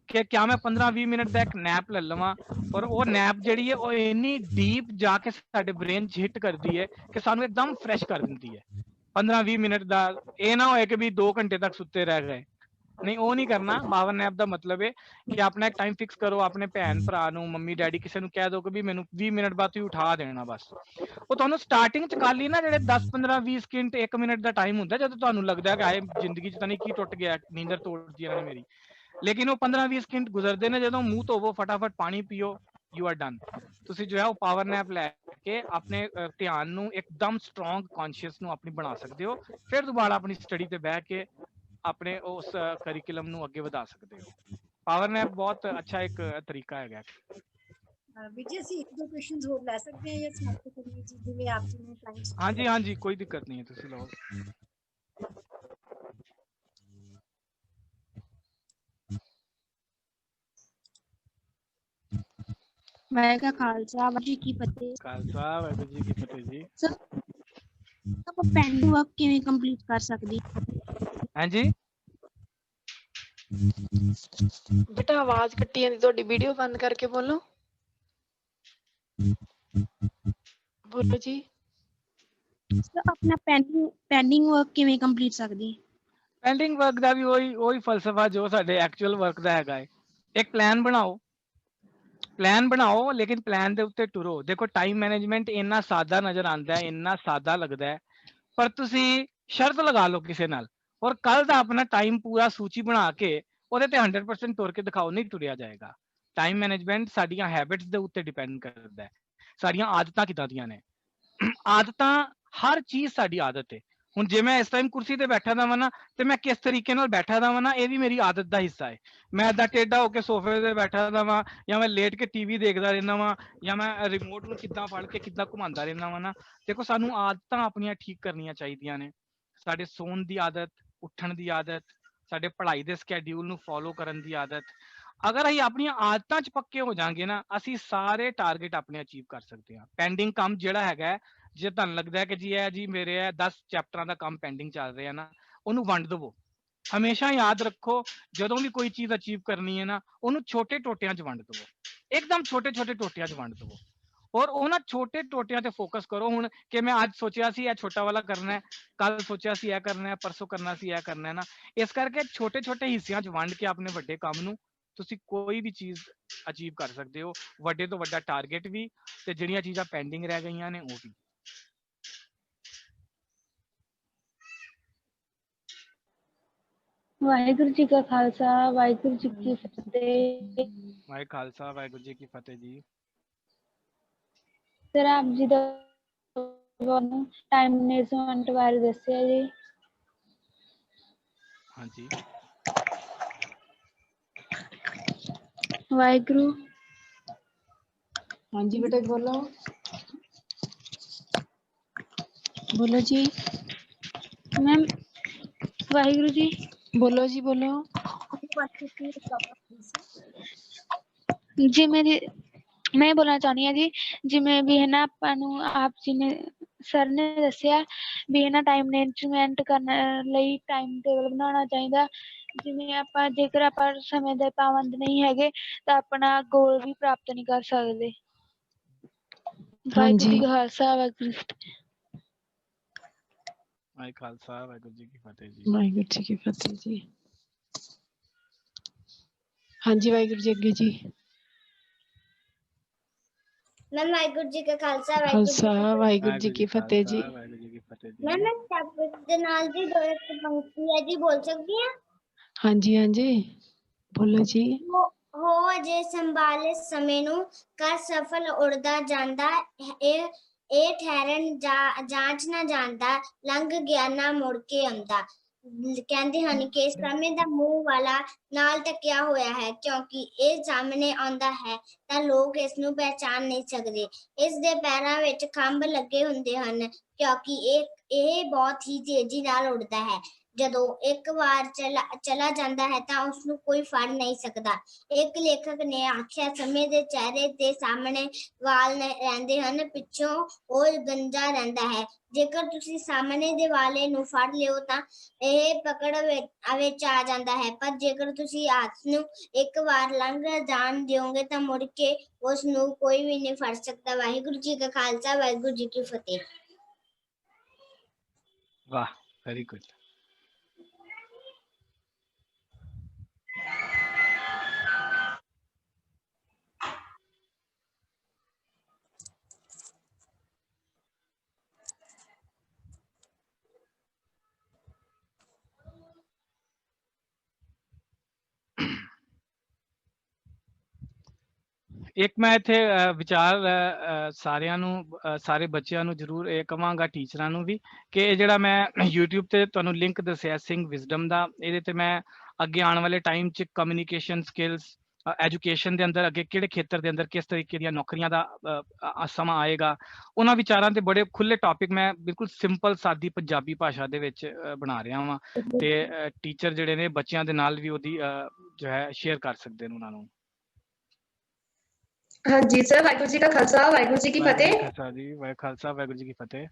ਕਿ ਕਿਆ ਮੈਂ 15-20 ਮਿੰਟ ਦਾ ਇੱਕ ਨੈਪ ਲੈ ਲਵਾਂ, ਔਰ ਉਹ ਨੈਪ ਜਿਹੜੀ ਹੈ ਉਹ ਇੰਨੀ ਡੀਪ ਜਾ ਕੇ ਸਾਡੇ ਬ੍ਰੇਨ 'ਚ ਹਿੱਟ ਕਰਦੀ ਹੈ ਕਿ ਸਾਨੂੰ ਇੱਕਦਮ ਫਰੈਸ਼ ਕਰ ਦਿੰਦੀ ਹੈ। 15-20 ਮਿੰਟ ਦਾ ਇਹ ਨਾ ਹੋਏ ਕਿ ਵੀ 2 ਘੰਟੇ ਤੱਕ ਸੁੱਤੇ ਰਹਿ ਗਏ। नहीं वो नहीं करना। पावर नैप ਦਾ ਮਤਲਬ ਹੈ ਕਿ ਆਪਣਾ ਇੱਕ ਟਾਈਮ ਫਿਕਸ ਕਰੋ, ਆਪਣੇ ਭੈਣ ਭਰਾ ਨੂੰ, ਮੰਮੀ ਡੈਡੀ ਕਿਸੇ ਨੂੰ ਕਹਿ ਦਿਓ ਕਿ ਵੀ ਮੈਨੂੰ 20 ਮਿੰਟ ਬਾਅਦ ਤੁਸੀਂ ਉਠਾ ਦੇਣਾ ਬਸ। ਉਹ ਤੁਹਾਨੂੰ ਸਟਾਰਟਿੰਗ ਚ ਕੱਲ ਹੀ ਨਾ ਜਿਹੜੇ 10 15 20 ਸਕਿੰਟ 1 ਮਿੰਟ ਦਾ ਟਾਈਮ ਹੁੰਦਾ ਜਦੋਂ ਤੁਹਾਨੂੰ ਲੱਗਦਾ ਕਿ ਆਏ ਜ਼ਿੰਦਗੀ ਚ ਤਾਂ ਨਹੀਂ ਕੀ ਟੁੱਟ ਗਿਆ, ਨੀਂਦਰ ਤੋੜਦੀ ਇਹਨਾਂ ਨੇ ਮੇਰੀ, ਲੇਕਿਨ ਉਹ 15 20 ਸਕਿੰਟ ਗੁਜ਼ਰਦੇ ਨੇ ਜਦੋਂ ਮੂੰਹ ਧੋਵੋ, ਫਟਾਫਟ ਪਾਣੀ ਪੀਓ, ਯੂ ਆਰ ਡਨ। ਤੁਸੀਂ ਜੋ ਹੈ ਉਹ ਪਾਵਰ ਨੈਪ ਲੈ ਕੇ ਆਪਣੇ ਧਿਆਨ ਨੂੰ ਇੱਕਦਮ ਸਟਰੋਂਗ ਕੌਨਸ਼ੀਅਸ ਨੂੰ ਆਪਣੀ ਬਣਾ ਸਕਦੇ ਹੋ, ਫਿਰ ਦੁਬਾਰਾ ਆਪਣੀ ਸਟੱਡੀ ਤੇ ਬਹਿ ਕੇ ਆਪਣੇ ਉਸ ਕਰਿਕੂਲਮ ਨੂੰ ਅੱਗੇ ਵਧਾ ਸਕਦੇ ਹੋ। ਪਾਵਰ ਨੈਪ ਬਹੁਤ ਅੱਛਾ ਇੱਕ ਤਰੀਕਾ ਹੈਗਾ। ਵਿਜੇ ਅਸੀਂ 1-2 ਕੁਐਸਚਨਸ ਹੋਰ ਲੈ ਸਕਦੇ ਹਾਂ ਜਾਂ ਸਮਾਪਤ ਕਰੀਏ ਜੀ, ਜਿਵੇਂ ਆਪ ਜੀ ਨੇ ਟਾਈਮ? ਹਾਂਜੀ ਹਾਂਜੀ ਕੋਈ ਦਿੱਕਤ ਨਹੀਂ ਹੈ, ਤੁਸੀਂ ਲਓ। ਵਾਹਿਗੁਰੂ ਕਾ ਖਾਲਸਾ ਵਾਹਿਗੁਰੂ ਜੀ ਕੀ ਫਤਿਹ। ਖਾਲਸਾ ਵਾਹਿਗੁਰੂ ਜੀ ਕੀ ਫਤਿਹ ਜੀ। ਸਰ ਆਪਾਂ ਪੈਂਡਿੰਗ ਵਰਕ ਕਿਵੇਂ ਕੰਪਲੀਟ ਕਰ ਸਕਦੇ? ਹਾਂਜੀ ਬੇਟਾ ਆਵਾਜ਼ ਕੱਟੀ ਜਾਂਦੀ ਤੁਹਾਡੀ, ਵੀਡੀਓ ਬੰਦ ਕਰਕੇ ਬੋਲੋ। ਬੋਲੋ ਜੀ। ਸਰ ਆਪਣਾ ਪੈਂਡਿੰਗ ਵਰਕ ਕਿਵੇਂ ਕੰਪਲੀਟ ਸਕਦੇ? ਪੈਂਡਿੰਗ ਵਰਕ ਦਾ ਵੀ ਉਹੀ ਫਲਸਫਾ ਜੋ ਸਾਡੇ ਐਕਚੁਅਲ ਵਰਕ ਦਾ ਹੈਗਾ ਹੈ। ਇੱਕ ਪਲਾਨ ਬਣਾਓ ਲੇਕਿਨ ਪਲਾਨ ਦੇ ਉੱਤੇ ਟੁਰੋ। ਦੇਖੋ ਟਾਈਮ ਮੈਨੇਜਮੈਂਟ ਇੰਨਾ ਸਾਦਾ ਨਜ਼ਰ ਆਉਂਦਾ ਹੈ, ਇੰਨਾ ਸਾਦਾ ਲੱਗਦਾ ਹੈ, ਪਰ ਤੁਸੀਂ ਸ਼ਰਤ ਲਗਾ ਲਓ ਕਿਸੇ ਨਾਲ ਔਰ ਕੱਲ ਦਾ ਆਪਣਾ ਟਾਈਮ ਪੂਰਾ ਸੂਚੀ ਬਣਾ ਕੇ ਉਹਦੇ ਤੇ 100% ਤੁਰ ਕੇ ਦਿਖਾਓ, ਨਹੀਂ ਤੁਰਿਆ ਜਾਏਗਾ। ਟਾਈਮ ਮੈਨੇਜਮੈਂਟ ਸਾਡੀਆਂ ਹੈਬਿਟਸ ਦੇ ਉੱਤੇ ਡਿਪੈਂਡ ਕਰਦਾ ਹੈ, ਸਾਡੀਆਂ ਆਦਤਾਂ ਕਿੱਦਾਂ ਦੀਆਂ ਨੇ। ਆਦਤਾਂ ਹਰ ਚੀਜ਼ ਸਾਡੀ ਆਦਤ ਹੈ। ਹੁਣ ਜੇ ਮੈਂ ਇਸ ਟਾਈਮ ਕੁਰਸੀ ਤੇ ਬੈਠਾ ਦਾ ਵਾਂ ਨਾ ਤੇ ਮੈਂ ਕਿਸ ਤਰੀਕੇ ਨਾਲ ਬੈਠਾ ਦਾ ਵਾਂ ਨਾ, ਇਹ ਵੀ ਮੇਰੀ ਆਦਤ ਦਾ ਹਿੱਸਾ ਹੈ। ਮੈਂ ਏਦਾਂ ਟੇਢਾ ਹੋ ਕੇ ਸੋਫੇ ਤੇ ਬੈਠਾ ਦਾ ਵਾਂ, ਜਾਂ ਮੈਂ ਲੇਟ ਕੇ ਟੀਵੀ ਦੇਖਦਾ ਰਹਿੰਦਾ ਵਾਂ, ਜਾਂ ਮੈਂ ਰਿਮੋਟ ਨੂੰ ਕਿੱਦਾਂ ਫੜ ਕੇ ਕਿੱਦਾਂ ਘੁਮਾਉਂਦਾ ਰਹਿੰਦਾ ਵਾਂ ਨਾ। ਦੇਖੋ ਸਾਨੂੰ ਆਦਤਾਂ ਆਪਣੀਆਂ ਠੀਕ ਕਰਨੀਆਂ ਚਾਹੀਦੀਆਂ ਨੇ। ਸਾਡੇ ਸੌਣ ਦੀ ਆਦਤ, ਉੱਠਣ ਦੀ ਆਦਤ, ਸਾਡੇ ਪੜ੍ਹਾਈ ਦੇ ਸਕੇਡਿਊਲ ਨੂੰ ਫੋਲੋ ਕਰਨ ਦੀ ਆਦਤ। ਅਗਰ ਅਸੀਂ ਆਪਣੀਆਂ ਆਦਤਾਂ 'ਚ ਪੱਕੇ ਹੋ ਜਾਾਂਗੇ ਨਾ, ਅਸੀਂ ਸਾਰੇ ਟਾਰਗੇਟ ਆਪਣੇ ਅਚੀਵ ਕਰ ਸਕਦੇ ਹਾਂ। ਪੈਂਡਿੰਗ ਕੰਮ ਜਿਹੜਾ ਹੈਗਾ, ਜੇ ਤੁਹਾਨੂੰ ਲੱਗਦਾ ਹੈ ਕਿ ਜੀ ਮੇਰੇ 10 ਚੈਪਟਰਾਂ ਦਾ ਕੰਮ ਪੈਂਡਿੰਗ ਚੱਲ ਰਿਹਾ ਨਾ, ਉਹਨੂੰ ਵੰਡ ਦੇਵੋ। ਹਮੇਸ਼ਾ ਯਾਦ ਰੱਖੋ ਜਦੋਂ ਵੀ ਕੋਈ ਚੀਜ਼ ਅਚੀਵ ਕਰਨੀ ਹੈ ਨਾ, ਉਹਨੂੰ ਛੋਟੇ ਟੋਟਿਆਂ 'ਚ ਵੰਡ ਦੇਵੋ, ਇੱਕਦਮ ਛੋਟੇ ਛੋਟੇ ਟੋਟਿਆਂ 'ਚ ਵੰਡ ਦੇਵੋ ਔਰ ਉਹਨਾਂ ਛੋਟੇ ਟੋਟਿਆਂ ਤੇ ਫੋਕਸ ਕਰੋ। ਹੁਣ ਕਿ ਮੈਂ ਅੱਜ ਸੋਚਿਆ ਸੀ ਇਹ ਛੋਟਾ ਵਾਲਾ ਕਰਨਾ ਹੈ, ਕੱਲ ਸੋਚਿਆ ਸੀ ਇਹ ਕਰਨਾ ਹੈ, ਪਰਸੋਂ ਕਰਨਾ ਸੀ ਇਹ ਕਰਨਾ ਹੈ ਨਾ। ਇਸ ਕਰਕੇ ਛੋਟੇ ਛੋਟੇ ਹਿੱਸਿਆਂ 'ਚ ਵੰਡ ਕੇ ਆਪਣੇ ਵੱਡੇ ਕੰਮ ਨੂੰ ਤੁਸੀਂ ਕੋਈ ਵੀ ਚੀਜ਼ ਅਚੀਵ ਕਰ ਸਕਦੇ ਹੋ, ਵੱਡੇ ਤੋਂ ਵੱਡਾ ਟਾਰਗੇਟ ਵੀ, ਤੇ ਜਿਹੜੀਆਂ ਚੀਜ਼ਾਂ ਪੈਂਡਿੰਗ ਰਹਿ ਗਈਆਂ ਨੇ ਉਹ ਵੀ। ਵਾਹਿਗੁਰੂ ਜੀ ਕਾ ਖਾਲਸਾ ਵਾਹਿਗੁਰੂ ਜੀ ਕੀ ਫਤਿਹ। ਵਾਹਿ ਖਾਲਸਾ ਵਾਹਿਗੁਰੂ ਜੀ ਕੀ ਫਤਿਹ ਜੀ। ਸਰ ਆਪ ਜੀ ਦਾ ਟਾਈਮ ਮੈਨੇਜਮੈਂਟ ਬਾਰੇ ਦੱਸਿਆ ਜੀ। ਹਾਂਜੀ ਵਾਹਿਗੁਰੂ। ਹਾਂਜੀ ਬੇਟਾ ਬੋਲੋ। ਬੋਲੋ ਜੀ। ਮੈਮ ਵਾਹਿਗੁਰੂ ਜੀ। ਬੋਲੋ ਜੀ ਬੋਲੋ। ਮੈਂ ਬੋਲਣਾ ਚਾਹੁੰਦੀ ਹਾਂ ਜੀ, ਜਿਵੇਂ ਵੀ ਹੈ ਨਾ ਆਪਾਂ ਨੂੰ ਆਪ ਜੀ ਨੇ ਸਰ ਨੇ ਦੱਸਿਆ ਵੀ ਹੈ ਨਾ ਟਾਈਮ ਮੈਨੇਜਮੈਂਟ ਕਰਨ ਲਈ ਟਾਈਮ ਟੇਬਲ ਬਣਾਉਣਾ ਚਾਹੀਦਾ। ਜਿਵੇਂ ਆਪਾਂ ਜੇਕਰ ਆਪਾਂ ਸਮੇਂ ਦੇ ਪਾਬੰਦ ਨਹੀਂ ਹੈਗੇ ਤਾਂ ਆਪਣਾ ਗੋਲ ਵੀ ਪ੍ਰਾਪਤ ਨਹੀਂ ਕਰ ਸਕਦੇ। ਵਾਹਿਗੁਰੂ ਜੀ ਕਾ ਖਾਲਸਾ ਵਾਹਿਗੁਰੂ ਜੀ ਕੀ ਫਤਿਹ। ਵਾਹਿ ਖਾਲਸਾ ਵਾਹਿਗੁਰੂ ਜੀ ਕੀ ਫਤਿਹ ਜੀ। ਵਾਹਿਗੁਰੂ ਜੀ ਕੀ ਫਤਿਹ ਜੀ। ਹਾਂਜੀ ਵਾਹਿਗੁਰੂ ਜੀ ਅੱਗੇ ਜੀ। ਮੈਮ ਵਾਹਿਗੁਰੂ ਜੀ ਕਾ ਖਾਲਸਾ ਵਾਹਿਗੁਰੂ ਜੀ ਕੀ ਫਤਿਹ ਜੀ। ਵਾਹਿਗੁਰੂ ਜੀ ਕੀ ਫਤਿਹ ਜੀ। ਮੈਮ ਮੈਂ ਟੈਬਲੇਟ ਦੇ ਨਾਲ ਦੀ ਦੋ ਇੱਕ ਪੰਕਤੀ ਹੈ ਜੀ, ਬੋਲ ਸਕਦੀ ਹਾਂ? ਹਾਂਜੀ ਹਾਂਜੀ ਬੋਲੋ ਜੀ। ਹੋ ਅਜੇ ਸੰਭਾਲੇ ਸਮੇਂ ਨੂੰ, ਕਰ ਸਫਲ ਉੜਦਾ ਜਾਂਦਾ, ਇਹ ਠਹਿਰਨ ਜਾਂਚ ਨਾ ਜਾਂਦਾ, ਲੰਘ ਗਿਆ ਨਾ ਮੁੜ ਕੇ ਆਉਂਦਾ। ਕਹਿੰਦੇ ਹਨ ਕਿ ਸਮੇਂ ਦਾ ਮੂੰਹ ਵਾਲਾ ਨਾਲ ਢਕਿਆ ਹੋਇਆ ਹੈ, ਕਿਉਂਕਿ ਇਹ ਸਾਹਮਣੇ ਆਉਂਦਾ ਹੈ ਤਾਂ ਲੋਕ ਇਸ ਨੂੰ ਪਹਿਚਾਣ ਨਹੀਂ ਸਕਦੇ। ਇਸ ਦੇ ਪੈਰਾਂ ਵਿੱਚ ਖੰਭ ਲੱਗੇ ਹੁੰਦੇ ਹਨ ਕਿਉਂਕਿ ਇਹ ਬਹੁਤ ਹੀ ਤੇਜ਼ੀ ਨਾਲ ਉੱਡਦਾ ਹੈ। ਜਦੋਂ ਇੱਕ ਵਾਰ ਚਲਾ ਜਾਂਦਾ ਹੈ ਤਾਂ ਉਸਨੂੰ ਕੋਈ ਫੜ ਨਹੀਂ ਸਕਦਾ। ਇੱਕ ਲੇਖਕ ਨੇ ਆਖਿਆ, ਸਮੇਂ ਦੇ ਚਿਹਰੇ ਦੇ ਸਾਹਮਣੇ ਵਾਲ ਰਹਿੰਦੇ ਹਨ, ਪਿੱਛੋਂ ਉਹ ਗੰਜਾ ਰਹਿੰਦਾ ਹੈ। ਜੇਕਰ ਤੁਸੀਂ ਸਾਹਮਣੇ ਦੇ ਵਾਲੇ ਨੂੰ ਫੜ ਲਿਓ ਤਾਂ ਇਹ ਪਕੜ ਵਿੱਚ ਆ ਜਾਂਦਾ ਹੈ, ਪਰ ਜੇਕਰ ਤੁਸੀਂ ਹੱਥ ਨੂੰ ਇੱਕ ਵਾਰ ਲੰਘ ਜਾਣ ਦਿਓਗੇ ਤਾਂ ਮੁੜ ਕੇ ਉਸ ਨੂੰ ਕੋਈ ਵੀ ਨਹੀਂ ਫੜ ਸਕਦਾ। ਵਾਹਿਗੁਰੂ ਜੀ ਕਾ ਖਾਲਸਾ ਵਾਹਿਗੁਰੂ ਜੀ ਕੀ ਫਤਿਹ। ਵਾਹ, ਵੈਰੀ ਗੁੱਡ। ਇੱਕ ਮੈਂ ਇੱਥੇ ਵਿਚਾਰ ਸਾਰਿਆਂ ਨੂੰ ਸਾਰੇ ਬੱਚਿਆਂ ਨੂੰ ਜ਼ਰੂਰ ਇਹ ਕਵਾਂਗਾ, ਟੀਚਰਾਂ ਨੂੰ ਵੀ, ਕਿ ਇਹ ਜਿਹੜਾ ਮੈਂ YouTube ਤੇ ਤੁਹਾਨੂੰ ਲਿੰਕ ਦੱਸਿਆ ਸਿੰਘ ਵਿਜ਼ਡਮ ਦਾ, ਇਹਦੇ ਤੇ ਮੈਂ ਅੱਗੇ ਆਉਣ ਵਾਲੇ ਟਾਈਮ 'ਚ ਕਮਿਊਨੀਕੇਸ਼ਨ ਸਕਿੱਲਸ, ਐਜੂਕੇਸ਼ਨ ਦੇ ਅੰਦਰ ਅੱਗੇ ਕਿਹੜੇ ਖੇਤਰ ਦੇ ਅੰਦਰ ਕਿਸ ਤਰੀਕੇ ਦੀਆਂ ਨੌਕਰੀਆਂ ਦਾ ਸਮਾਂ ਆਏਗਾ, ਉਹਨਾਂ ਵਿਚਾਰਾਂ ਤੇ ਬੜੇ ਖੁੱਲੇ ਟੌਪਿਕ ਮੈਂ ਬਿਲਕੁਲ ਸਿੰਪਲ ਸਾਦੀ ਪੰਜਾਬੀ ਭਾਸ਼ਾ ਦੇ ਵਿੱਚ ਬਣਾ ਰਿਹਾ ਵਾਂ, ਤੇ ਟੀਚਰ ਜਿਹੜੇ ਨੇ ਬੱਚਿਆਂ ਦੇ ਨਾਲ ਵੀ ਉਹਦੀ ਜੋ ਹੈ ਸ਼ੇਅਰ ਕਰ ਸਕਦੇ ਨੇ ਉਹਨਾਂ ਨੂੰ। ਹਾਂਜੀ ਸਰ, ਵਾਹਿਗੁਰੂ ਜੀ ਕਾ ਖਾਲਸਾ, ਵਾਹਿਗੁਰੂ ਜੀ ਕੀ ਫਤਿਹ। ਖਾਲਸਾ ਜੀ, ਖਾਲਸਾ, ਵਾਹਿਗੁਰੂ ਜੀ ਕੀ ਫਤਿਹ।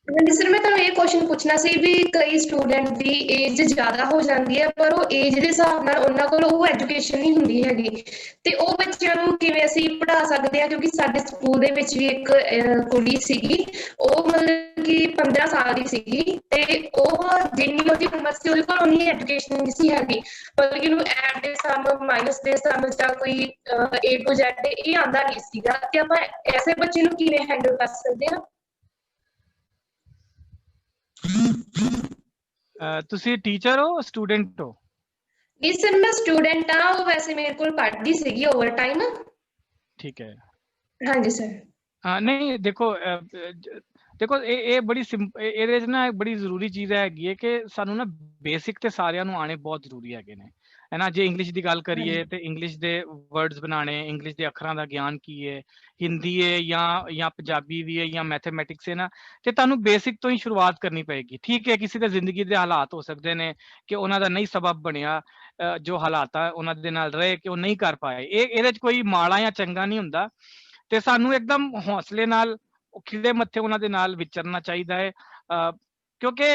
ਹਾਂਜੀ ਸਰ, ਮੈਂ ਤੁਹਾਨੂੰ ਇਹ ਕੁਐਸਚਨ ਪੁੱਛਣਾ ਸੀ ਵੀ ਕਈ ਸਟੂਡੈਂਟ ਦੀ ਏਜ ਜ਼ਿਆਦਾ ਹੋ ਜਾਂਦੀ ਹੈ, ਪਰ ਉਹ ਏਜ ਦੇ ਹਿਸਾਬ ਨਾਲ ਉਹਨਾਂ ਕੋਲ ਉਹ ਐਜੂਕੇਸ਼ਨ ਨਹੀਂ ਹੁੰਦੀ ਹੈਗੀ, ਤੇ ਉਹ ਬੱਚਿਆਂ ਨੂੰ ਕਿਵੇਂ ਅਸੀਂ ਪੜ੍ਹਾ ਸਕਦੇ ਹਾਂ? ਕਿਉਂਕਿ ਸਾਡੇ ਸਕੂਲ ਦੇ ਵਿੱਚ ਵੀ ਇੱਕ ਕੁੜੀ ਸੀਗੀ, ਉਹ ਮਤਲਬ ਕਿ 15 ਸਾਲ ਦੀ ਸੀਗੀ, ਤੇ ਉਹ ਜਿੰਨੀ ਉਹਦੀ ਉਮਰ ਸੀ ਉਹਦੇ ਕੋਲ ਉਨੀ ਐਜੂਕੇਸ਼ਨ ਨਹੀਂ ਸੀ ਹੈਗੀ, ਮਤਲਬ ਕਿ ਉਹਨੂੰ ਐਡ ਦੇ ਸਮ, ਮਾਈਨਸ ਦੇ ਸਮ ਜਾਂ ਕੋਈ A to Z ਇਹ ਆਉਂਦਾ ਨਹੀਂ ਸੀਗਾ, ਤੇ ਆਪਾਂ ਐਸੇ ਬੱਚੇ ਨੂੰ ਕਿਵੇਂ ਹੈਂਡਲ ਕਰ ਸਕਦੇ ਹਾਂ? ਤੁਸੀਂ ਟੀਚਰ ਹੋ, ਸਟੂਡੈਂਟ ਹੋ? ਜੀ ਸਰ, ਮੈਂ ਸਟੂਡੈਂਟ ਆ, ਉਹ ਵੈਸੇ ਮੇਰੇ ਕੋਲ ਪੜ੍ਹਦੀ ਸੀਗੀ ਓਵਰ ਟਾਈਮ। ਠੀਕ ਹੈ। ਹਾਂਜੀ ਸਰ। ਹਾਂ, ਨਹੀਂ ਦੇਖੋ ਦੇਖੋ ਇਹ ਬੜੀ ਇਹਦੇ 'ਚ ਨਾ ਬੜੀ ਜ਼ਰੂਰੀ ਚੀਜ਼ ਹੈਗੀ ਹੈ ਕਿ ਸਾਨੂੰ ਨਾ ਬੇਸਿਕ ਤੇ ਸਾਰਿਆਂ ਨੂੰ ਆਉਣੇ ਬਹੁਤ ਜ਼ਰੂਰੀ ਹੈਗੇ ਨੇ, ਹੈ ਨਾ। ਜੇ ਇੰਗਲਿਸ਼ ਦੀ ਗੱਲ ਕਰੀਏ ਤੇ ਇੰਗਲਿਸ਼ ਦੇ ਵਰਡਸ ਬਣਾਉਣੇ, ਇੰਗਲਿਸ਼ ਦੇ ਅੱਖਰਾਂ ਦਾ ਗਿਆਨ ਕੀ ਹੈ, ਹਿੰਦੀ ਹੈ ਜਾਂ ਪੰਜਾਬੀ ਵੀ ਹੈ ਜਾਂ ਮੈਥਮੈਟਿਕਸ ਹੈ ਨਾ, ਤੇ ਤੁਹਾਨੂੰ ਬੇਸਿਕ ਤੋਂ ਹੀ ਸ਼ੁਰੂਆਤ ਕਰਨੀ ਪਏਗੀ। ਠੀਕ ਹੈ, ਕਿਸੇ ਦੇ ਜ਼ਿੰਦਗੀ ਦੇ ਹਾਲਾਤ ਹੋ ਸਕਦੇ ਨੇ ਕਿ ਉਹਨਾਂ ਦਾ ਨਹੀਂ ਸਬਬ ਬਣਿਆ, ਜੋ ਹਾਲਾਤਾਂ ਉਹਨਾਂ ਦੇ ਨਾਲ ਰਹੇ ਕਿ ਉਹ ਨਹੀਂ ਕਰ ਪਾਏ, ਇਹਦੇ 'ਚ ਕੋਈ ਮਾੜਾ ਜਾਂ ਚੰਗਾ ਨਹੀਂ ਹੁੰਦਾ, ਤੇ ਸਾਨੂੰ ਇੱਕਦਮ ਹੌਸਲੇ ਨਾਲ ਖਿੜੇ ਮੱਥੇ ਉਹਨਾਂ ਦੇ ਨਾਲ ਵਿਚਰਨਾ ਚਾਹੀਦਾ ਹੈ, ਕਿਉਂਕਿ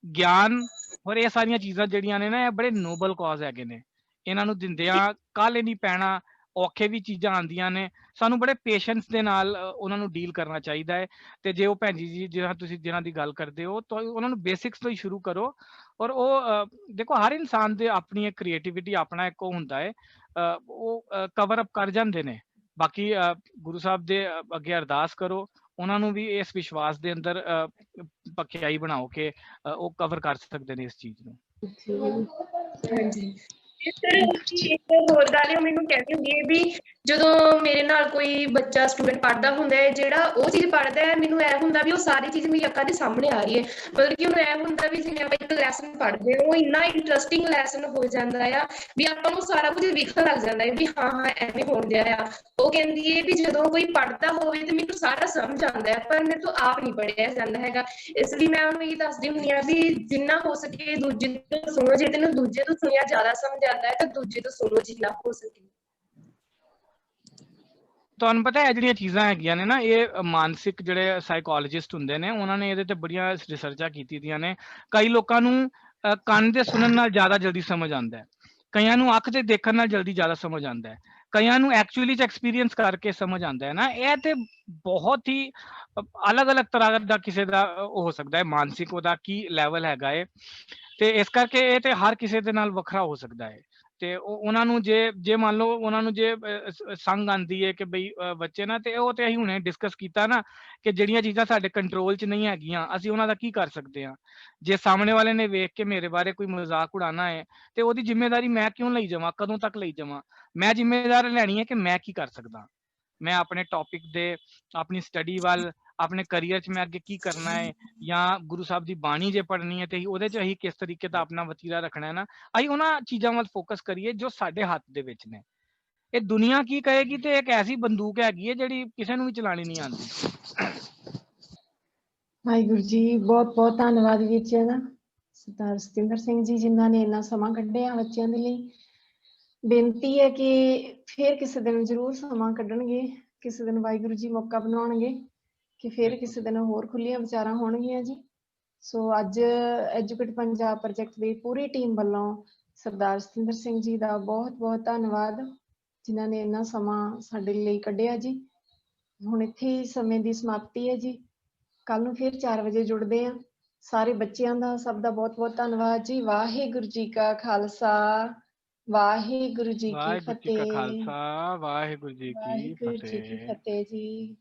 ਗਿਆਨ ਔਰ ਇਹ ਸਾਰੀਆਂ ਚੀਜ਼ਾਂ ਜਿਹੜੀਆਂ ਨੇ ਨਾ, ਇਹ ਬੜੇ ਨੋਬਲ ਕਾਜ਼ ਹੈਗੇ ਨੇ, ਇਹਨਾਂ ਨੂੰ ਦਿੰਦਿਆਂ ਕਾਹਲੇ ਨਹੀਂ ਪੈਣਾ, ਔਖੇ ਵੀ ਚੀਜ਼ਾਂ ਆਉਂਦੀਆਂ ਨੇ, ਸਾਨੂੰ ਬੜੇ ਪੇਸ਼ੈਂਸ ਦੇ ਨਾਲ ਉਹਨਾਂ ਨੂੰ ਡੀਲ ਕਰਨਾ ਚਾਹੀਦਾ ਹੈ। ਤੇ ਜੇ ਉਹ ਭੈਣ ਜੀ ਜਿਹੜਾ ਤੁਸੀਂ ਜਿਹਨਾਂ ਦੀ ਗੱਲ ਕਰਦੇ ਹੋ, ਤਾਂ ਉਹਨਾਂ ਨੂੰ ਬੇਸਿਕਸ ਤੋਂ ਹੀ ਸ਼ੁਰੂ ਕਰੋ, ਔਰ ਉਹ ਦੇਖੋ ਹਰ ਇਨਸਾਨ ਦੇ ਆਪਣੀ ਇੱਕ ਕ੍ਰੀਏਟੀਵਿਟੀ, ਆਪਣਾ ਇੱਕ ਉਹ ਹੁੰਦਾ ਹੈ, ਉਹ ਕਵਰ ਅਪ ਕਰ ਜਾਂਦੇ ਨੇ। ਬਾਕੀ ਗੁਰੂ ਸਾਹਿਬ ਦੇ ਅੱਗੇ ਅਰਦਾਸ ਕਰੋ, ਉਹਨਾਂ ਨੂੰ ਵੀ ਇਸ ਵਿਸ਼ਵਾਸ ਦੇ ਅੰਦਰ ਪੱਕਿਆਈ ਬਣਾਓ ਕਿ ਉਹ ਕਵਰ ਕਰ ਸਕਦੇ ਨੇ ਇਸ ਚੀਜ਼ ਨੂੰ। ਹਾਂਜੀ ਸਰ, ਇੱਕ ਹੋਰ ਗੱਲ ਮੈਨੂੰ ਕਹਿੰਦੀ ਹੁੰਦੀ ਹੈ ਵੀ ਜਦੋਂ ਮੇਰੇ ਨਾਲ ਕੋਈ ਬੱਚਾ ਸਟੂਡੈਂਟ ਪੜ੍ਹਦਾ ਹੁੰਦਾ ਹੈ, ਜਿਹੜਾ ਉਹ ਚੀਜ਼ ਪੜ੍ਹਦਾ ਹੈ, ਮੈਨੂੰ ਇਹ ਹੁੰਦਾ ਵੀ ਉਹ ਸਾਰੀ ਚੀਜ਼ ਮੇਰੀ ਅੱਖਾਂ ਦੇ ਸਾਹਮਣੇ ਆ ਰਹੀ ਹੈ, ਮਤਲਬ ਕਿ ਉਹਨੂੰ ਇਹ ਹੁੰਦਾ ਵੀ ਜਿਵੇਂ ਆਪਾਂ ਇੱਕ ਲੈਸਨ ਪੜ੍ਹਦੇ ਹਾਂ, ਉਹ ਇੰਨਾ ਇੰਟਰਸਟਿੰਗ ਲੈਸਨ ਹੋ ਜਾਂਦਾ ਆ ਵੀ ਆਪਾਂ ਨੂੰ ਸਾਰਾ ਕੁਝ ਵਿਖਣ ਲੱਗ ਜਾਂਦਾ ਹੈ ਵੀ ਹਾਂ ਐਵੇਂ ਹੋਣ ਡਿਆ ਆ। ਉਹ ਕਹਿੰਦੀ ਹੈ ਵੀ ਜਦੋਂ ਕੋਈ ਪੜ੍ਹਦਾ ਹੋਵੇ ਤੇ ਮੈਨੂੰ ਸਾਰਾ ਸਮਝ ਆਉਂਦਾ ਹੈ, ਪਰ ਮੇਰੇ ਤੋਂ ਆਪ ਨਹੀਂ ਪੜ੍ਹਿਆ ਜਾਂਦਾ ਹੈਗਾ, ਇਸ ਲਈ ਮੈਂ ਉਹਨੂੰ ਇਹ ਦੱਸਦੀ ਹੁੰਦੀ ਹਾਂ ਵੀ ਜਿੰਨਾ ਹੋ ਸਕੇ ਦੂਜੇ ਤੋਂ ਸੁਣੋ, ਜੇ ਤੈਨੂੰ ਦੂਜੇ ਤੋਂ ਸੁਣਿਆ ਜ਼ਿਆਦਾ ਸਮਝ ਆਉਂਦਾ ਹੈ ਤਾਂ ਦੂਜੇ ਤੋਂ ਸੁਣੋ ਜਿੰਨਾ ਹੋ ਸਕੇ। ਤੁਹਾਨੂੰ ਪਤਾ ਹੈ ਜਿਹੜੀਆਂ ਚੀਜ਼ਾਂ ਹੈਗੀਆਂ ਨੇ ਨਾ, ਇਹ ਮਾਨਸਿਕ ਜਿਹੜੇ ਸਾਈਕੋਲੋਜਿਸਟ ਹੁੰਦੇ ਨੇ, ਉਹਨਾਂ ਨੇ ਇਹਦੇ ਤੇ ਬੜੀਆਂ ਰਿਸਰਚਾਂ ਕੀਤੀ ਦੀਆਂ ਨੇ। ਕਈ ਲੋਕਾਂ ਨੂੰ ਕੰਨ ਦੇ ਸੁਣਨ ਨਾਲ ਜ਼ਿਆਦਾ ਜਲਦੀ ਸਮਝ ਆਉਂਦਾ ਹੈ, ਕਈਆਂ ਨੂੰ ਅੱਖ ਦੇ ਦੇਖਣ ਨਾਲ ਜਲਦੀ ਜ਼ਿਆਦਾ ਸਮਝ ਆਉਂਦਾ ਹੈ, ਕਈਆਂ ਨੂੰ ਐਕਚੁਅਲੀ ਚ ਐਕਸਪੀਰੀਅੰਸ ਕਰਕੇ ਸਮਝ ਆਉਂਦਾ ਹੈ ਨਾ। ਇਹ ਤੇ ਬਹੁਤ ਹੀ ਅਲੱਗ-ਅਲੱਗ ਤਰ੍ਹਾਂ ਦਾ ਕਿਸੇ ਦਾ ਹੋ ਸਕਦਾ ਹੈ, ਮਾਨਸਿਕ ਉਹਦਾ ਕੀ ਲੈਵਲ ਹੈਗਾ ਹੈ, ਤੇ ਇਸ ਕਰਕੇ ਇਹ ਤੇ ਹਰ ਕਿਸੇ ਦੇ ਨਾਲ ਵੱਖਰਾ ਹੋ ਸਕਦਾ ਹੈ। ਤੇ ਉਹਨਾਂ ਨੂੰ ਜੇ ਮੰਨ ਲਓ ਉਹਨਾਂ ਨੂੰ ਜੇ ਸੰਗ ਆਉਂਦੀ ਹੈ ਕਿ ਬਈ ਬੱਚੇ ਨਾ, ਤੇ ਉਹ ਤੇ ਅਸੀਂ ਹੁਣੇ ਡਿਸਕਸ ਕੀਤਾ ਨਾ ਕਿ ਜਿਹੜੀਆਂ ਚੀਜ਼ਾਂ ਸਾਡੇ ਕੰਟਰੋਲ 'ਚ ਨਹੀਂ ਹੈਗੀਆਂ, ਅਸੀਂ ਉਹਨਾਂ ਦਾ ਕੀ ਕਰ ਸਕਦੇ ਹਾਂ। ਜੇ ਸਾਹਮਣੇ ਵਾਲੇ ਨੇ ਵੇਖ ਕੇ ਮੇਰੇ ਬਾਰੇ ਕੋਈ ਮਜ਼ਾਕ ਉਡਾਉਣਾ ਹੈ, ਤੇ ਉਹਦੀ ਜ਼ਿੰਮੇਵਾਰੀ ਮੈਂ ਕਿਉਂ ਲਈ ਜਾਵਾਂ, ਕਦੋਂ ਤੱਕ ਲਈ ਜਾਵਾਂ? ਮੈਂ ਜ਼ਿੰਮੇਵਾਰੀ ਲੈਣੀ ਹੈ ਕਿ ਮੈਂ ਕੀ ਕਰ ਸਕਦਾ, ਮੈਂ ਆਪਣੇ ਟੌਪਿਕ ਦੇ, ਆਪਣੀ ਸਟੱਡੀ ਵੱਲ, ਆਪਣੇ ਕਰੀਅਰ 'ਚ ਮੈਂ ਅੱਗੇ ਕੀ ਕਰਨਾ ਹੈ, ਜਾਂ ਗੁਰੂ ਸਾਹਿਬ ਦੀ ਬਾਣੀ ਜੇ ਪੜ੍ਹਨੀ ਹੈ ਤੇ ਉਹਦੇ 'ਚ ਅਸੀਂ ਕਿਸ ਤਰੀਕੇ ਦਾ ਆਪਣਾ ਵਤੀਰਾ ਰੱਖਣਾ ਹੈ ਨਾ, ਅਸੀਂ ਉਹਨਾਂ ਚੀਜ਼ਾਂ ਵੱਲ ਫੋਕਸ ਕਰੀਏ ਜੋ ਸਾਡੇ ਹੱਥ ਦੇ ਵਿੱਚ ਨੇ। ਇਹ ਦੁਨੀਆ ਕੀ ਕਹੇਗੀ ਤੇ ਇੱਕ ਐਸੀ ਬੰਦੂਕ ਹੈਗੀ ਹੈ ਜਿਹੜੀ ਕਿਸੇ ਨੂੰ ਵੀ ਚਲਾਣੀ ਨਹੀਂ ਆਉਂਦੀ। ਵਾਹਿਗੁਰੂ ਜੀ, ਬਹੁਤ ਬਹੁਤ ਧੰਨਵਾਦ ਵੀਰ ਜੀ ਦਾ, ਸਰਦਾਰ ਸਤਿੰਦਰ ਸਿੰਘ ਜੀ, ਜਿਨ੍ਹਾਂ ਨੇ ਇੰਨਾ ਸਮਾਂ ਕੱਢਿਆ ਬੱਚਿਆਂ ਦੇ ਲਈ। ਬੇਨਤੀ ਹੈ ਕਿ ਫਿਰ ਕਿਸੇ ਦਿਨ ਜ਼ਰੂਰ ਸਮਾਂ ਕੱਢਣਗੇ, ਕਿਸੇ ਦਿਨ ਵਾਹਿਗੁਰੂ ਜੀ ਮੌਕਾ ਬਣਾਉਣਗੇ ਕਿ ਫਿਰ ਕਿਸੇ ਦਿਨ ਹੋਰ ਖੁੱਲੀਆਂ ਵਿਚਾਰਾਂ ਹੋਣਗੀਆਂ ਜੀ। ਸੋ ਅੱਜ ਐਜੂਕੇਟ ਪੰਜਾਬ ਪ੍ਰੋਜੈਕਟ ਦੀ ਪੂਰੀ ਟੀਮ ਵੱਲੋਂ ਸਰਦਾਰ ਸਤਿੰਦਰ ਸਿੰਘ ਜੀ ਦਾ ਬਹੁਤ ਬਹੁਤ ਧੰਨਵਾਦ, ਜਿਨ੍ਹਾਂ ਨੇ ਇੰਨਾ ਸਮਾਂ ਸਾਡੇ ਲਈ ਕੱਢਿਆ ਜੀ। ਹੁਣ ਇੱਥੇ ਹੀ ਸਮੇਂ ਦੀ ਸਮਾਪਤੀ ਹੈ ਜੀ, ਕੱਲ ਨੂੰ ਫਿਰ 4 ਵਜੇ ਜੁੜਦੇ ਹਾਂ। ਸਾਰੇ ਬੱਚਿਆਂ ਦਾ ਸਭ ਦਾ ਬਹੁਤ ਬਹੁਤ ਧੰਨਵਾਦ ਜੀ। ਵਾਹਿਗੁਰੂ ਜੀ ਕਾ ਖਾਲਸਾ, ਵਾਹਿਗੁਰੂ ਜੀ ਕੀ ਵਾਹਿਗੁਰੂ ਜੀ ਕਾ ਫਤਿਹ। ਖਾਲਸਾ, ਵਾਹਿਗੁਰੂ ਜੀ ਕੀ ਵਾਹਿਗੁਰੂ ਜੀ ਕੀ ਫਤਿਹ। ਫਤਿਹ ਜੀ।